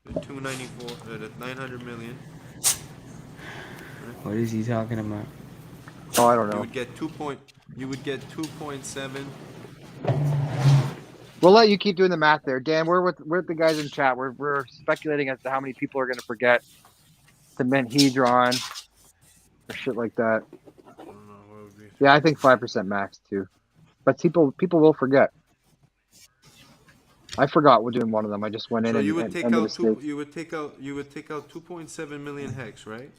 the 294, the 900 million. What is he talking about? Oh, I don't You know. would get 2.7. We'll let you keep doing the math there, Dan. We're with the guys in chat. We're speculating as to how many people are going to forget to mint HEDRON or shit like that. I don't know what would be. Yeah, I think 5% max too, but people will forget. I forgot we're doing one of them. I just went in So and you would take ended out the stake. you would take out 2.7 million hex, right?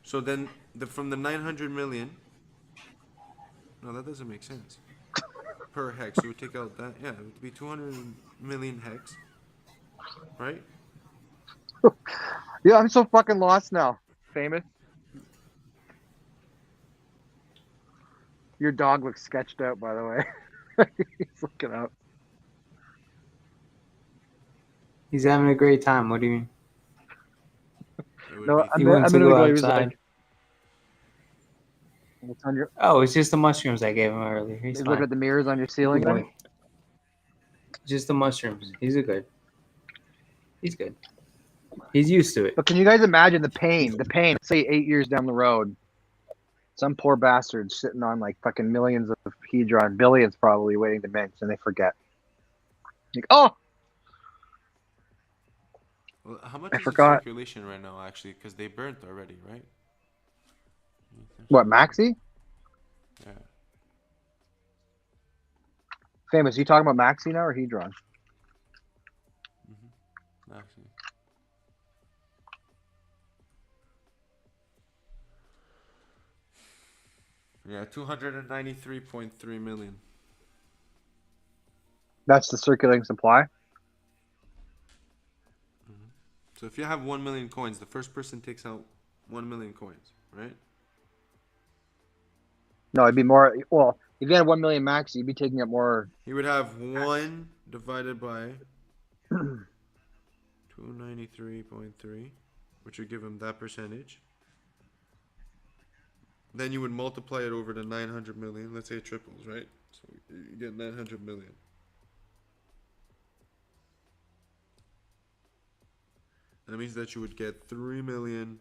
So then from the 900 million. No, that doesn't make sense. Per hex, you would take out that. Yeah, it would be 200 million hex, right? Yeah, I'm so fucking lost now. Famous. Your dog looks sketched out, by the way. He's looking up. He's having a great time. What do you mean? It would No, be He went to gonna go he was outside. like, what's on your? Oh, it's just the mushrooms I gave him earlier. He's He's looking fine. at the mirrors on your ceiling. Good Then? boy. Just the mushrooms. He's good. He's good. He's used to it. But can you guys imagine the pain? The pain. Say 8 years down the road, some poor bastard sitting on like fucking millions of HEDRON, billions probably waiting to mint, and they forget. Like, oh, Well, how much I is forgot. in circulation right now, actually? Because they burnt already, right? what, Maxi? Yeah. Famous. You talking about Maxi now or HEDRON? Actually. Yeah, 293.3 million. That's the circulating supply. So if you have 1 million coins, the first person takes out 1 million coins, right? No, it'd be more. Well, if you had 1 million max, you'd be taking up more. He would have 1 divided by 293.3, which would give him that percentage. Then you would multiply it over to 900 million. Let's say it triples, right? So you get 900 million. That means that you would get 3 million,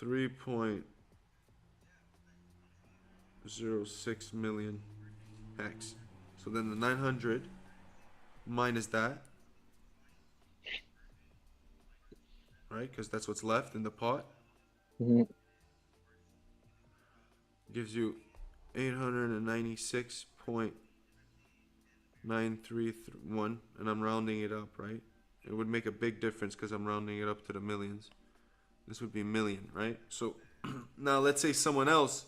3.06 million X. So then the 900 minus that, right? Because that's what's left in the pot. Mhm. Gives you 896.931, and I'm rounding it up, right? It would make a big difference because I'm rounding it up to the millions. This would be million, right? So now let's say someone else.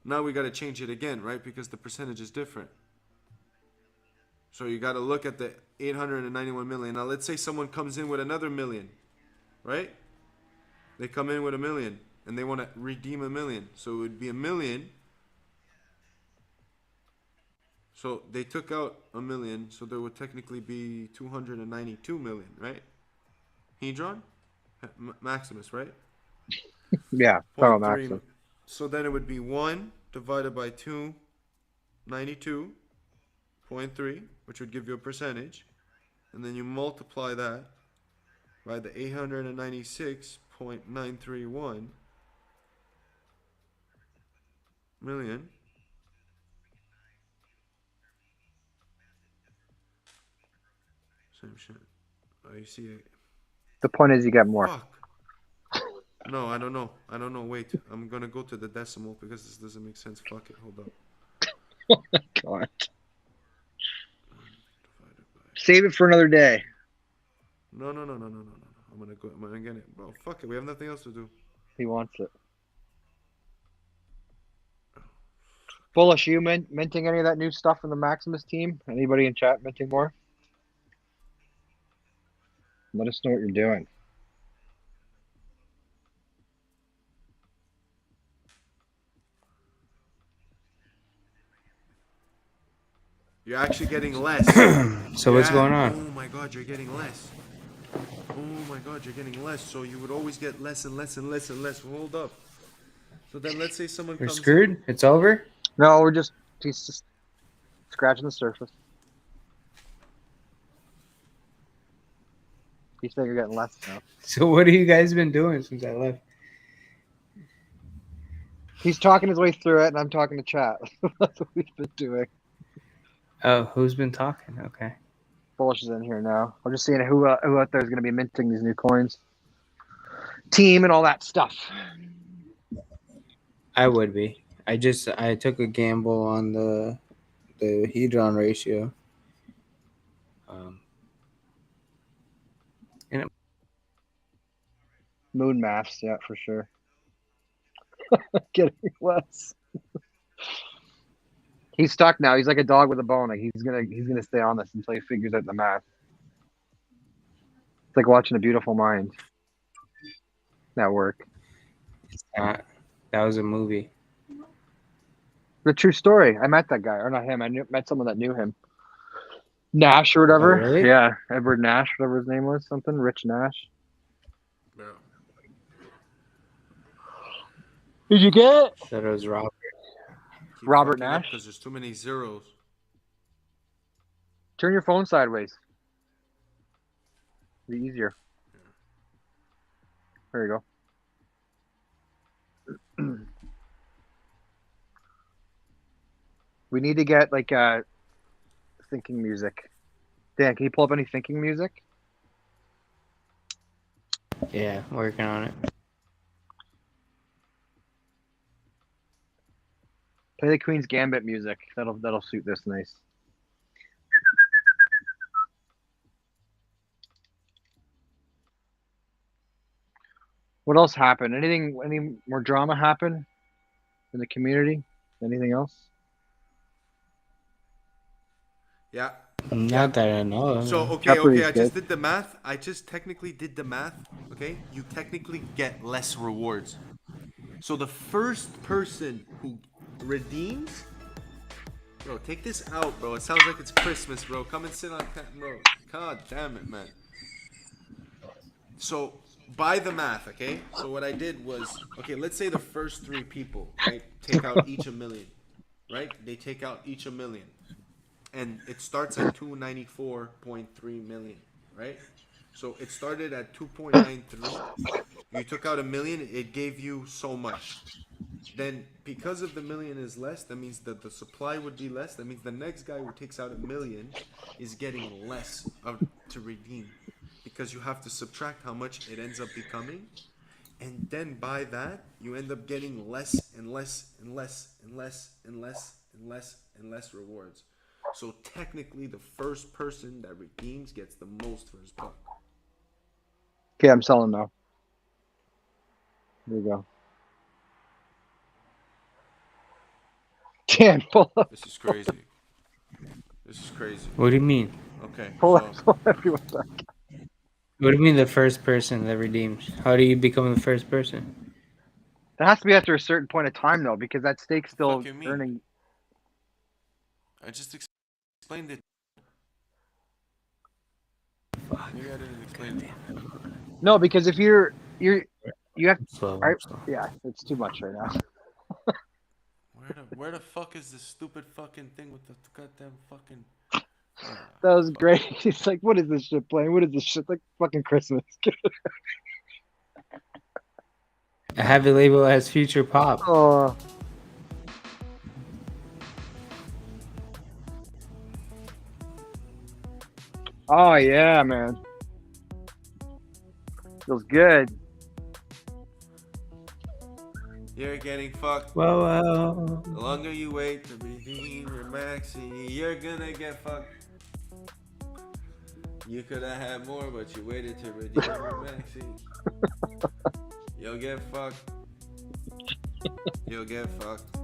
Now we got to change it again, right? Because the percentage is different. So you got to look at the 891 million. Now let's say someone comes in with another million, right? They come in with a million and they want to redeem a million. So it would be a million. So they took out a million. So there would technically be 292 million, right? Hedron? Maximus, right? Yeah, total 0.3. max. So then it would be 1 divided by 292.3, which would give you a percentage. And then you multiply that by the 896.931 million. Same shit. Oh, you see it. The point is, you get more. Fuck. No, I don't know. I don't know. Wait. I'm gonna go to the decimal because this doesn't make sense. Fuck it. Hold up. Oh my god. Save it for another day. No. I'm gonna go. I'm gonna get it. Bro, fuck it. We have nothing else to do. He wants it. Bullish, you minting any of that new stuff from the Maximus team? Anybody in chat minting more? Let us know what you're doing. You're actually getting less. So what's going on? Oh my god, you're getting less. Oh my god, you're getting less. So you would always get less and less and less and less. Hold up. So then let's say someone We're comes screwed? It's over? No, he's just scratching the surface. He's saying you're getting less now. So what have you guys been doing since I left? He's talking his way through it, and I'm talking to chat. That's what we've been doing. Oh, who's been talking? Okay. Bullish is in here now. I'm just seeing who out there is going to be minting these new coins. Team and all that stuff. I would be. I took a gamble on the hedron ratio. Moon maths, yeah, for sure. Getting less. He's stuck now. He's like a dog with a bone. Like he's gonna stay on this until he figures out the math. It's like watching A Beautiful Mind. That work. That was a movie. The true story. I met that guy, or not him. I met someone that knew him. Nash or whatever. Oh, really? Yeah, Edward Nash, whatever his name was. Something Rich Nash. Yeah. Did you get it? That was Robert. Keep Robert fucking up Nash? because there's too many zeros. Turn your phone sideways. Be easier. There you go. We need to get like thinking music. Dan, can you pull up any thinking music? Yeah, working on it. Play the Queen's Gambit music. That'll suit this nice. What else happened? Any more drama happen in the community? Anything else? Yeah. Not that I know of. So okay, Jeopardy's I just good. did the math. I just technically did the math. Okay, you technically get less rewards. So the first person who redeems, bro, take this out, bro. It sounds like it's Christmas, bro. Come and sit on, bro. God damn it, man. So by the math, okay. So what I did was, okay, let's say the first 3 people, right, take out each a million, right? They take out each a million. And it starts at 294.3 million, right? So it started at 2.93. You took out a million, it gave you so much. Then because of the million is less, that means that the supply would be less. That means the next guy who takes out a million is getting less to redeem, because you have to subtract how much it ends up becoming. And then by that, you end up getting less and less and less and less and less and less and less rewards. So technically, the first person that redeems gets the most for his buck. Okay, I'm selling now. There you go. Dan, pull up. This is crazy. This is crazy. What do you mean? Okay, Pull so up. Pull everyone back. What do you mean the first person that redeems? How do you become the first person? That has to be after a certain point of time, though, because that stake's still Fuck you mean? earning. I just explained it. Maybe I didn't explain it. No, because if you have. Slow. Right, yeah, it's too much right now. Where the fuck is this stupid fucking thing with the goddamn fucking? That was great. It's like, what is this shit playing? What is this shit? Like fucking Christmas. I have it labeled as future pop. Oh. Oh yeah, man. Feels good. You're getting fucked. Whoa. The longer you wait to redeem your maxi, you're gonna get fucked. You could have had more, but you waited to redeem your maxi. You'll get fucked. You'll get fucked.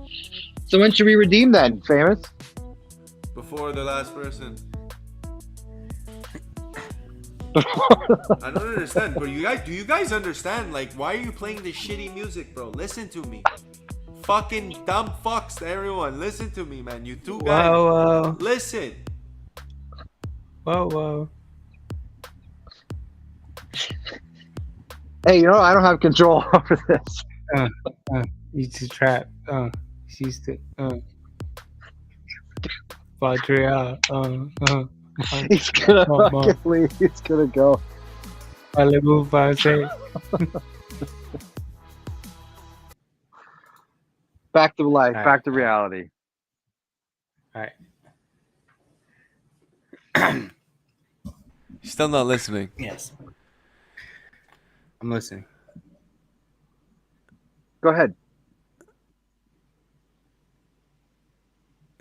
So when should we redeem then, famous? Before the last person. I don't understand, bro. Do you guys understand? Like, why are you playing this shitty music, bro? Listen to me. Fucking dumb fucks, everyone. Listen to me, man. You two guys. Whoa. Listen. Whoa. Hey, you know, I don't have control over this. He's a trap. She's the. Padrea. He's gonna fucking leave. He's gonna go. Allez-vous passer. Back to life. All right. Back to reality. All right. Still not listening. Yes. I'm listening. Go ahead.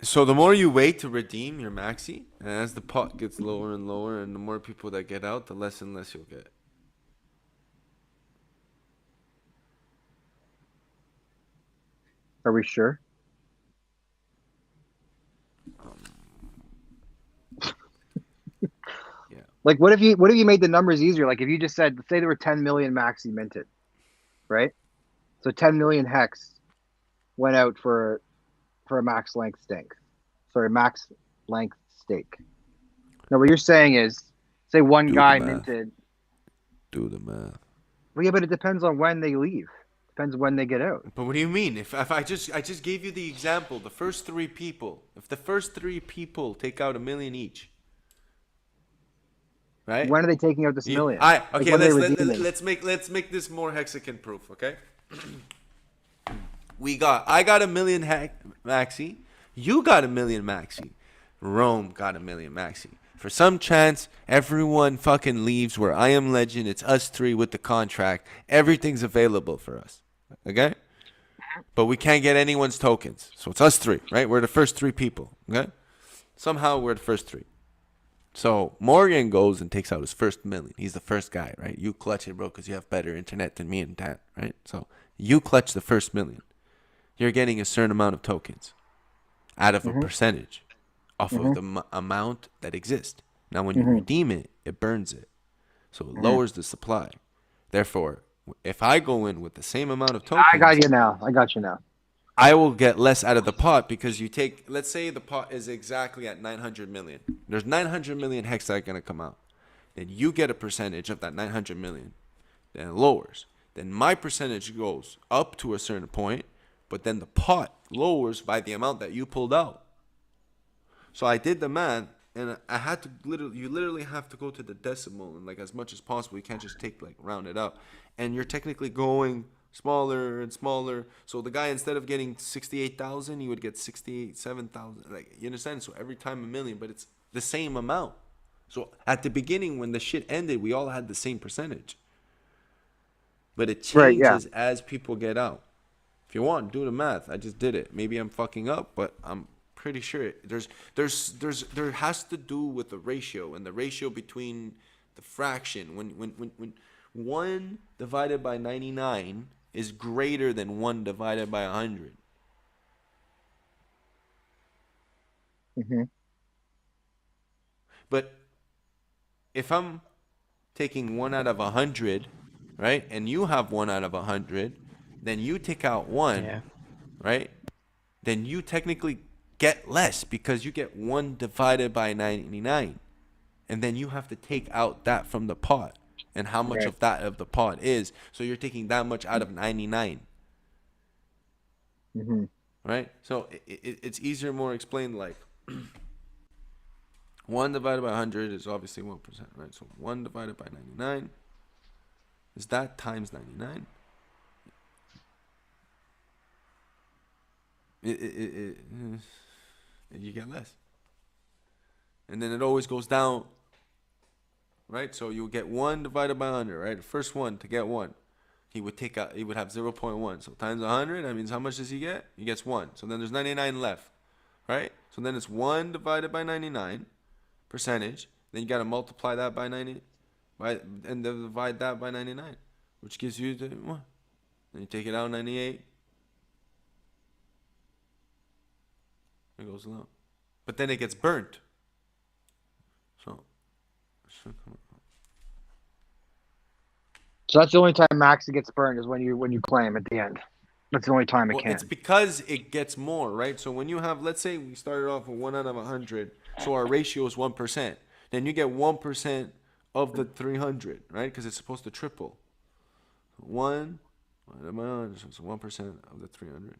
So the more you wait to redeem your maxi, and as the pot gets lower and lower, and the more people that get out, the less and less you'll get. Are we sure? Yeah. Like, what if you made the numbers easier? Like, if you just said, say there were 10 million maxi minted, right? So 10 million hex went out for a max length stake. Max length stake. Now, what you're saying is, say one Do the guy math. minted. Do the math. Well, yeah, but it depends on when they leave. Depends when they get out. But what do you mean? If I just gave you the example, the first 3 people. If the first 3 people take out $1 million each, right? When are they taking out this million? Okay, Like, when are they redeeming? let's make this more hexagon proof, okay? I got $1 million maxi. You got $1 million maxi. Rome got $1 million maxi. For some chance, everyone fucking leaves where I am legend. It's us 3 with the contract. Everything's available for us. Okay? But we can't get anyone's tokens. So it's us 3, right? We're the first 3 people. Okay? Somehow we're the first 3. So Morgan goes and takes out his first $1 million. He's the first guy, right? You clutch it, bro, because you have better internet than me and Dan, right? So you clutch the first $1 million. You're getting a certain amount of tokens out of a percentage off of the amount that exists. Now, when you redeem it, it burns it. So it lowers the supply. Therefore, if I go in with the same amount of tokens, I got you now. I will get less out of the pot because you take, let's say the pot is exactly at 900 million. There's 900 million hex that are going to come out. Then you get a percentage of that 900 million. Then it lowers. Then my percentage goes up to a certain point, but then the pot lowers by the amount that you pulled out. So I did the math, and I had to you literally have to go to the decimal and like as much as possible. You can't just take like round it up. And you're technically going smaller and smaller. So the guy, instead of getting 68,000, he would get 67,000. Like, you understand? So every time a million, but it's the same amount. So at the beginning, when the shit ended, we all had the same percentage. But it changes as people get out. If you want, do the math. I just did it. Maybe I'm fucking up, but I'm pretty sure there has to do with the ratio, and the ratio between the fraction. When 1 divided by 99 is greater than 1 divided by 100. But if I'm taking 1 out of 100, right, and you have 1 out of 100, then you take out 1, right? Then you technically get less because you get 1 divided by 99, and then you have to take out that from the pot, and how much of that of the pot is. So you're taking that much out of 99. Right? So it's easier, more explained like 1 divided by 100 is obviously 1%, right? So 1 divided by 99 is that times 99. You get less. And then it always goes down, right? So you get 1 divided by 100, right? The first one to get 1, he would have 0.1. So times 100, that means how much does he get? He gets 1. So then there's 99 left, right? So then it's 1 divided by 99 percentage. Then you got to multiply that by 90, and divide that by 99, which gives you the 1. Then you take it out, 98. It goes low. But then it gets burnt. So that's the only time MAXI gets burned is when you claim at the end. That's the only time it can. It's because it gets more, right? So when you have, let's say we started off with 1 out of 100, so our ratio is 1%. Then you get 1% of the 300, right? Because it's supposed to triple. 1 out of 100, so 1% of the 300.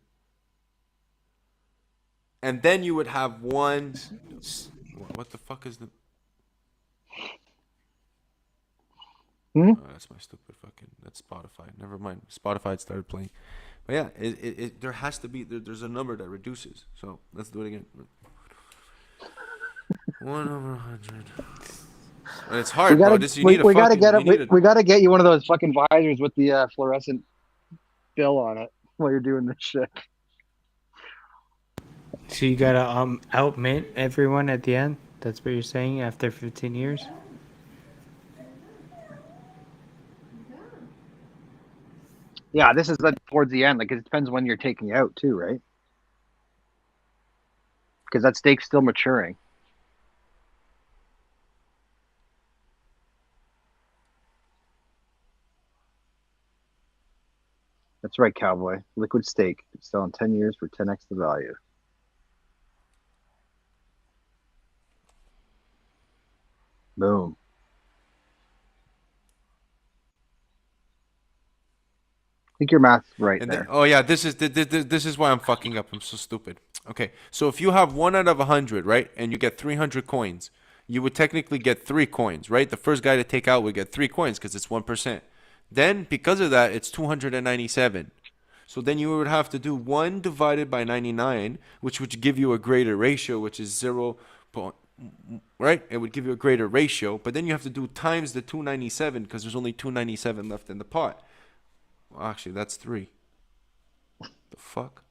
And then you would have 1. What the fuck is the? Oh, that's my stupid fucking. That's Spotify. Never mind. Spotify started playing. But yeah, there has to be. There's a number that reduces. So let's do it again. 1 over 100. And it's hard, bro. We gotta get you one of those fucking visors with the fluorescent bill on it while you're doing this shit. So you gotta outmint everyone at the end? That's what you're saying after 15 years? Yeah, this is towards the end. Like, it depends when you're taking out too, right? Because that stake's still maturing. That's right, cowboy. Liquid stake. Sell in 10 years for 10x the value. Boom. I think your math's right there. This is why I'm fucking up. I'm so stupid. Okay, so if you have 1 out of 100, right, and you get 300 coins, you would technically get 3 coins, right? The first guy to take out would get 3 coins because it's 1%. Then, because of that, it's 297. So then you would have to do 1 divided by 99, which would give you a greater ratio, which is 0. Right? It would give you a greater ratio, but then you have to do times the 297 because there's only 297 left in the pot. Well, actually, that's 3. The fuck?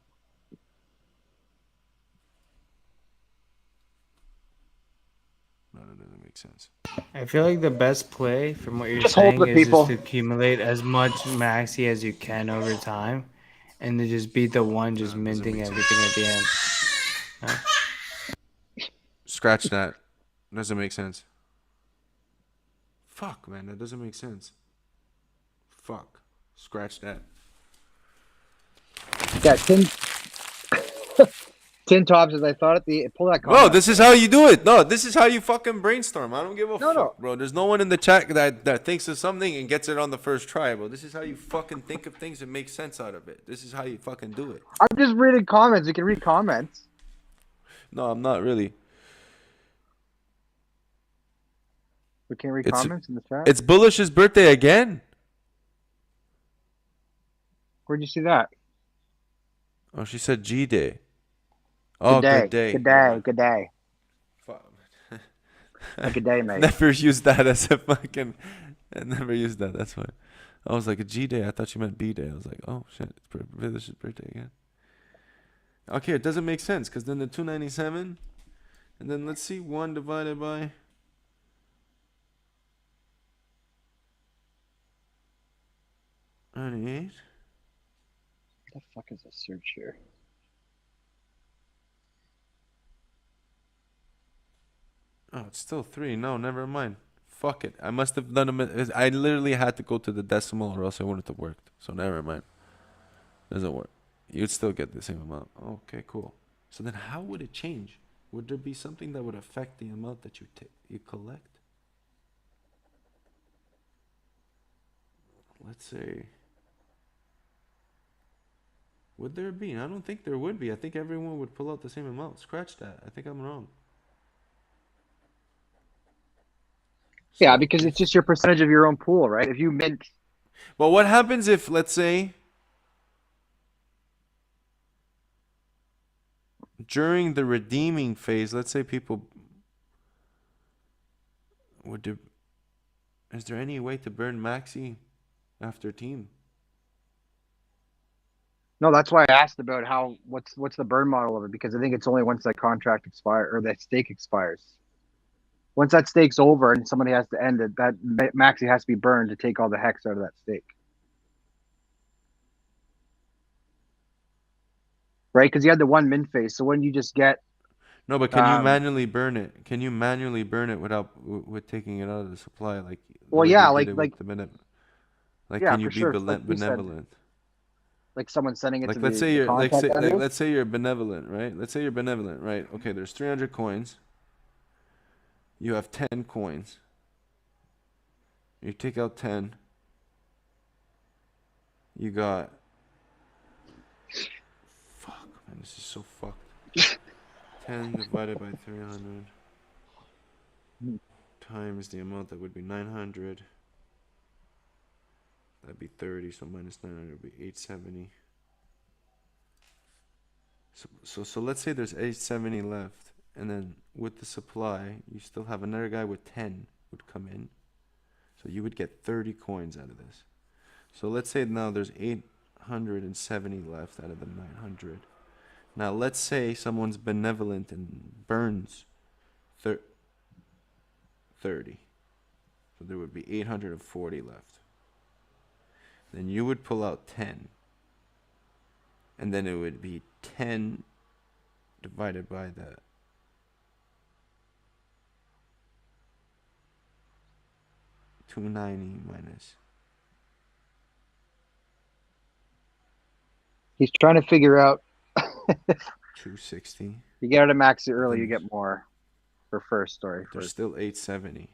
No, that doesn't make sense. I feel like the best play from what you're Just hold saying the is people. just to accumulate as much MAXI as you can over time and to just beat the one just minting everything at the end. Huh? Scratch that. Doesn't make sense. Fuck, man, that doesn't make sense. Fuck. Scratch that. Yeah, tin tops. As I thought at the pull that. Bro, comment. this is how you do it. No, this is how you fucking brainstorm. I don't give a No, fuck, no. bro. There's no one in the chat that thinks of something and gets it on the first try, bro. This is how you fucking think of things and make sense out of it. This is how you fucking do it. I'm just reading comments. You can read comments. No, I'm not really. We can read It's- comments in the chat. It's Bullish's birthday again. Where'd you see that? Oh, she said G Day. Oh, Good day. good day. Good day. Good day. Fuck. Good day, mate. Never used that as a fucking. I never used that. That's why. I was like a G Day. I thought you meant B Day. I was like, oh shit, it's Bullish's birthday again. Okay, it doesn't make sense because then the 297, and then let's see 1 divided by. What the fuck is this search here? Oh, it's still 3. No, never mind. Fuck it. I must have done I literally had to go to the decimal or else it wouldn't have worked. So never mind. Doesn't work. You'd still get the same amount. Okay, cool. So then how would it change? Would there be something that would affect the amount that you collect? Let's say. Would there be? I don't think there would be. I think everyone would pull out the same amount. Scratch that. I think I'm wrong. Yeah, because it's just your percentage of your own pool, right? If you mint. Well, what happens if, let's say, during the redeeming phase, let's say people would do, is there any way to burn Maxi after team? No, that's why I asked about what's the burn model of it, because I think it's only once that contract expires or that stake expires. Once that stake's over and somebody has to end it, that Maxi has to be burned to take all the hex out of that stake. Right? Because you had the one min phase. So when you just get. No, but can you manually burn it? Can you manually burn it without with taking it out of the supply? Like, well, way yeah, they like did it like. with the like, yeah, can you for be sure. Like you said, benevolent? like someone sending it Like to let's the, say the you're contact vendors? let's say you're benevolent, right? Let's say you're benevolent, right? Okay, there's 300 coins. You have 10 coins. You take out 10. You got. Fuck, man, this is so fucked. 10 divided by 300 times the amount that would be 900. That'd be 30, so minus 900 would be 870. So let's say there's 870 left, and then with the supply, you still have another guy with 10 would come in. So you would get 30 coins out of this. So let's say now there's 870 left out of the 900. Now let's say someone's benevolent and burns 30. So there would be 840 left. Then you would pull out 10. And then it would be 10 divided by the 290 minus. He's trying to figure out. 260. You get out of Maxi early, you get more for first story. There's still 870.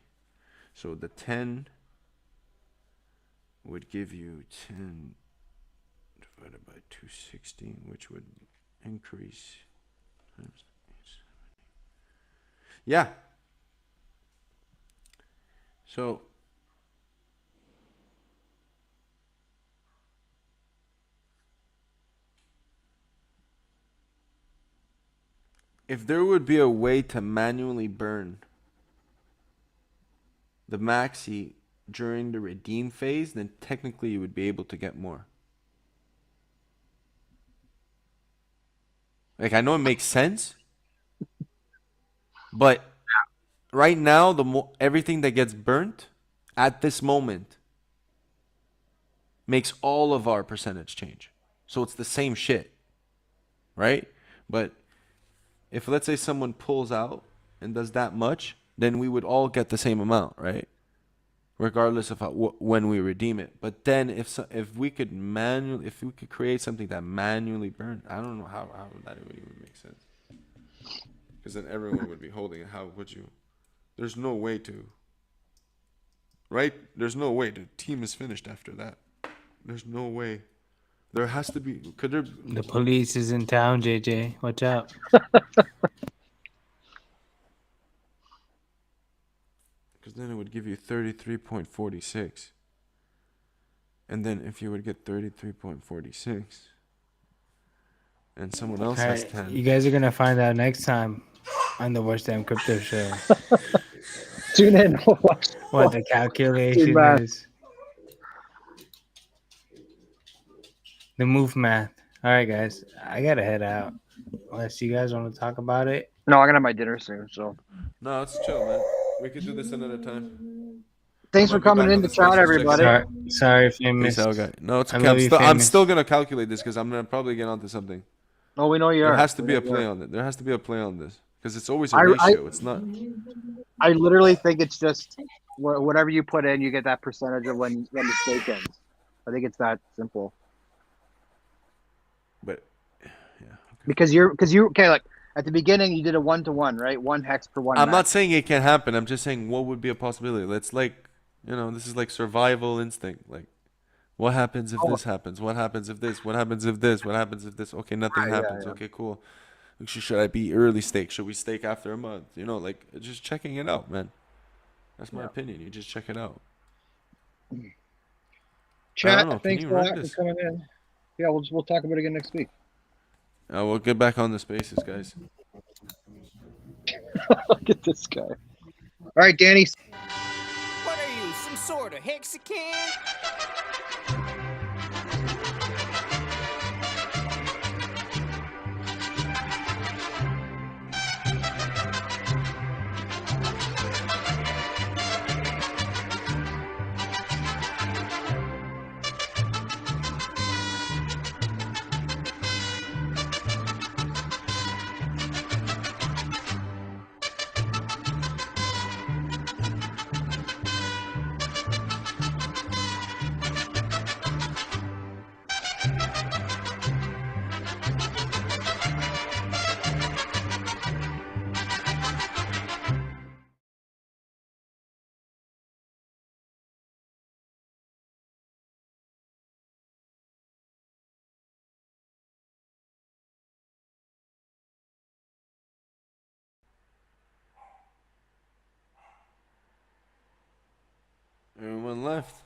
So the 10 would give you 10 divided by 260, which would increase times 870. Yeah. So if there would be a way to manually burn the Maxi during the redeem phase, then technically you would be able to get more. Like, I know it makes sense, but right now, everything that gets burnt at this moment makes all of our percentage change. So it's the same shit, right? But if, let's say, someone pulls out and does that much, then we would all get the same amount, right? Regardless of when we redeem it. But then if we could create something that manually burned, I don't know how that would even make sense. Because then everyone would be holding it. How would you? There's no way to. Right? There's no way. The team is finished after that. There's no way. There has to be. Could there? The police is in town, JJ. Watch out. Because then it would give you 33.46. And then if you would get 33.46, and someone else All has right, 10. you guys are gonna find out next time on the Worst Damn Crypto Show Tune in. what the calculation math. is. The move math. All right, guys, I gotta head out. Unless you guys want to talk about it. No, I'm gonna have my dinner soon. So No, it's chill, man. We could do this another time. thanks I'm for gonna be coming back in on to the chat, Spaces. Check everybody. it out. Sorry, famous. Peace out, guy. No, it's I okay. love you, I'm famous. still gonna calculate this because I'm gonna probably get onto something. Oh, we know you There are. has to be a We know you play are. on it. There has to be a play on this because it's always a I- ratio. It's not. I literally think it's just whatever you put in, you get that percentage of when the stake ends. I think it's that simple. But yeah. Because you okay, like at the beginning you did a 1-to-1, right? 1 hex per 1. I'm not max. saying it can happen. I'm just saying what would be a possibility. Let's this is like survival instinct. Like, what happens if this happens? What happens if this? What happens if this? What happens if this? Okay, nothing Yeah, happens. yeah. Okay, cool. Should I be early stake? Should we stake after a month? Like just checking it out, man. That's my opinion. You just check it out. I don't Chat, know. Can thanks you a run lot for this? coming in. Yeah, we'll talk about it again next week. We'll get back on the spaces, guys. Look at this guy. All right, Danny. What are you, some sort of Mexican? Everyone left.